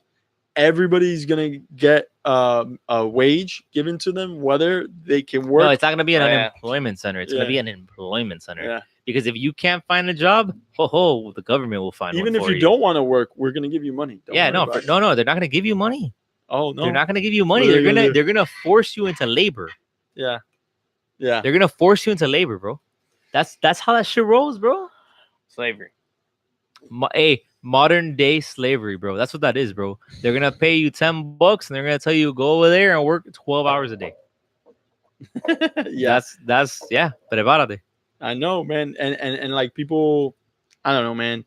A: everybody's gonna get a wage given to them, whether they can work.
B: No, it's not gonna be an
C: Oh, yeah.
B: unemployment center. It's
A: Yeah.
B: gonna be an employment center.
A: Yeah.
B: Because if you can't find a job, the government will find
A: Even
B: one
A: if
B: for
A: you don't want to work, we're gonna give you money. Don't
B: Yeah,
A: worry
B: no,
A: about it.
B: no, they're not gonna give you money.
A: Oh no.
B: They're not gonna give you money.
A: What are
B: They're
A: they gonna
B: gonna
A: do?
B: they're gonna force you into labor.
A: Yeah. Yeah.
B: They're gonna force you into labor, bro. That's how that shit rolls, bro.
C: Slavery.
B: Hey, modern day slavery, bro. That's what that is, bro. They're gonna pay you $10 and they're gonna tell you go over there and work 12 hours a day.
A: Yeah.
B: That's prepárate.
A: I know, man. And like people, I don't know, man.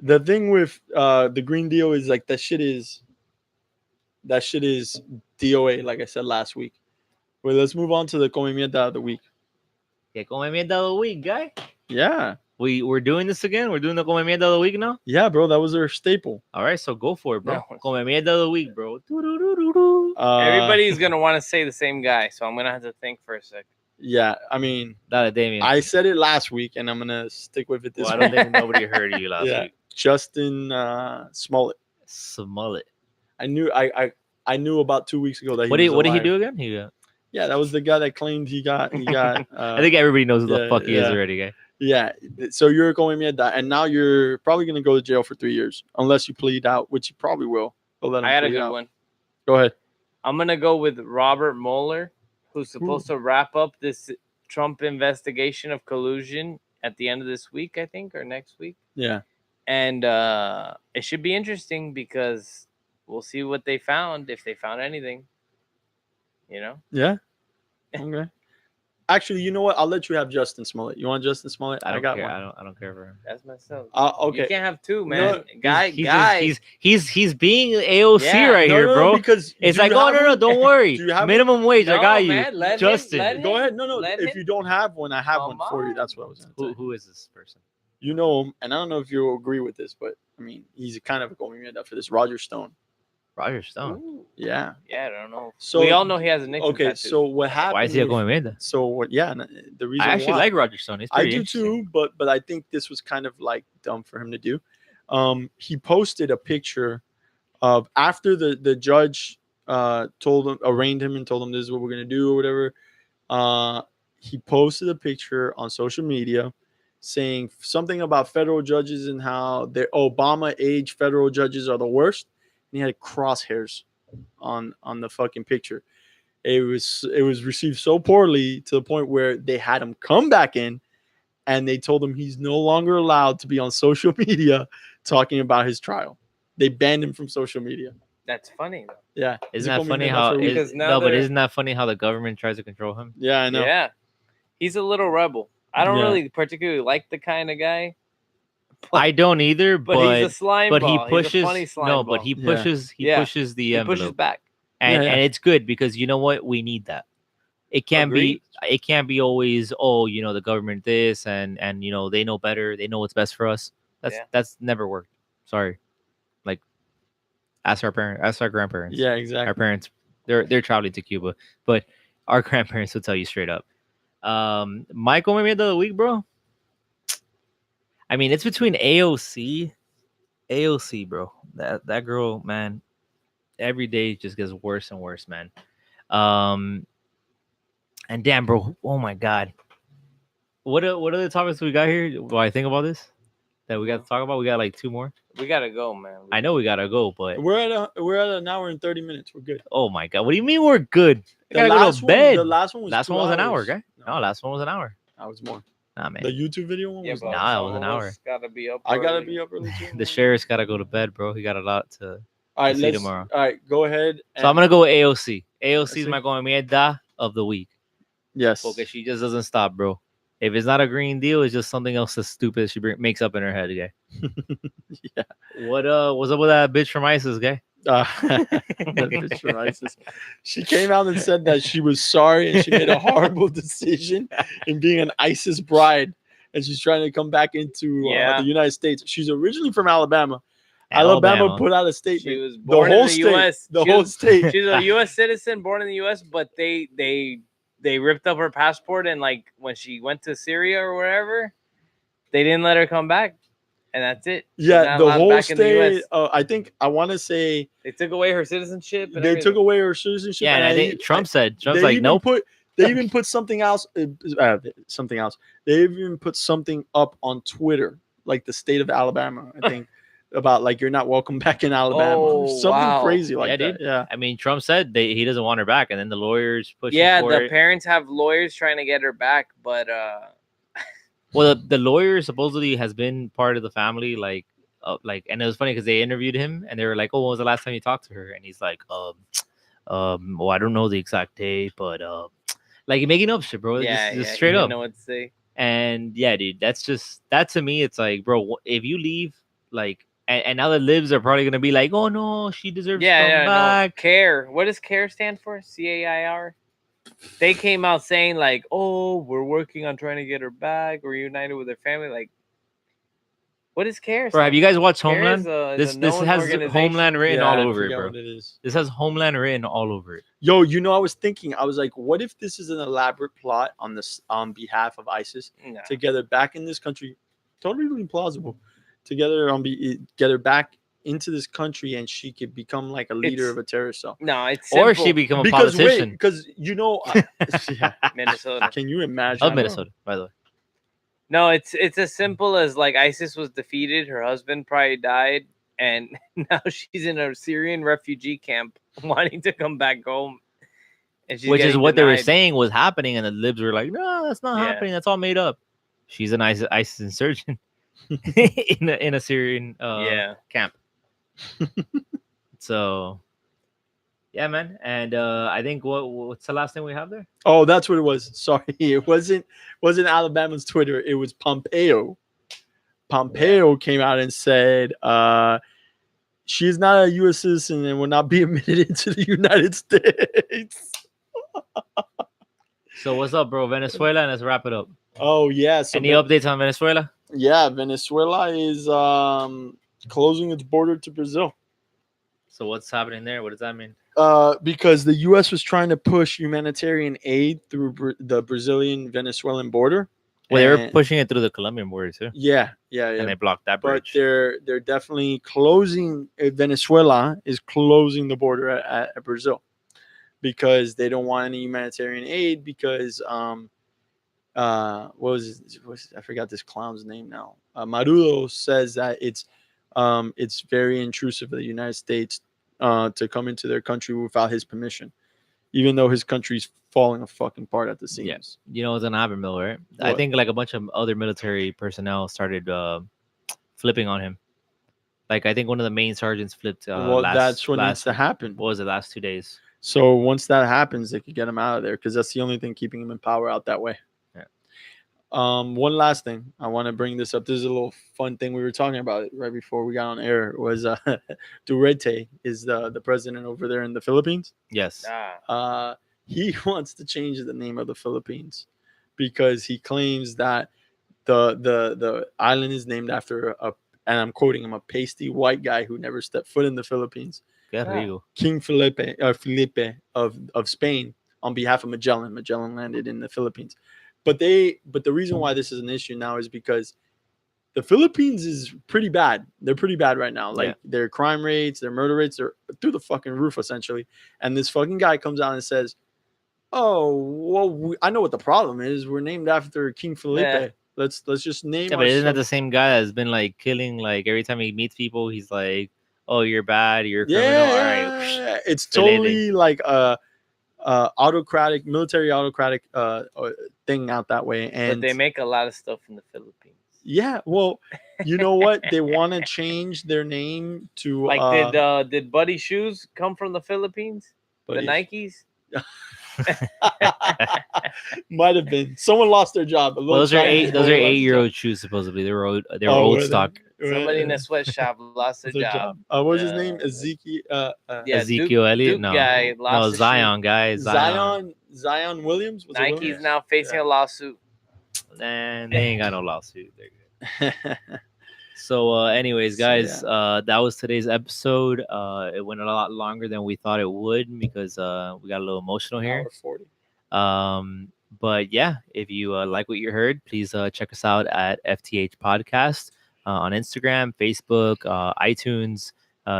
A: The thing with the Green Deal is like that shit is DOA, like I said last week. Well, let's move on to the Come Mierda of the week.
B: Que come mierda of the week, guy.
A: Yeah.
B: We're doing this again. We're doing the come mierda of the week now.
A: Yeah, bro. That was their staple.
B: All right, so go for it, bro.
C: No.
B: Come mierda of the week, bro. Doo-doo-doo-doo-doo.
C: Everybody's gonna want to say the same guy, so I'm gonna have to think for a sec.
A: Yeah, I mean,
B: Dale, Damien.
A: I said it last week, and I'm gonna stick with it this
B: Well, I
A: week.
B: don't think nobody heard you last
A: Yeah.
B: week.
A: Justin Smollett.
B: Smollett.
A: I knew about 2 weeks ago that he
B: What
A: was
B: did he
A: alive.
B: do again?
A: Yeah, that was the guy that claimed he got.
B: I think everybody knows who the
A: yeah,
B: fuck he is
A: yeah.
B: already, guy.
A: Yeah, so you're going mierda, and now you're probably gonna go to jail for 3 years unless you plead out, which you probably will. They'll let him
C: I got a
A: plead
C: good
A: out.
C: one.
A: Go ahead.
C: I'm gonna go with Robert Mueller, who's supposed to wrap up this Trump investigation of collusion at the end of this week, I think, or next week.
A: Yeah.
C: And it should be interesting because we'll see what they found, if they found anything. You know?
A: Yeah. Okay. Actually, you know what? I'll let you have Justin Smollett. You want Justin Smollett?
B: I don't
A: got
B: care.
A: one.
B: I don't care for him.
C: That's myself.
A: Okay.
C: You can't have two, man.
B: He's being AOC
C: Yeah,
B: right here, bro.
A: Because
B: It's
A: do
B: like,
A: you
B: oh
A: have
B: no,
A: one?
B: don't worry.
A: Do you have
B: Minimum wage, I
C: No,
B: got you,
C: man, let him-
B: Justin.
C: let him-
A: Go ahead. No.
C: Let
A: If
C: him-
A: you don't have one, I have
C: Come
A: one for you.
C: on.
A: That's what I was going to say.
B: Who is this person?
A: You know him, and I don't know if you agree with this, but I mean, he's kind of going mierda for this. Roger Stone.
B: Roger Stone.
C: Ooh.
A: Yeah.
C: Yeah, I don't know.
A: So
C: We all know he has a Nixon
A: Okay,
C: tattoo.
A: so what happened?
B: Why is he
A: with-
B: going mierda?
A: So what? Yeah, the reason
B: I actually
A: why,
B: like Roger Stone. He's
A: I
B: pretty
A: do
B: interesting.
A: too, but I think this was kind of like dumb for him to do. He posted a picture of after the judge arraigned him and told him this is what we're gonna do or whatever. He posted a picture on social media saying something about federal judges and how the Obama age federal judges are the worst. And he had crosshairs on the fucking picture. It was received so poorly to the point where they had him come back in and they told him he's no longer allowed to be on social media talking about his trial. They banned him from social media.
C: That's funny, though.
A: Yeah.
B: Isn't
A: He
B: that
A: told me
B: funny
A: that
B: how?
A: for a week.
C: Because now
B: No, but
C: they're-
B: isn't that funny how the government tries to control him?
A: Yeah, I know.
C: Yeah. He's a little rebel. I don't
A: Yeah.
C: really particularly like the kind of guy,
B: I don't either,
C: but he's a slime
B: but
C: ball.
B: he pushes
C: He's a funny slime
B: no,
C: ball.
B: but he
A: Yeah.
B: pushes
C: Yeah.
B: pushes the
C: He
B: envelope,
C: pushes back.
B: and
A: Yeah.
B: and it's good because you know what, we need that. It can't
C: Agreed.
B: be always the government this and they know better, they know what's best for us. That's never worked. Sorry, like ask our grandparents.
A: Yeah,
B: Our
A: exactly.
B: parents, they're traveling to Cuba, but our grandparents will tell you straight up. Michael Mamiya of the week, bro. I mean, it's between AOC, bro. That girl, man, every day just gets worse and worse, man. And damn, bro, oh my god, what are the topics we got here? While I think about this, that we got to talk about, we got like 2 more.
C: We gotta go, man.
B: I know we gotta go, but
A: We're at an hour and 30 minutes. We're good.
B: oh my god, what do you mean we're good? I
A: The
B: gotta go
A: last
B: to bed.
A: the last one was
B: Last
A: 2
B: one was an hour,
A: hours.
B: guy. No, last one was an hour.
A: That was more.
B: Nah, man.
A: The YouTube video one
C: Yeah,
A: was
C: but
B: Nah, it
C: some
B: was an
C: of
B: hour.
C: us Gotta be up.
A: I gotta
C: early.
A: be up early too.
B: The sheriff's gotta go to bed, bro. He got a lot to.
A: All right,
B: see
A: let's
B: tomorrow.
A: All right, go ahead.
B: So I'm gonna go with AOC. AOC is
A: see.
B: my going mierda of the week.
A: Yes.
B: Because she just doesn't stop, bro. If it's not a green deal, it's just something else that's stupid she makes up in her head, guy.
A: Yeah.
B: What's up with that bitch from ISIS, guy?
A: That bitch from ISIS. She came out and said that she was sorry and she made a horrible decision in being an ISIS bride, and she's trying to come back into
C: Yeah.
A: the United States. She's originally from Alabama. Alabama put out a statement.
C: She was
A: The
C: born
A: whole
C: in the
A: state.
C: U.S.
A: The
C: She
A: whole
C: was-
A: state.
C: She's a U.S. citizen, born in the U.S., but they ripped up her passport, and like when she went to Syria or wherever, they didn't let her come back, and that's it. She's
A: Yeah,
C: not
A: the
C: allowed
A: whole
C: back in the
A: state.
C: US.
A: I think I want to say
C: They took away her citizenship. And
A: they
C: everything.
A: took away her citizenship.
B: Yeah, and I
A: and
B: think Trump said Trump's
A: they
B: like,
A: even
B: nope.
A: they even put something else. Something else. They even put something up on Twitter, like the state of Alabama. I think about like you're not welcome back in Alabama.
C: Oh,
A: Something
C: wow.
A: crazy like
B: Yeah,
A: that.
B: dude.
A: Yeah.
B: I mean, Trump said he doesn't want her back, and then the lawyers pushing
C: Yeah,
B: for
C: the
B: it.
C: parents have lawyers trying to get her back, but
B: Well, the lawyer supposedly has been part of the family, and it was funny because they interviewed him, and they were like, "Oh, when was the last time you talked to her?" And he's like, well, I don't know the exact date, but like making up shit, bro.
C: yeah,
B: Just
C: he
B: straight
C: didn't
B: up.
C: know what to say.
B: And yeah, dude, that's just that to me. It's like, bro, if you leave, like, and now the libs are probably gonna be like, oh no, she deserves to come
C: Yeah, no.
B: back.
C: CARE. What does CARE stand for? CAIR. They came out saying like, "Oh, we're working on trying to get her back, reunited with her family." Like, what is CARE?
B: Bro, have you guys watched
C: CARE
B: Homeland?
C: is a
B: This
C: known
B: has
C: organization.
B: Homeland written
A: Yeah,
B: all
A: I
B: over it,
A: forget
B: bro.
A: what it is.
B: This has Homeland written all over it.
A: Yo, I was thinking, I was like, what if this is an elaborate plot on this on behalf of ISIS
C: No.
A: to get her back in this country? Totally plausible. Get her back into this country, and she could become like a leader
C: It's-
A: of a terrorist cell.
C: No, it's
B: Or
C: simple.
B: she become a
A: Because
B: politician
A: because yeah.
C: Minnesota.
A: Can you imagine?
B: of Minnesota, by the way.
C: No, it's as simple as like ISIS was defeated. Her husband probably died, and now she's in a Syrian refugee camp, wanting to come back home. And she's
B: Which is
C: getting
B: what they were
C: denied.
B: saying was happening, and the libs were like, "No, that's not
C: Yeah.
B: happening. That's all made up." She's an ISIS insurgent in a Syrian
C: Yeah.
B: camp. So, yeah, man. And I think what's the last thing we have there?
A: Oh, that's what it was. Sorry, it wasn't Alabama's Twitter. It was Pompeo. Pompeo came out and said she is not a U.S. citizen and will not be admitted into the United States.
B: So what's up, bro? Venezuela, and let's wrap it up.
A: Oh yeah. So
B: Any updates on Venezuela?
A: yeah, Venezuela is closing its border to Brazil.
B: So what's happening there? What does that mean?
A: Because the U.S. was trying to push humanitarian aid through the Brazilian-Venezuelan border.
B: Well, they were
A: And-
B: pushing it through the Colombian border too,
A: Yeah.
B: and they blocked that
A: But
B: bridge.
A: they're definitely closing. Venezuela is closing the border at Brazil because they don't want any humanitarian aid because what was I forgot this clown's name now. Maduro says that it's very intrusive of the United States to come into their country without his permission, even though his country's falling a fucking apart at the seams.
B: Yeah. You know what's gonna happen, Bill, right? I
A: What?
B: think like a bunch of other military personnel started flipping on him. Like I think one of the main sergeants flipped.
A: Well, that's what needs to happen.
B: What was it? Last 2 days.
A: So once that happens, they could get him out of there because that's the only thing keeping him in power out that way.
B: Yeah.
A: One last thing, I want to bring this up. This is a little fun thing we were talking about it right before we got on air. Was Duterte is the president over there in the Philippines.
B: Yes.
A: He wants to change the name of the Philippines because he claims that the island is named after and I'm quoting him, a pasty white guy who never stepped foot in the Philippines.
B: Qué rico.
A: King Felipe of Spain on behalf of Magellan. Magellan landed in the Philippines. But the reason why this is an issue now is because the Philippines is pretty bad. They're pretty bad right now. Like their crime rates, their murder rates are through the fucking roof essentially. And this fucking guy comes out and says, "Oh, well, I know what the problem is. We're named after King Felipe.
C: Yeah.
A: Let's just name."
B: Yeah, but isn't that the same guy that's been like killing? Like every time he meets people, he's like, "Oh, you're bad. You're a criminal." All right.
A: Yeah, it's
B: Filete.
A: totally like autocratic, military autocratic thing out that way. And
C: But they make a lot of stuff in the Philippines.
A: yeah, well, you know what? They want to change their name to
C: Like did Buddy Shoes come from the Philippines?
A: Buddy-
C: The Nikes?
A: might have been. Someone lost their job.
B: Well, those are
A: Chinese
B: Those
A: boy
B: are
A: lost
B: 8-year-old shoes supposedly. They were
A: his
B: old
A: were they?
B: stock.
C: Somebody in a sweatshop lost their job.
A: What was his
C: Yeah.
A: name? Ezekiel.
C: Yeah,
B: Ezekiel Elliott.
C: Duke
B: No,
C: guy
B: no,
C: lost his
B: Zion guy.
A: Zion Williams. Was it
C: Nike's
A: Williams?
C: now facing a lawsuit.
B: And they ain't got no lawsuit. They're good.
A: Yeah.
B: So, anyways,
A: So,
B: guys, that was today's episode. It went a lot longer than we thought it would because we got a little emotional here.
A: Hour 40.
B: But yeah, if you like what you heard, please check us out at FTH Podcast. on Instagram, Facebook, iTunes.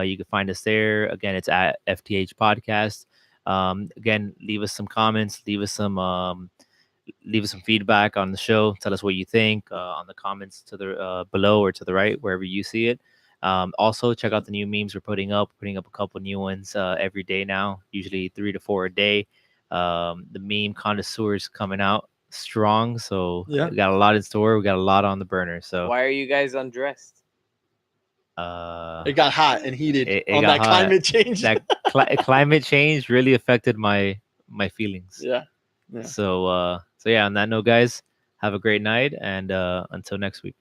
B: You can find us there. Again, it's at FTH Podcast. Again, leave us some comments. Leave us some feedback on the show. Tell us what you think on the comments to the below or to the right, wherever you see it. Also, check out the new memes we're putting up. Putting up a couple new ones every day now, usually 3 to 4 a day. The meme connoisseurs coming out strong, so
A: Yeah.
B: we got a lot in store. We got a lot on the burner. So
C: Why are you guys undressed?
A: It got hot and heated
B: It
A: on
B: got
A: that
B: hot.
A: climate change.
B: that climate change really affected my feelings.
A: Yeah. Yeah.
B: So yeah, on that note, guys, have a great night, and until next week.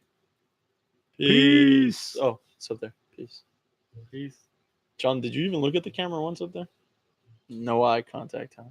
A: Peace. Oh, it's up there. Peace. Peace. John, did you even look at the camera once up there? No eye contact, huh?